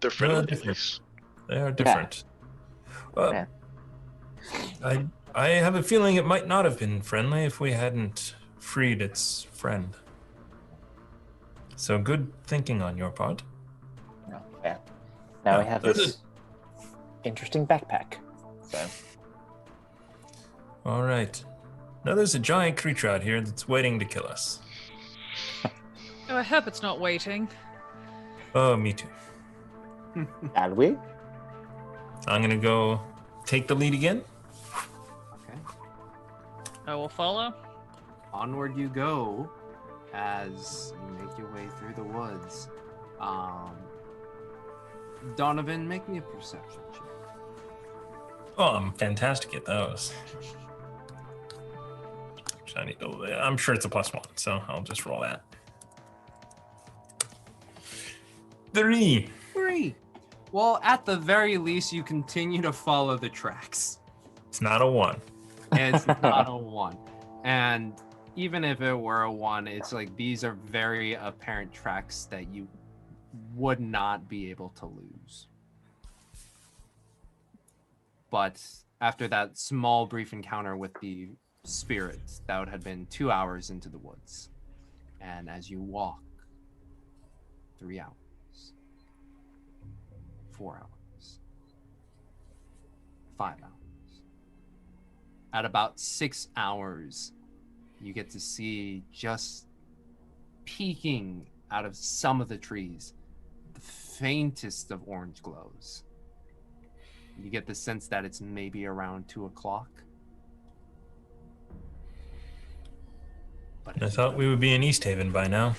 They're friendly. different. They are different. Well, I have a feeling it might not have been friendly if we hadn't freed its friend. So good thinking on your part. No, fair. Now we have this interesting backpack. So. All right. Now there's a giant creature out here that's waiting to kill us. Oh, I hope it's not waiting. Oh, me too. Shall we? I'm gonna go take the lead again. Okay. I will follow. Onward you go as you make your way through the woods. Donovan, make me a perception check. Oh, I'm fantastic at those. I'm sure it's a +1, so I'll just roll that. 3. Well, at the very least, you continue to follow the tracks. It's not a 1. It's not a 1. And even if it were a 1, it's like these are very apparent tracks that you would not be able to lose. But after that small brief encounter with the spirit, that had been 2 hours into the woods. And as you walk, 3 hours. 4 hours, 5 hours. At about 6 hours, you get to see just peeking out of some of the trees, the faintest of orange glows. You get the sense that it's maybe around 2 o'clock. But I thought we would be in East Haven by now.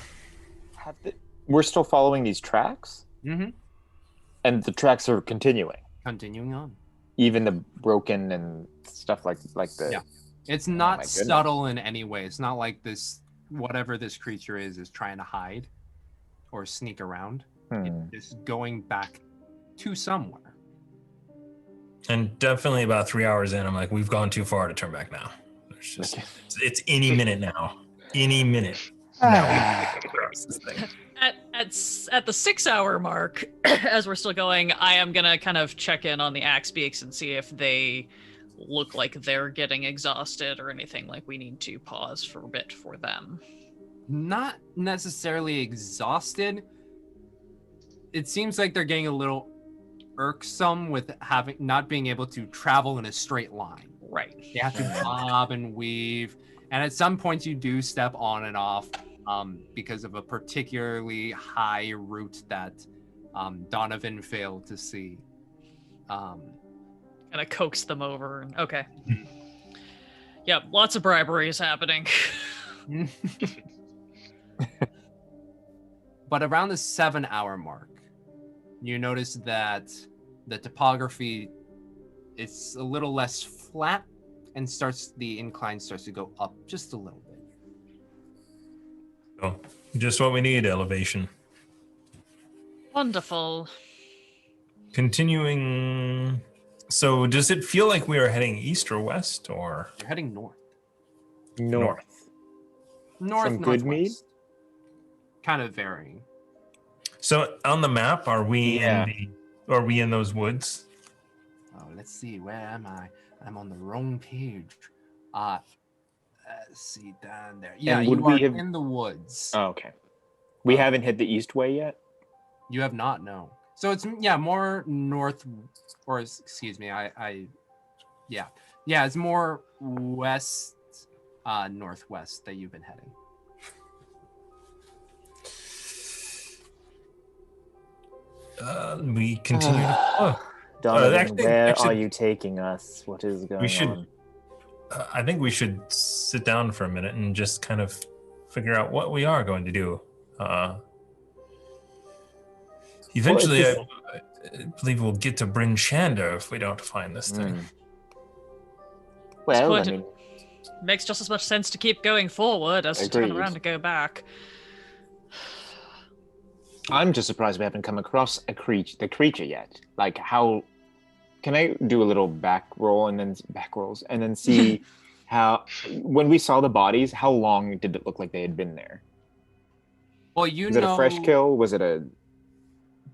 We're still following these tracks? Mm-hmm. And the tracks are continuing. Continuing on. Even the broken and stuff like the. Yeah. It's not subtle in any way. It's not like this, whatever this creature is trying to hide or sneak around. It's going back to somewhere. And definitely about 3 hours in, I'm like, we've gone too far to turn back now. It's any minute now. Any minute. This thing. At the 6 hour mark, as we're still going, I am gonna kind of check in on the axe beaks and see if they look like they're getting exhausted or anything like we need to pause for a bit for them. Not necessarily exhausted. It seems like they're getting a little irksome with not being able to travel in a straight line. Right. They have to bob and weave, and at some points you do step on and off because of a particularly high route that Donovan failed to see. Kind of coax them over. Okay. Yep, lots of bribery is happening. But around the 7 hour mark, you notice that the topography is a little less flat and the incline starts to go up just a little bit. Oh, just what we need, elevation. Wonderful. Continuing. So does it feel like we are heading east or west or You're heading north. North. North, From Goodmead? northwest. Kind of varying. so on the map are we are we in those woods? Oh, let's see. Where am I? I'm on the wrong page. Let's see down there. Yeah, And you would are we have- in the woods. Oh, okay. We haven't hit the east way yet? You have not, no. So it's more north, or excuse me, it's more west, northwest that you've been heading. We continue. Donovan, where actually- are you taking us? What is going should- on? I think we should sit down for a minute and just kind of figure out what we are going to do. Eventually, Well, I believe we'll get to Bryn Shander if we don't find this thing. Well, I Point- mean, Makes just as much sense to keep going forward as to turn Agreed. around and go back. I'm just surprised we haven't come across the creature yet. Like, how? Can I do a little back rolls and then see how? When we saw the bodies, how long did it look like they had been there? Well, Was it a fresh kill? Was it a?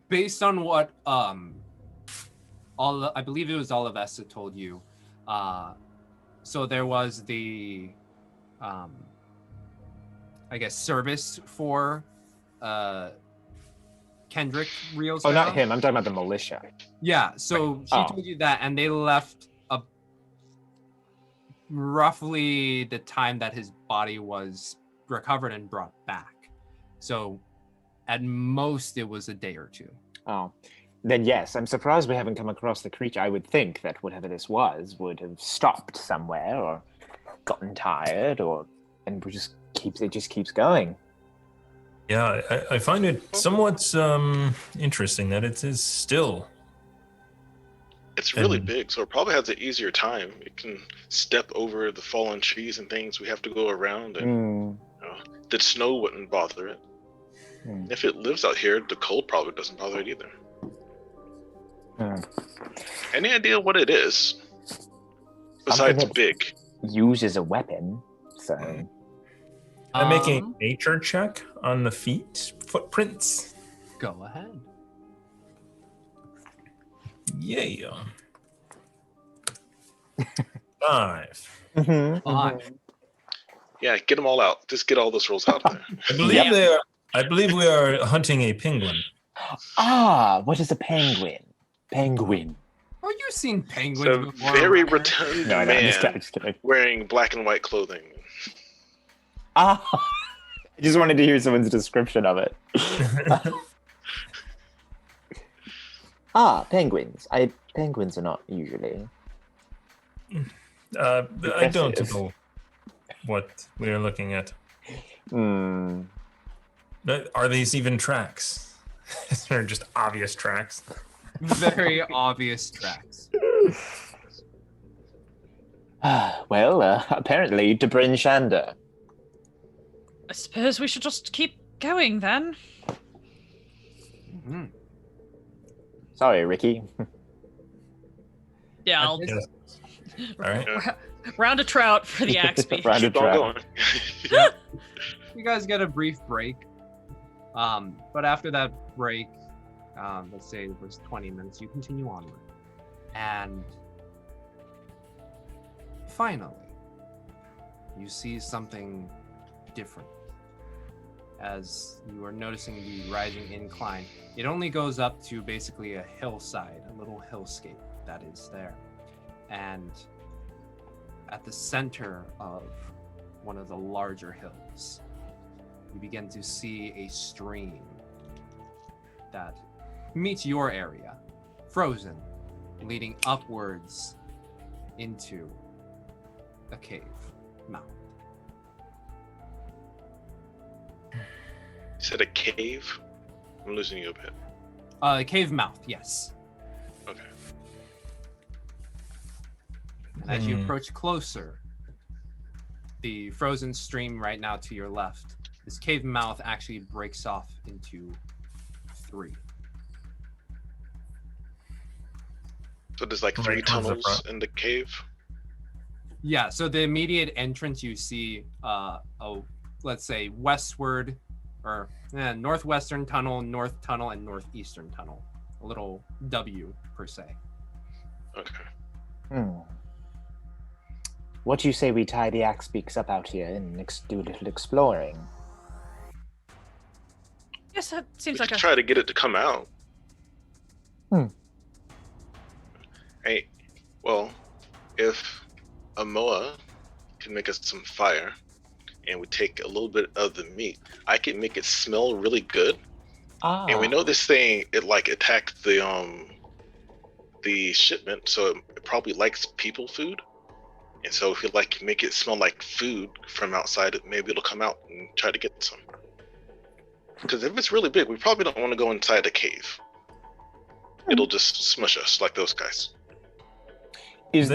Based on what I believe it was all of Esta told you. So there was the I guess service for Kendrick Rios. Oh, not him. I'm talking about the militia. Yeah, so she Oh. told you that, and they left roughly the time that his body was recovered and brought back. So at most it was a day or two. Oh, then yes, I'm surprised we haven't come across the creature. I would think that whatever this was would have stopped somewhere or gotten tired, and it just keeps going. Yeah, I find it somewhat interesting that it is still. It's really And- big, so it probably has an easier time. It can step over the fallen trees and things we have to go around, and the snow wouldn't bother it. If it lives out here, the cold probably doesn't bother it either. Any idea what it is? Besides that's- big. Used as a weapon, so I'm making a nature check on the footprints. Go ahead. Yeah. 5. Five. Yeah, get them all out. Just get all those rolls out of there. I believe we are hunting a penguin. what is a penguin? Penguin. Oh, you've seen penguins So before. very right? rotund No, I'm man just kidding. wearing black and white clothing. I just wanted to hear someone's description of it. Penguins. Penguins are not usually. I don't Impressive. know what we are looking at. Are these even tracks? They're just obvious tracks. Very obvious tracks. Well, apparently to Bryn Shander. I suppose we should just keep going then. Mhm. Sorry, Ricky. Yeah, I'll Yes. All right. round a trout for the axe beef. Round of Keep on trout. going. You guys get a brief break. But after that break, let's say it was 20 minutes, you continue onward. And finally, you see something different. As you are noticing the rising incline, it only goes up to basically a hillside, a little hillscape that is there. And at the center of one of the larger hills, you begin to see a stream that meets your area, frozen, leading upwards into a cave mouth. You said a cave? I'm losing you a bit. A cave mouth, yes. Okay. And as you approach closer, the frozen stream right now to your left this cave mouth actually breaks off into 3. So there's like 3 Right towards the tunnels front. in the cave. Yeah, so the immediate entrance you see, let's say westward, or northwestern tunnel, north tunnel, and northeastern tunnel. A little W per se. Okay. What do you say we tie the axe beaks up out here and do a little exploring? Yes, that We seems could like a. try to get it to come out. Hmm. Hey, well, if Amoa can make us some fire, and we take a little bit of the meat, I can make it smell really good. Ah. And we know this thing, it like attacked the shipment, so it probably likes people food. And so if we like make it smell like food from outside, maybe it'll come out and try to get some. Because if it's really big, we probably don't want to go inside the cave. It'll just smush us like those guys. Is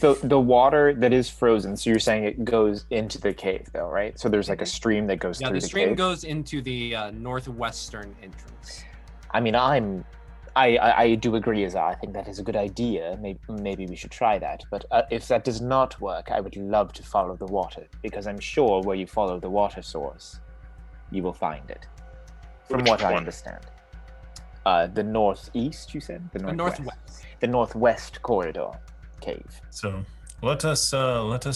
the water that is frozen? So you're saying it goes into the cave, though, right? So there's like a stream that goes Yeah, through the the stream cave. goes into the northwestern entrance. I mean, I do agree, Azar. I think that is a good idea. Maybe we should try that. But if that does not work, I would love to follow the water, because I'm sure where you follow the water source, you will find it. From Which what I one? understand. The northeast, you said? The northwest. The northwest corridor cave. So let us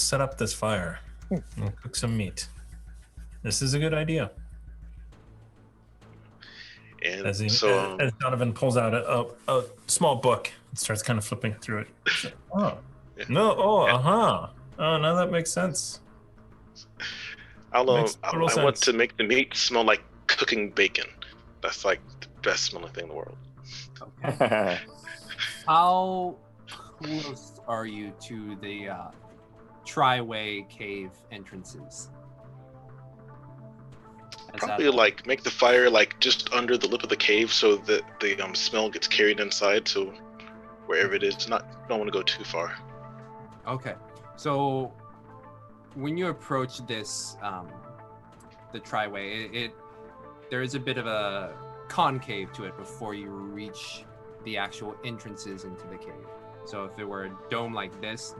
set up this fire. We'll cook some meat. This is a good idea. And As Donovan pulls out a small book and starts kind of flipping through it. Oh, Yeah. no! Oh, Oh, now that makes sense. I Makes want total sense. to make the meat smell like cooking bacon. That's like the best smelling thing in the world. Okay. How close are you to the Triway cave entrances? Is that- Probably like make the fire like just under the lip of the cave so that the smell gets carried inside. So wherever it is, don't want to go too far. Okay, so when you approach this, the Triway, there is a bit of a concave to it before you reach the actual entrances into the cave. So if it were a dome like this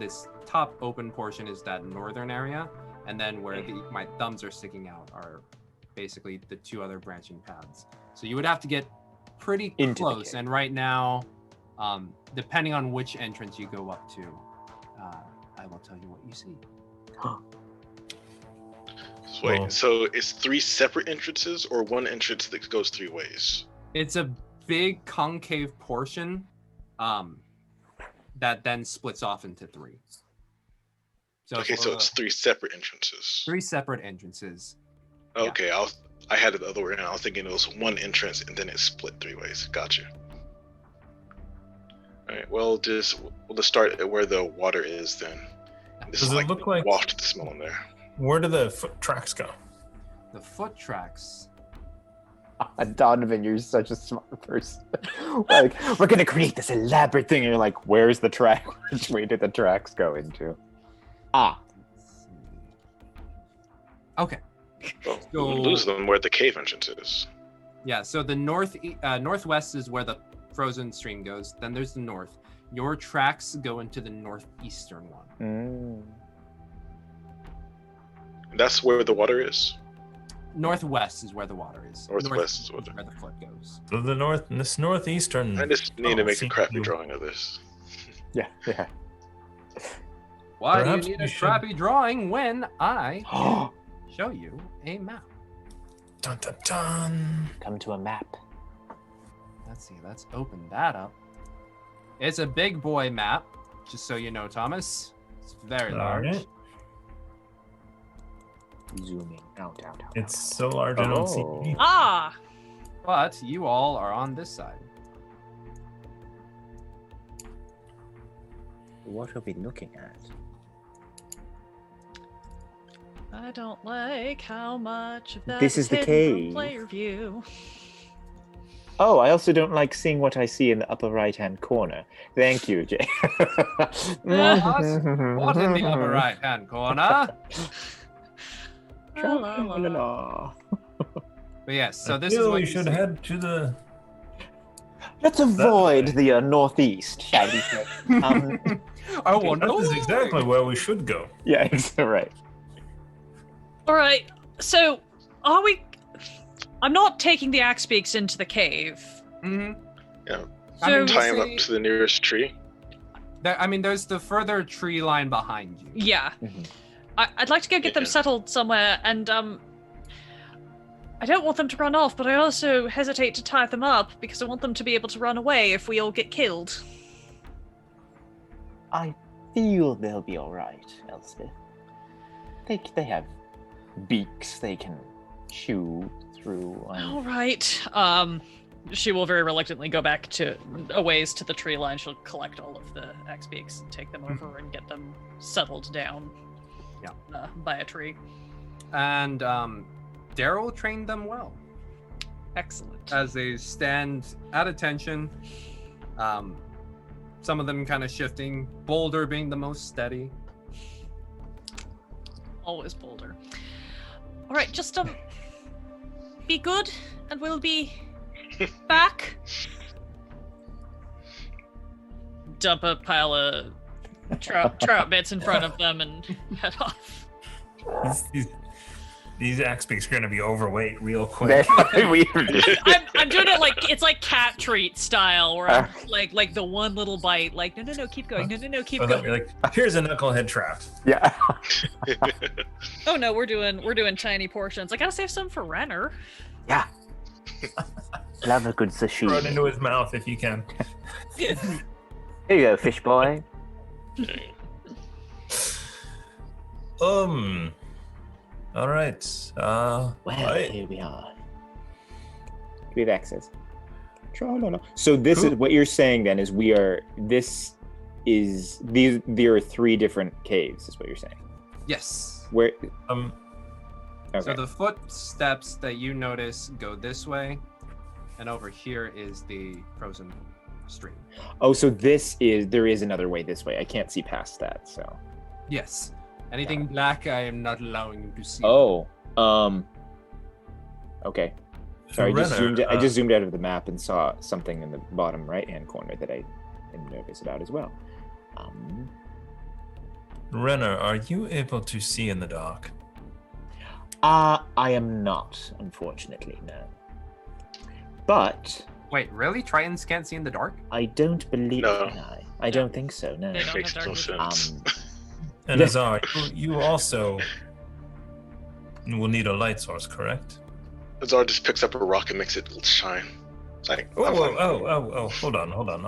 top open portion is that northern area, and then where my thumbs are sticking out are basically the 2 other branching paths. So you would have to get pretty Into the close, cave. and right now, depending on which entrance you go up to, I will tell you what you see. Wait, Well- so it's 3 separate entrances or one entrance that goes 3 ways? It's a big concave portion that then splits off into 3. So, Okay, so it's 3 separate entrances. 3 separate entrances. Okay, I had it the other way around. I was thinking it was one entrance and then it split 3 ways. Gotcha. All right, well, we'll just start at where the water is then. This Does is it look like- waft the smell in there. Where do the foot tracks go? The foot tracks. Donovan, you're such a smart person. Like, we're gonna create this elaborate thing, and you're like, where's the track? Which way did the tracks go into? Let's see. Okay. Well, So- we'll lose them where the cave entrance is. Yeah, so the northwest is where the frozen stream goes. Then there's the north. Your tracks go into the northeastern one. That's where the water is. Northwest is where the water is. Northwest is where the foot goes. So the northeastern. I just need to make a see, crappy you- drawing of this. Yeah. Why Perhaps do you need we a should- crappy drawing when I can show you a map? Dun dun dun. Come to a map. Let's see, let's open that up. It's a big boy map, just so you know, Thomas. It's very large. Alright. Zooming out. It's so large I don't see Oh. anything. Ah! But you all are on this side. What are we looking at? I don't like how much of that This is the hidden cave. from player view. Oh, I also don't like seeing what I see in the upper right-hand corner. Thank you, Jay. What in the upper right-hand corner? Tra-la-la-la. But yes, so I this is feel what we you should see. head to the. Let's avoid way. the northeast, shall we say? I wonder That is why. exactly where we should go. Yeah, right. All right. So, are we? I'm not taking the axe beaks into the cave. Mhm. Yeah. I mean, So- Tie him we'll up see- to the nearest tree. I mean, there's the further tree line behind you. Yeah. Mhm. I'd like to go get them Yeah. settled somewhere, and I don't want them to run off, but I also hesitate to tie them up because I want them to be able to run away if we all get killed. I feel they'll be all right, Elspeth. They have beaks they can chew through. All right. She will very reluctantly go back to a ways to the tree line. She'll collect all of the axe beaks and take them over and get them settled down. Yeah. By a tree. And Daryl trained them well. Excellent. As they stand at attention. Some of them kind of shifting, Boulder being the most steady. Always Boulder. All right, just be good, and we'll be back. Dump a pile of trout bits in front of them and head off. These axe beaks are going to be overweight real quick. I'm doing it like it's like cat treat style, where I'm like the one little bite, like no, keep going, no, keep So that going. you're like, here's a knucklehead trap. Yeah. Oh no, we're doing tiny portions. I gotta save some for Renner. Yeah. Love a good Throw it sashimi. into his mouth if you can. Here you go, fish boy. All right. Well, I- here we are. We have access. So this Cool. is what you're saying then is there are 3 different caves is what you're saying. Yes. Where um, okay. So the footsteps that you notice go this way, and over here is the frozen stream. Oh, so there is another way this way. I can't see past that, so. Yes. Anything black, I am not allowing you to see. Oh. Okay. Sorry, I Renner, just zoomed out of the map and saw something in the bottom right-hand corner that I am nervous about as well. Renner, are you able to see in the dark? I am not, unfortunately, no. But Wait, really? Tritons can't see in the dark? I don't believe. No. I don't think so. No. They don't Makes have no dark sense. And Yeah. Azar, you also will need a light source, correct? Azar just picks up a rock and makes it shine. It's like, Oh, I'm fine. hold on.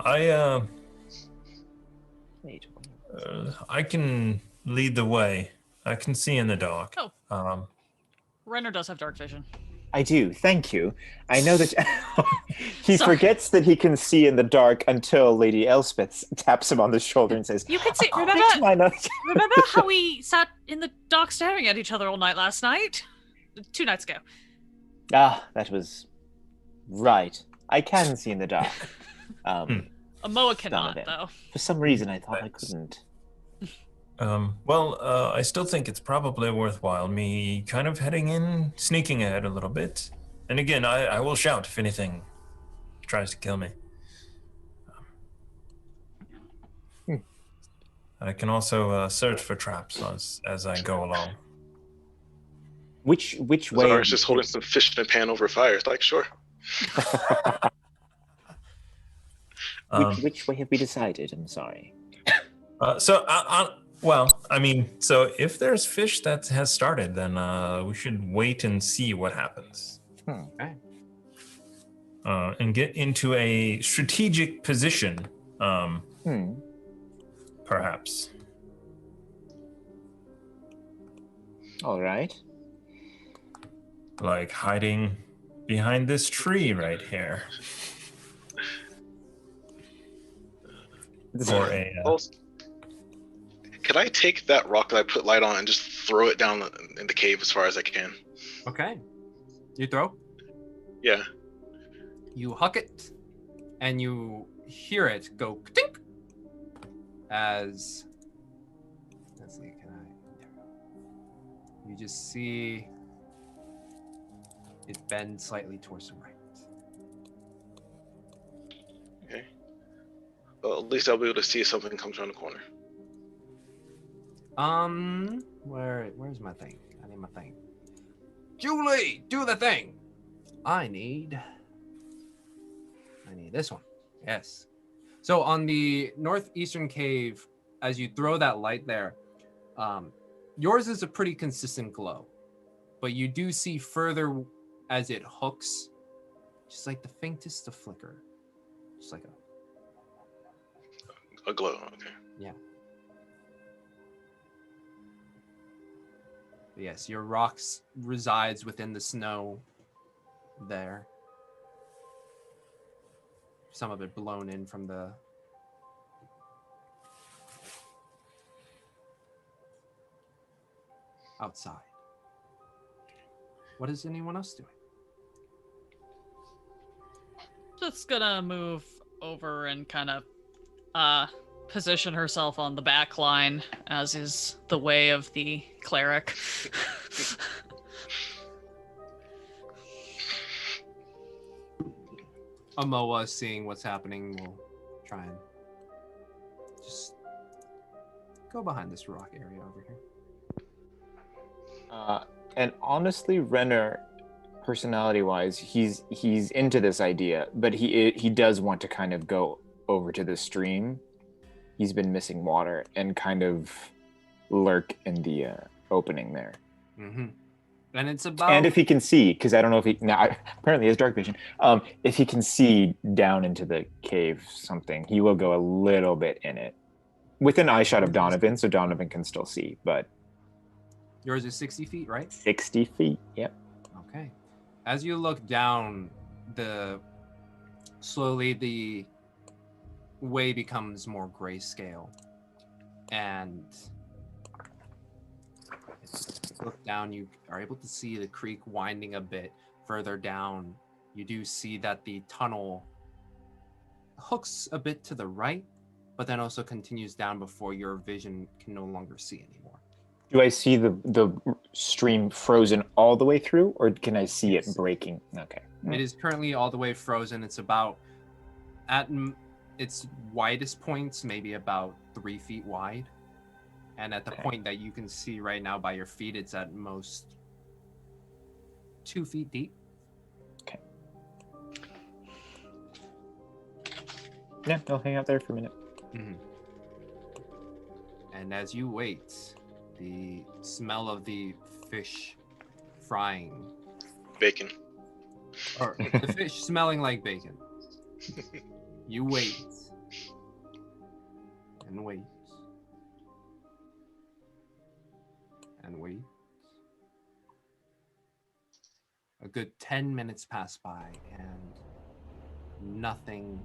I can lead the way. I can see in the dark. Oh. Renner does have dark vision. I do. Thank you. I know that he Sorry. forgets that he can see in the dark until Lady Elspeth taps him on the shoulder and says, You can see. "According to my knowledge-" Remember how we sat in the dark staring at each other all night last night? 2 nights ago. Ah, that was right. I can see in the dark. Moa cannot, it. though. For some reason, I thought I couldn't. I still think it's probably worthwhile me kind of heading in, sneaking ahead a little bit. And again, I will shout if anything tries to kill me. I can also search for traps as I go along. Which way? Azar's just holding some fish in a pan over fire. It's like, sure. Which way have we decided? I'm sorry. So if there's fish that has started, then we should wait and see what happens. Okay. And get into a strategic position, perhaps. All right. Like hiding behind this tree right here. Or a... Also, can I take that rock that I put light on and just throw it down in the cave as far as I can? Okay. You throw. Yeah. You huck it, and you hear it go tink as. Let's see. You just see it bends slightly towards the right. Okay. Well, at least I'll be able to see if something comes around the corner. Where's my thing? I need my thing. Julie, do the thing. I need this one. Yes. So on the northeastern cave, as you throw that light there, yours is a pretty consistent glow, but you do see further as it hooks, just like the faintest of flicker, just like A glow. Okay. yeah. But yes, your rocks resides within the snow there. Some of it blown in from the outside. What is anyone else doing? Just gonna move over and kind of position herself on the back line, as is the way of the cleric. Amoa, seeing what's happening, will try and just go behind this rock area over here. And honestly, Renner, personality-wise, he's into this idea, but he does want to kind of go over to the stream. He's been missing water and kind of lurk in the opening there. Mm-hmm. And it's about... And if he can see, because I don't know if he... Now, apparently he has dark vision. If he can see down into the cave something, he will go a little bit in it. Within eye shot of Donovan, so Donovan can still see, but... Yours is 60 feet, right? 60 feet, yep. Okay. As you look down, slowly the way becomes more grayscale. And as you look down, you are able to see the creek winding a bit further down. You do see that the tunnel hooks a bit to the right, but then also continues down before your vision can no longer see anymore. Do I see the stream frozen all the way through, or can I see it breaking? Okay. It is currently all the way frozen. It's about, at its widest points, maybe about 3 feet wide. And at the point that you can see right now by your feet, it's at most 2 feet deep. Okay. Yeah, I'll hang out there for a minute. Mm-hmm. And as you wait, the smell of the fish frying. Bacon. Or the fish smelling like bacon. You wait. And wait. And wait. A good 10 minutes pass by and nothing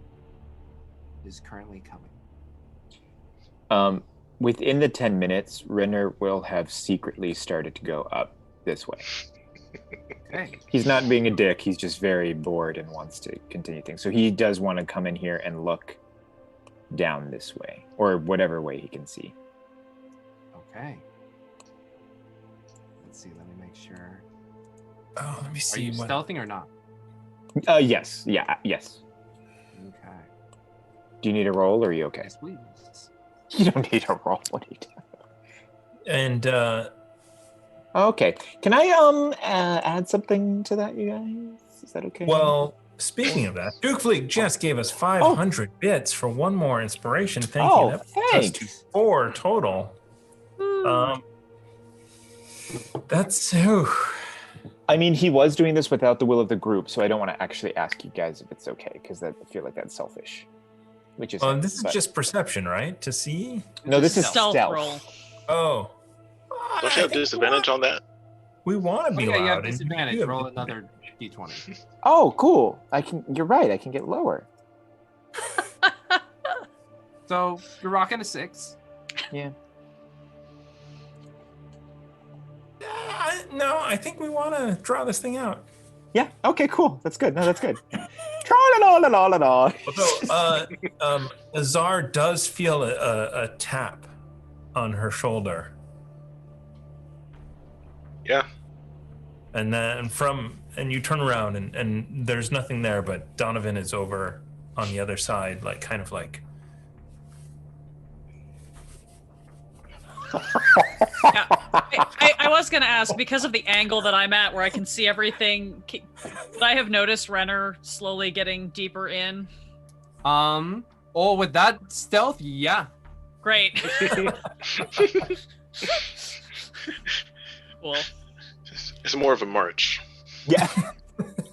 is currently coming. Within the 10 minutes, Renner will have secretly started to go up this way. Okay. He's not being a dick, he's just very bored and wants to continue things. So he does want to come in here and look down this way, or whatever way he can see. Okay. Let's see, let me make sure. Oh, let me Are see. you What... stealthing or not? Yes. Yeah, yes. Okay. Do you need a roll, or are you okay? Yes, please. You don't need a roll. What are you doing? And Okay. Can I add something to that, you guys? Is that okay? well, speaking of that, Duke Fleek just gave us 500 bits for one more inspiration. Thank you. That puts us to Thanks. 4 total. That's I mean, he was doing this without the will of the group, so I don't want to actually ask you guys if it's okay, because I feel like that's selfish. Which is this is just perception, right? To see? no, this is Stealth stealth. roll. Oh. Don't you have disadvantage on that? We want to be Yeah, you have loud. and disadvantage. you have Roll another d20. Oh, cool. You're right. I can get lower. So you're rocking a 6. Yeah. No, I think we want to draw this thing out. Yeah. Okay. Cool. That's good. No, that's good. Tra-la-la-la-la-la-la. Although Azar does feel a tap on her shoulder. Yeah. And then you turn around and there's nothing there, but Donovan is over on the other side, like kind of like. Yeah. I was going to ask, because of the angle that I'm at where I can see everything, I have noticed Renner slowly getting deeper in. Oh, with that stealth, yeah. Great. Cool. It's more of a march. Yeah.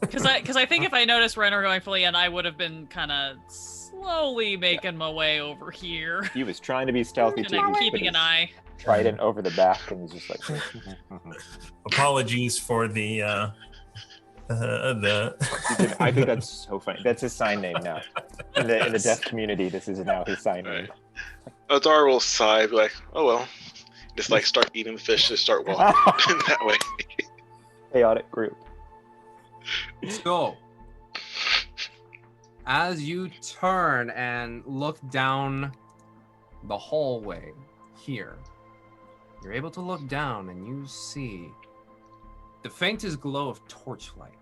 Because I think if I noticed Renner going fully in, I would have been kind of slowly making my way over here. He was trying to be stealthy too. And keeping an eye. Trident over the back and was just like. Apologies for the. I think that's so funny. That's his sign name now. In the deaf community, this is now his sign name. Azar will sigh, be like, oh well. Just like start eating the fish and start walking that way. Chaotic group. So, as you turn and look down the hallway here, you're able to look down and you see the faintest glow of torchlight.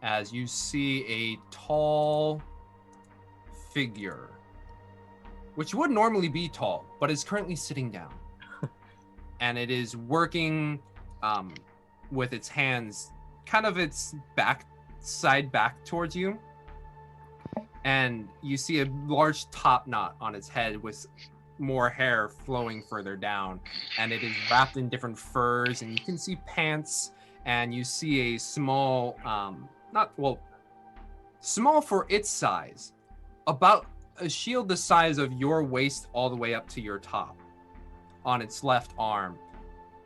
As you see a tall figure, which would normally be tall, but is currently sitting down. And it is working with its hands, kind of its side back towards you. And you see a large top knot on its head with more hair flowing further down. And it is wrapped in different furs, and you can see pants, and you see a small, small for its size, about a shield the size of your waist all the way up to your top on its left arm,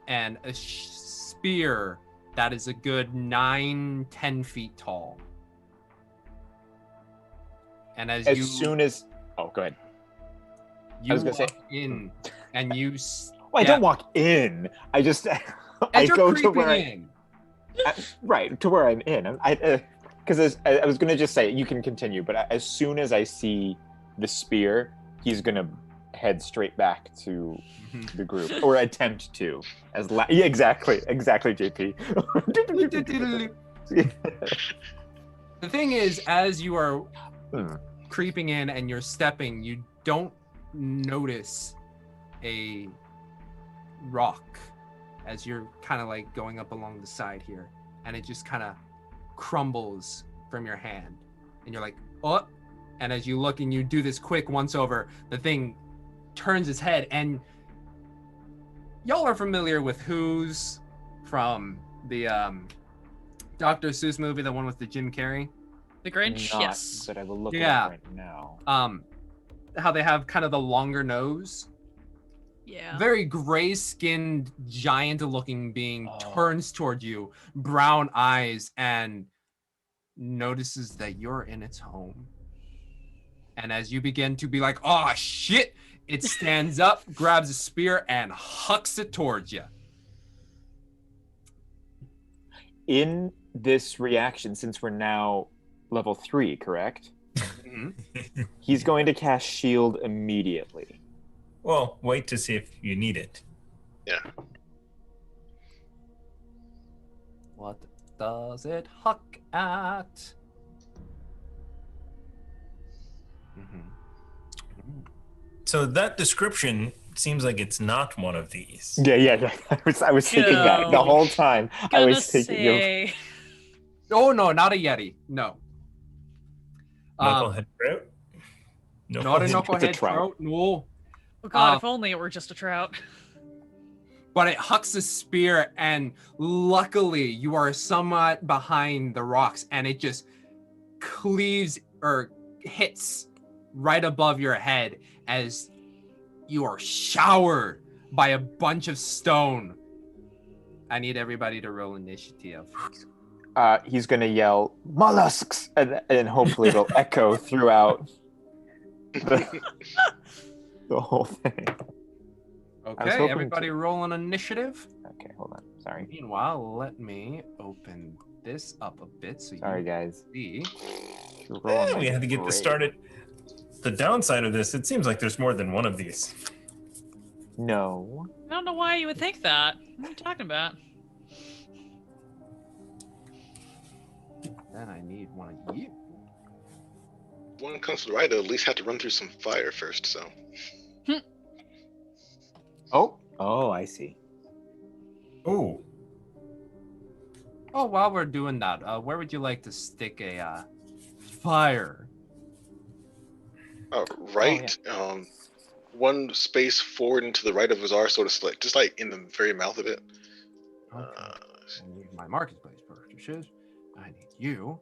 and a spear that is a good 9-10 feet tall. And Go ahead. You was gonna walk say- in, and you Well, I don't walk in. I just I you're go to creeping where in. right to where I'm in. Because I was gonna just say you can continue, but as soon as I see the spear, he's gonna head straight back to the group, or attempt to. Yeah, exactly, JP. The thing is, as you are creeping in and you're stepping, you don't notice a rock as you're kind of like going up along the side here, and it just kind of crumbles from your hand, and you're like, oh. And as you look and you do this quick once over, the thing turns its head, and y'all are familiar with Who's from the Dr. Seuss movie, the one with the Jim Carrey? The Grinch? Not, Yes. but I will look it up right now. How they have kind of the longer nose. Yeah. Very gray-skinned, giant-looking being turns toward you, brown eyes, and notices that you're in its home. And as you begin to be like, oh shit, it stands up, grabs a spear, and hucks it towards you. In this reaction, since we're now level 3, correct? Mm-hmm. He's going to cast shield immediately. Well, wait to see if you need it. Yeah. What does it huck at? So that description seems like it's not one of these. Yeah. I was thinking that the whole time. I was thinking. Oh no, not a Yeti. No. Knucklehead trout? Not a It's a knucklehead trout. trout. No. Oh god, if only it were just a trout. But it hucks a spear, and luckily you are somewhat behind the rocks, and it just cleaves or hits right above your head as you are showered by a bunch of stone. I need everybody to roll initiative. He's going to yell, mollusks! And hopefully it'll echo throughout the whole thing. Okay, everybody roll an initiative. Okay, hold on. Sorry. Meanwhile, let me open this up a bit so Sorry, you guys. see. We had to get this started. The downside of this, it seems like there's more than one of these. No. I don't know why you would think that. What are you talking about? I need one of you. One comes to the right, they'll at least have to run through some fire first, so. Oh, I see. Oh, Oh, while we're doing that, where would you like to stick a fire? Right, one space forward and to the right of Azar, sort of just like in the very mouth of it. Okay. I need my marketplace purchases. I need you.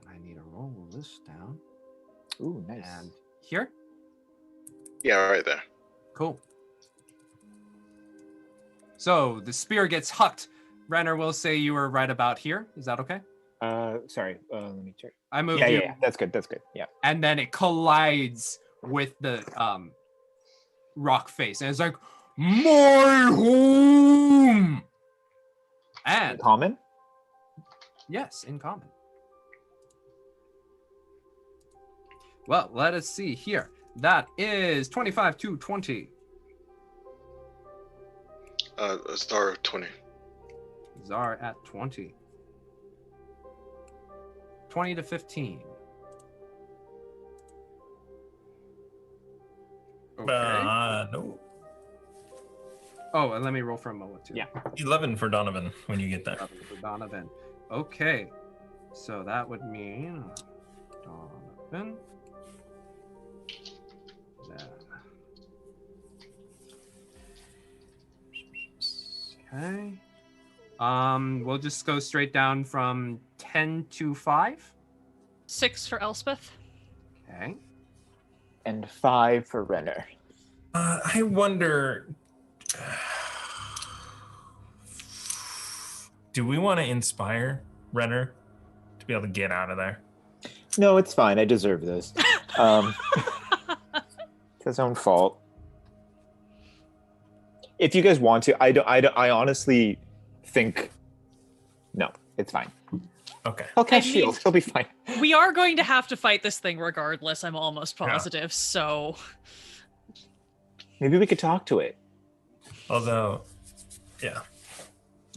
And I need to roll this down. Ooh, nice. And here? Yeah, right there. Cool. So the spear gets hucked. Renner will say you were right about here. Is that okay? Sorry. Let me check. I moved Yeah, you. yeah, that's good. That's good. Yeah. And then it collides with the rock face. And it's like, my home! And Common? yes, in common. Well, let us see here. That is 25 to 20. Azar 20. Azar at 20. 20 to 15. Okay. no. Oh, and let me roll for a moment too. Yeah. 11 for Donovan when you get there. For Donovan. Okay. So that would mean Donovan. Okay. We'll just go straight down from 10 to 5. 6 for Elspeth. Okay. And 5 for Renner. I wonder, do we want to inspire Renner to be able to get out of there? No, it's fine. I deserve this. It's his own fault. If you guys want to, I honestly think no, it's fine. Okay. He'll cast shield. He'll be fine. We are going to have to fight this thing regardless, I'm almost positive, so... Maybe we could talk to it. Although, yeah.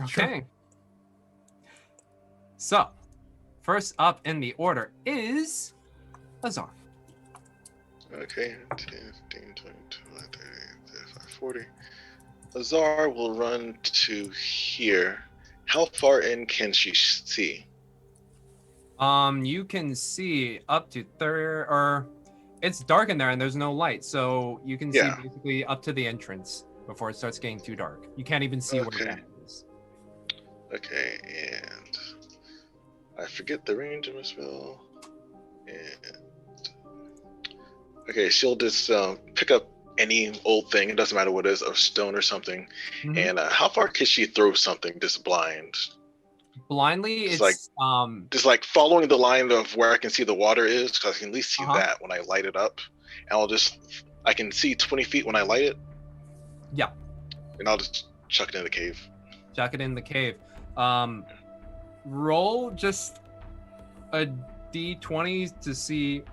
Okay. So, first up in the order is Azar. Okay, 10, 15, 20, 30, 35, 40. Azar will run to here. How far in can she see? You can see up to or it's dark in there and there's no light, so you can see basically up to the entrance before it starts getting too dark. You can't even see where that is. Okay, and I forget the range of my spell. And okay, she'll just pick up any old thing. It doesn't matter what it is, a stone or something. Mm-hmm. And how far can she throw something just blind? Blindly, It's it's just like following the line of where I can see the water is, because I can at least see that when I light it up. And I can see 20 feet when I light it. Yeah. And I'll just chuck it in the cave. Chuck it in the cave. Roll just a d20 to see.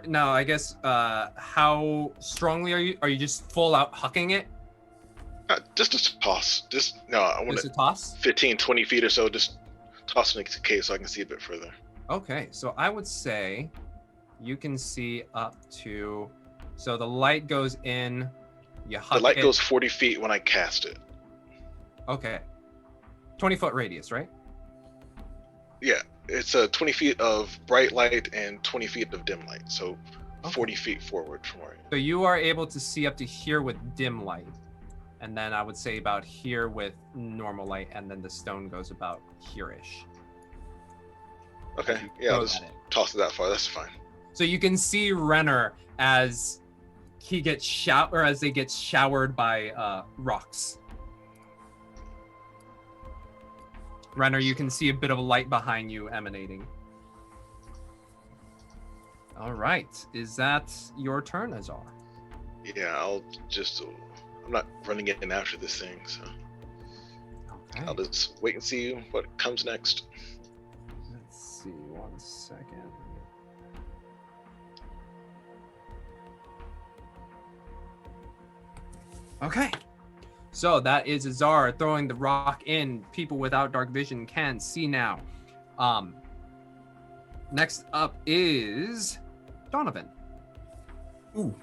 No, I guess how strongly are you? Are you just full out hucking it? Just a toss. I want Just a toss? 15, 20 feet or so. Just toss it in the cave so I can see a bit further. Okay, so I would say you can see up to. So the light goes in. You huck The light it. goes 40 feet when I cast it. Okay. 20-foot radius, right? Yeah, it's 20 feet of bright light and 20 feet of dim light. So 40 feet forward from where I am. So you are able to see up to here with dim light. And then I would say about here with normal light, and then the stone goes about here-ish. Okay, yeah, I'll just toss it that far. That's fine. So you can see Renner as he gets as they get showered by rocks. Renner, you can see a bit of a light behind you emanating. All right, is that your turn, Azar? Yeah, I'm not running in after this thing, so Okay. I'll just wait and see what comes next. Let's see, 1 second. Okay. So that is Azar throwing the rock in. People without dark vision can see now. Next up is Donovan. Ooh.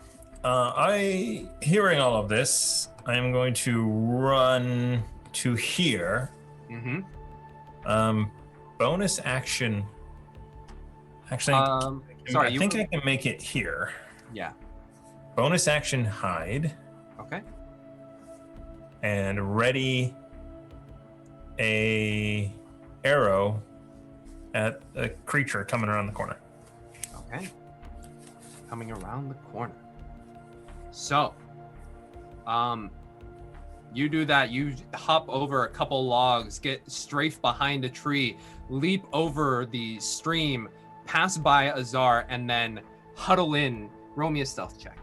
Hearing all of this, I am going to run to here. Mm-hmm. Bonus action. Actually, sorry, I think I can make it here. Yeah. Bonus action hide. Okay. And ready a arrow at a creature coming around the corner. Okay. Coming around the corner. So, you do that. You hop over a couple logs, get strafe behind a tree, leap over the stream, pass by Azar, and then huddle in. Roll me a stealth check.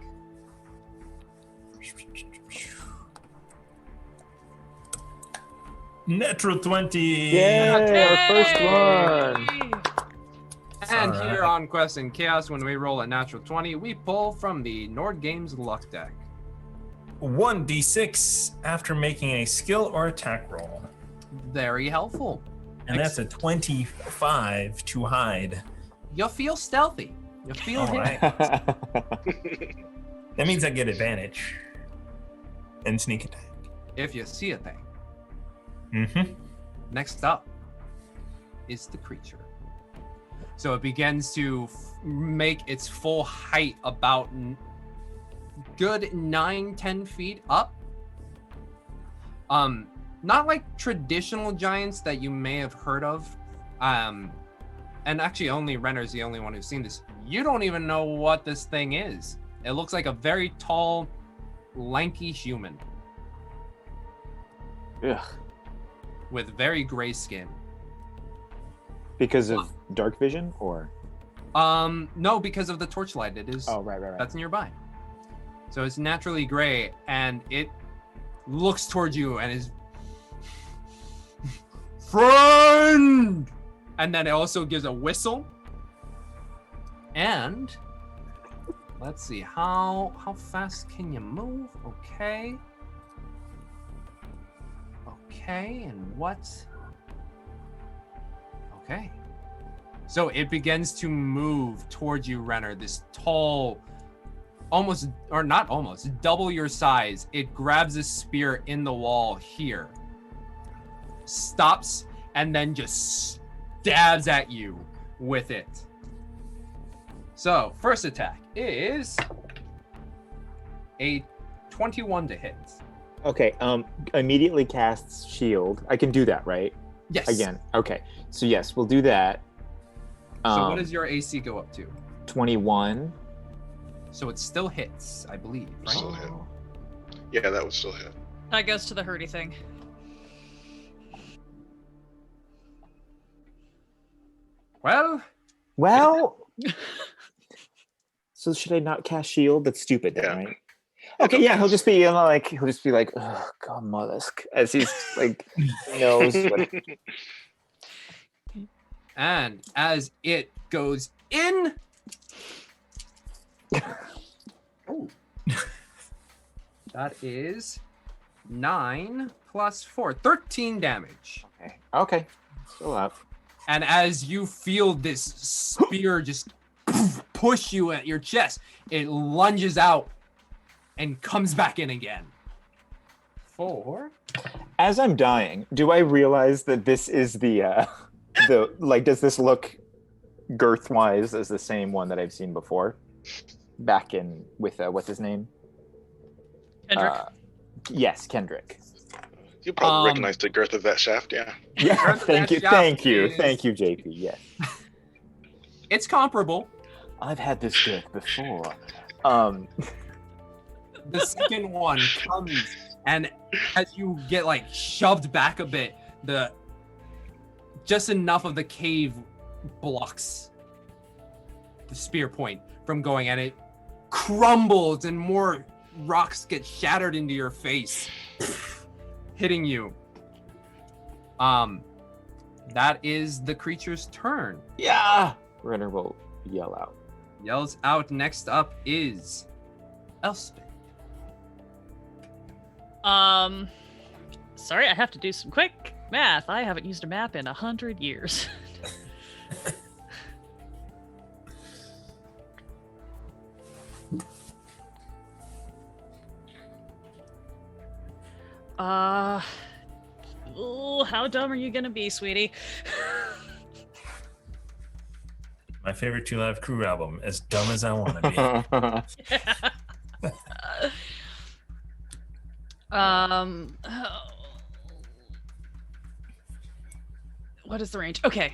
Natural 20. Yay, our first one. And All here right. on Quest and Chaos, when we roll a natural 20, we pull from the Nord Games luck deck. 1d6 after making a skill or attack roll. Very helpful. And that's a 25 to hide. You feel stealthy. You feel All hit. right. That means I get advantage. And sneak attack. If you see a thing. Mm-hmm. Next up is the creature. So it begins to make its full height about good 9-10 feet up. Not like traditional giants that you may have heard of. And actually only Renner's the only one who's seen this. You don't even know what this thing is. It looks like a very tall, lanky human Ugh. with very gray skin. Because of dark vision, or? No, because of the torchlight. It is. Oh, right. That's nearby. So it's naturally gray, and it looks towards you and is friend. And then it also gives a whistle. And let's see, how fast can you move? Okay. Okay, and what? Okay. So it begins to move towards you, Renner. This tall, almost, or not almost, double your size. It grabs a spear in the wall here, stops, and then just stabs at you with it. So, first attack is a 21 to hit. Okay, immediately casts shield. I can do that, right? Yes. Again. Okay. So yes, we'll do that. So what does your AC go up to? 21. So it still hits, I believe, right? Still hit. Yeah, that would still hit. That goes to the hurdy thing. Well, So should I not cast shield? That's stupid then, Yeah. right? Okay, yeah, he'll just be like, oh god, mollusk, as he's like knows what. and as it goes in, oh, that is 9 plus 4, 13 damage. Okay, still up. And as you feel this spear just push you at your chest, it lunges out and comes back in again. 4. As I'm dying, do I realize that this is the like? Does this look girth-wise as the same one that I've seen before? Back in with what's his name? Kendrick. Yes, Kendrick. You probably recognize the girth of that shaft, yeah. Yeah, Girth of thank that you, shaft thank you, is- thank you, JP. Yes, It's comparable. I've had this girth before. The second one comes, and as you get like shoved back a bit, just enough of the cave blocks the spear point from going, and it crumbles and more rocks get shattered into your face, hitting you. That is the creature's turn. Yeah, Renner will yell out. Yells out. Next up is Elspith. Sorry, I have to do some quick math. I haven't used a map in 100 years. Ooh, how dumb are you gonna be, sweetie? My favorite Two Live Crew album, As Dumb as I Want to Be. What is the range? Okay.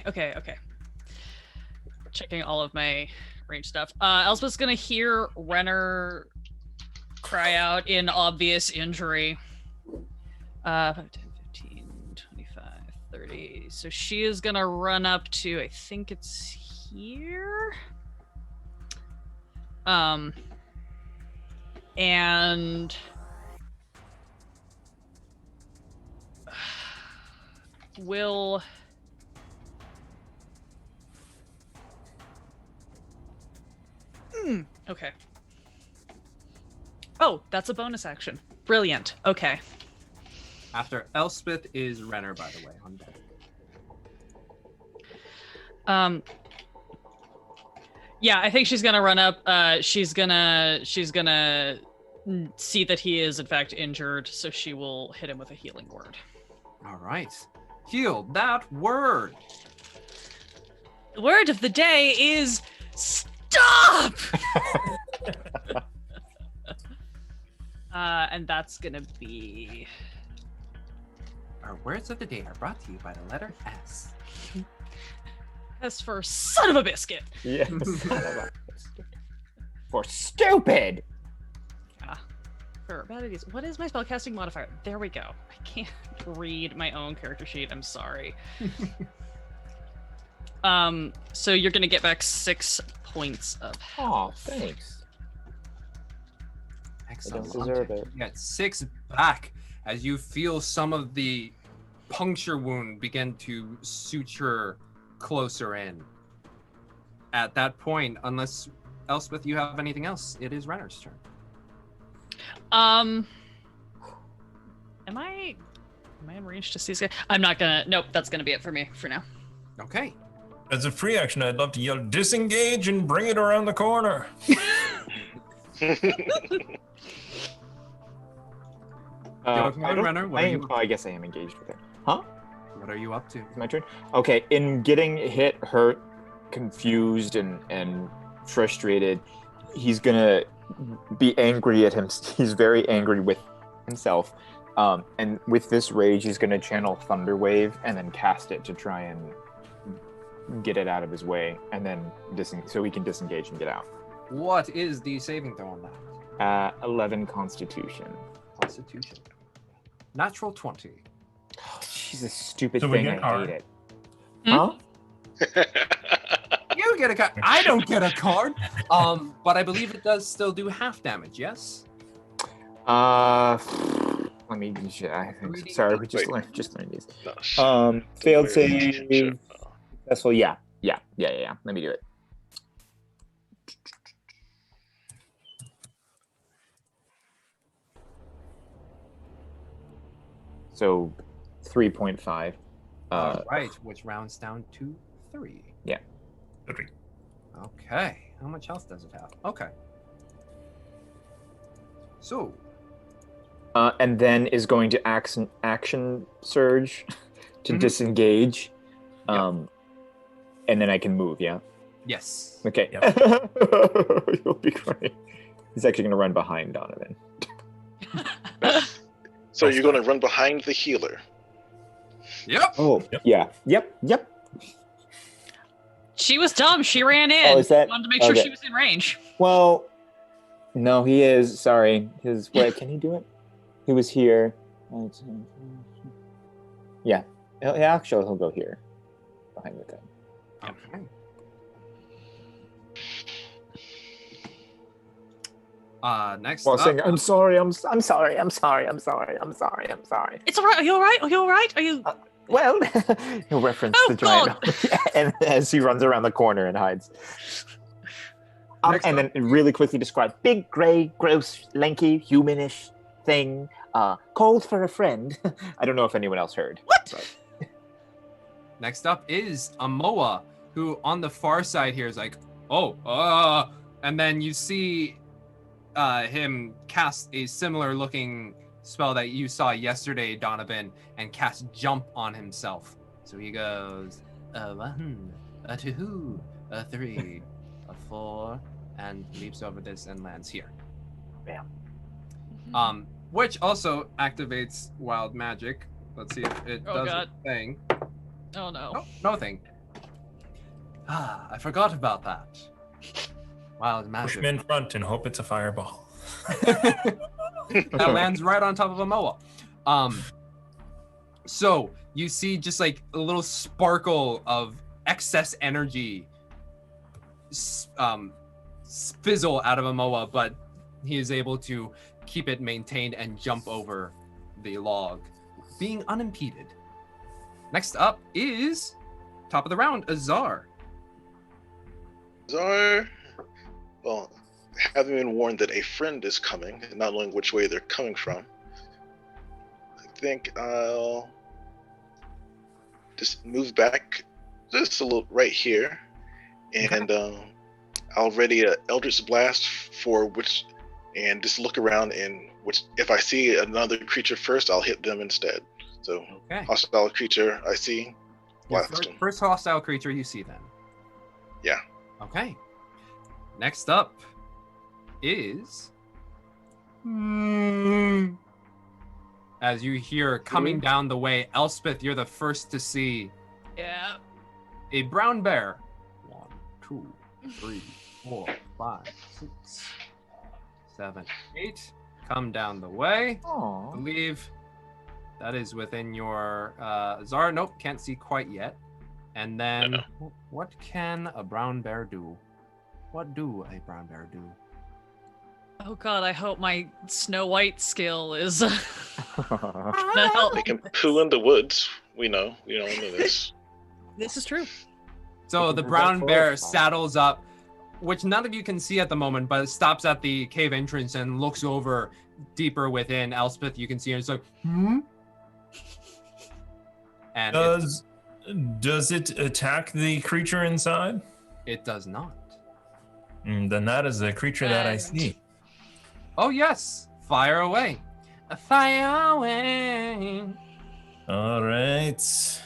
Checking all of my range stuff. Elspeth's gonna hear Renner cry out in obvious injury. 5, 10, 15, 25, 30. So she is gonna run up to, I think it's here. And will okay. Oh, that's a bonus action. Brilliant. Okay. After Elspeth is Renner, by the way, on deck. Yeah, I think she's gonna run up. She's gonna see that he is in fact injured, so she will hit him with a healing word. All right. Heal that word. The word of the day is stop. And that's gonna be. Our words of the day are brought to you by the letter S. S for son of a biscuit. Yes. For stupid. For abilities. What is my spellcasting modifier? There we go. I can't read my own character sheet. I'm sorry. So you're gonna get back 6 points of health. Oh, thanks. Excellent. I don't deserve it. You got 6 back as you feel some of the puncture wound begin to suture closer in. At that point, unless Elspeth, you have anything else, it is Renner's turn. Am I in range to see this guy? I'm not gonna. Nope, that's gonna be it for me for now. Okay. As a free action, I'd love to yell disengage and bring it around the corner. Renner, what are you? I guess I am engaged with it. Huh? What are you up to? It's my turn. Okay, in getting hit, hurt, confused, and frustrated, he's gonna be angry at him. He's very angry with himself. And with this rage, he's gonna channel Thunder Wave and then cast it to try and get it out of his way, and then so he can disengage and get out. What is the saving throw on that? 11 Constitution. Constitution. Natural 20. Oh, Jesus, stupid So we thing. get I hard. hate it. Huh? You get a card. I don't get a card. But I believe it does still do half damage. Yes. Let me. I think. Sorry, we just learned these. Failed save. Successful. Yeah. Let me do it. So, 3.5. All right, which rounds down to 3. Yeah. 3. Okay. How much health does it have? Okay. So. And then is going to action surge to disengage. And then I can move, yeah? Yes. Okay. Yep. You'll be great. He's actually going to run behind Donovan. So you're going to run behind the healer. Yep. Oh, Yep. Yeah. Yep. She was dumb. She ran in. Oh, is that- Wanted to make sure okay. she was in range. Well, no, he is. Sorry. Wait, can he do it? He was here. Yeah. He'll go here. Behind the thing. Okay. Next While up. saying, I'm sorry. It's all right. Are you all right? Are you all right? Are you? Well, he'll reference Oh, the giant. And as he runs around the corner and hides. Next And up. then really quickly describe big, gray, gross, lanky, humanish thing. Cold for a friend. I don't know if anyone else heard. What? but- Next up is Amoa, who on the far side here is like, and then you see him cast a similar looking spell that you saw yesterday, Donovan, and cast Jump on himself. So he goes, a 1, a 2, a 3, a 4, and leaps over this and lands here. Bam. Which also activates wild magic. Let's see if it does God. a thing. Oh no. Oh, no thing. I forgot about that. Wild Push magic. him in front and hope it's a fireball. That lands right on top of a moa. So you see just like a little sparkle of excess energy fizzle out of a moa, but he is able to keep it maintained and jump over the log, being unimpeded. Next up is top of the round, Azar. Azar, well, having been warned that a friend is coming, and not knowing which way they're coming from, I think I'll just move back just a little right here, and I'll ready a Eldritch Blast for which, and just look around, and which if I see another creature first, I'll hit them instead. So Okay. hostile creature I see, Your blast them. first hostile creature you see then. Yeah. Okay. Next up is as you hear coming down the way, Elspith, you're the first to see Yeah. a brown bear. 1, 2, 3, 4, 5, 6, 7, 8. Come down the way. I Aw. believe that is within your Azar. Nope, can't see quite yet. And then, what can a brown bear do? What do a brown bear do? Oh god, I hope my Snow White skill is gonna help. They can poo in the woods. We know this. This is true. So the brown bear saddles up, which none of you can see at the moment, but it stops at the cave entrance and looks over deeper within. Elspeth, you can see it. It's like, And Does it attack the creature inside? it does not. Then that is the creature that I see. Oh, yes. Fire away. Fire away. All right.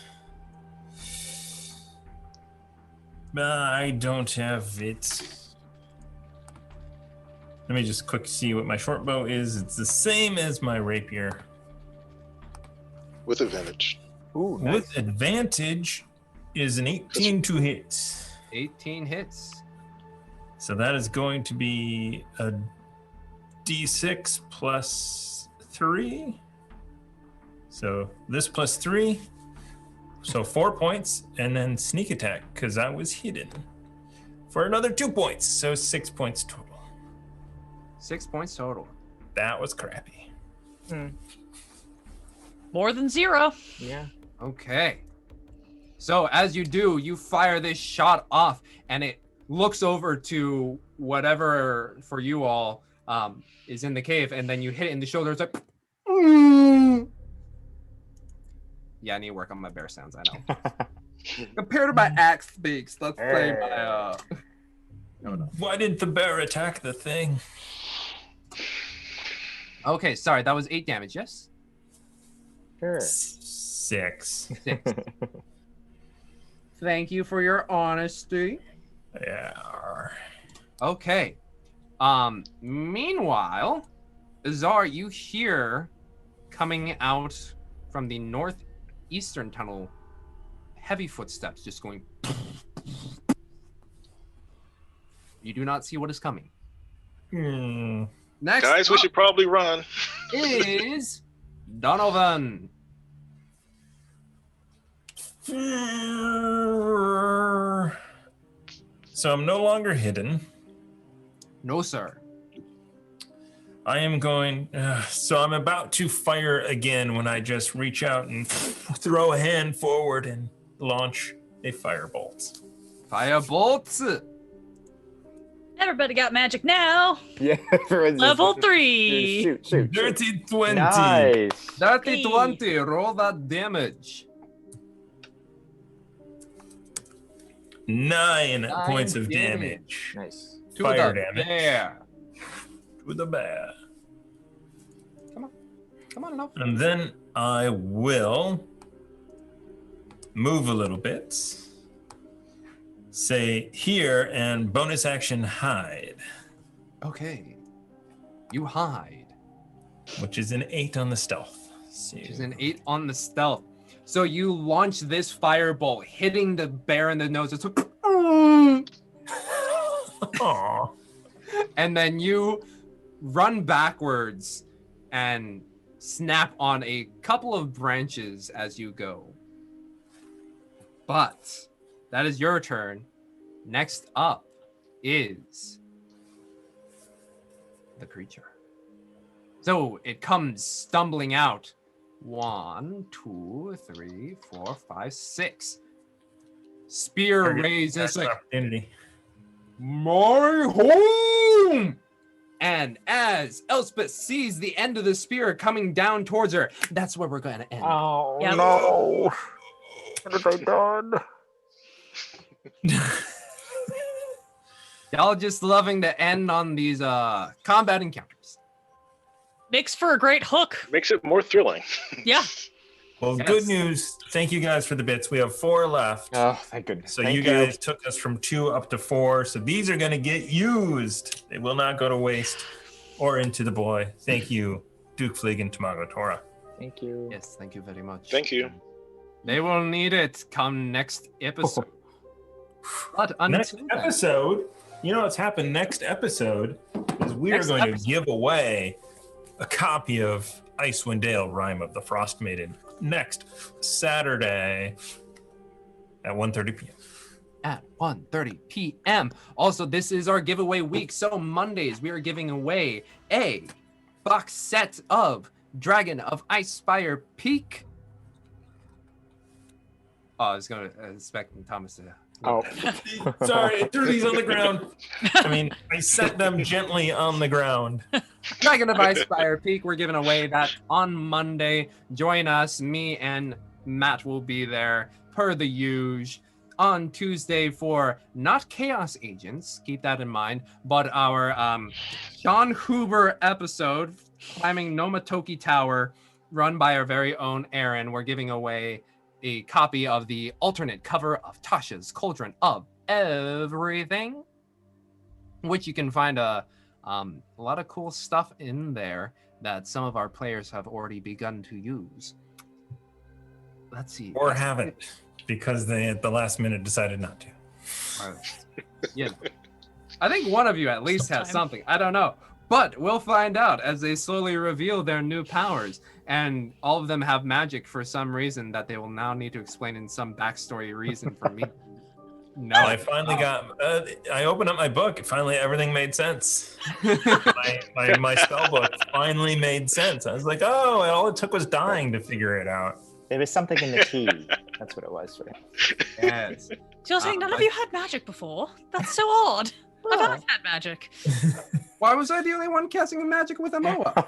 I don't have it. Let me just quick see what my short bow is. It's the same as my rapier. With advantage. Ooh, nice. With advantage is an 18 to hit. 18 hits. So that is going to be a d6 plus 3. So this plus 3. So 4 points, and then sneak attack, because I was hidden. For another 2 points, so 6 points total. 6 points total. That was crappy. More than 0. Yeah. Okay. So as you do, you fire this shot off, and it looks over to whatever for you all is in the cave, and then you hit it in the shoulder. It's like, yeah, I need to work on my bear sounds. I know. Compared to my axe speaks, let's play my. No. Why didn't the bear attack the thing? Okay, sorry, that was 8 damage. Yes. Sure. 6. 6. Thank you for your honesty. Yeah. Okay. Meanwhile, Azar, you hear coming out from the northeastern tunnel heavy footsteps just going. You do not see what is coming. Next Guys, we up should probably run. is Donovan. So I'm no longer hidden. No, sir. I am going. So I'm about to fire again when I just reach out and throw a hand forward and launch a firebolt. Firebolt. Everybody got magic now. Yeah. Level 3. Shoot. Dirty 20. Nice. Dirty 20. Roll that damage. 9 9 points of damage. damage. Nice. To Fire the damage. bear. To the bear. Come on. Come on, Elf. And then I will move a little bit. Say here and bonus action hide, Okay. You hide. which is an 8 on the stealth. Which is an 8 on the stealth. So you launch this firebolt, hitting the bear in the nose. It's like, Aw. and then you run backwards and snap on a couple of branches as you go. But that is your turn. Next up is the creature. So it comes stumbling out. 1, 2, 3, 4, 5, 6. Spear raised. It's like, Opportunity. my home! And as Elspeth sees the end of the spear coming down towards her, that's where we're going to end. Oh Yep. no! What have I done? Y'all just loving to end on these combat encounters. Makes for a great hook. Makes it more thrilling. Yeah. Well, Yes. good news. Thank you guys for the bits. We have 4 left. Oh, thank goodness. So Thank you guys took us from 2 up to 4. So these are going to get used. They will not go to waste or into the boy. Thank you, Duke Flig and Tamago Tora. Thank you. Yes, thank you very much. Thank you. They will need it come next episode. But until Next then, episode, you know what's happened next episode is we Next are going episode. to give away a copy of Icewind Dale Rime of the Frostmaiden next Saturday at 1:30 p.m. at 1:30 p.m. Also, this is our giveaway week. So Mondays, we are giving away a box set of Dragon of Icespire Peak. Oh, I was going to expect Thomas to... Oh, Sorry, I threw these on the ground. I mean, I set them gently on the ground. Dragon of Icespire Peak. We're giving away that on Monday. Join us. Me and Matt will be there per the usual. On Tuesday for not Chaos Agents, keep that in mind, but our Sean Huber episode, Climbing Nomatoki Tower, run by our very own Aaron. We're giving away a copy of the alternate cover of Tasha's Cauldron of Everything, which you can find a lot of cool stuff in there that some of our players have already begun to use. Let's see. Or haven't, because they at the last minute decided not to. Yeah. I think one of you at least has Sometime. something. I don't know. But we'll find out as they slowly reveal their new powers. And all of them have magic for some reason that they will now need to explain in some backstory reason for me. No, I finally got. I opened up my book. Finally, everything made sense. my spell book finally made sense. I was like, oh, all it took was dying to figure it out. there was something in the tea. That's what it was. For him. Yes. So you're saying none of like- you had magic before? That's so odd. I've always had magic. Why was I the only one casting a magic with a Moa?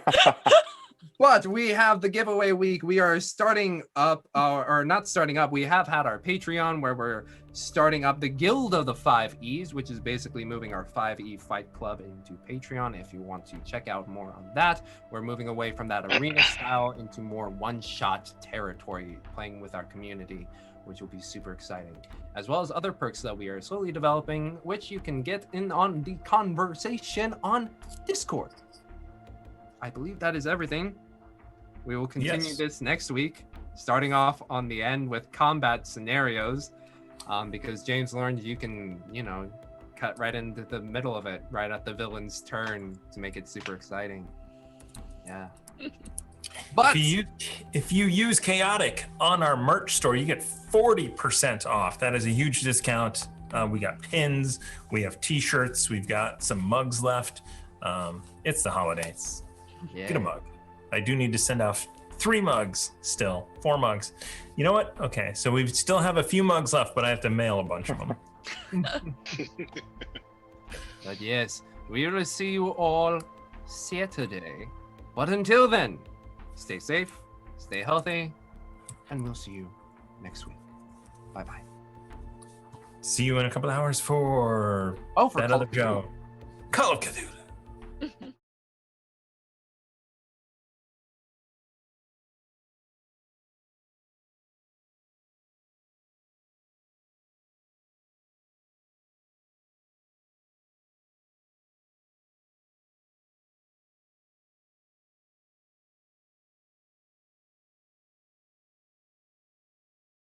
But we have the giveaway week. We are starting up, or not starting up. We have had our Patreon where we're starting up the Guild of the 5Es, which is basically moving our 5E Fight Club into Patreon. If you want to check out more on that, we're moving away from that arena style into more one-shot territory, playing with our community, which will be super exciting, as well as other perks that we are slowly developing, which you can get in on the conversation on Discord. I believe that is everything. We will continue Yes. this next week, starting off on the end with combat scenarios, because James learned you can, cut right into the middle of it, right at the villain's turn to make it super exciting. Yeah. But If you use Chaotic on our merch store, you get 40% off. That is a huge discount. We got pins, we have t-shirts, we've got some mugs left. It's the holidays. yeah. Get a mug. I do need to send out 3 mugs still, 4 mugs. You know what? Okay, so we still have a few mugs left, but I have to mail a bunch of them. But yes, we will see you all Saturday. But until then, stay safe, stay healthy, and we'll see you next week. Bye-bye. See you in a couple of hours for Oh, for that Call other of Cthulhu. Joe. Call of Cthulhu.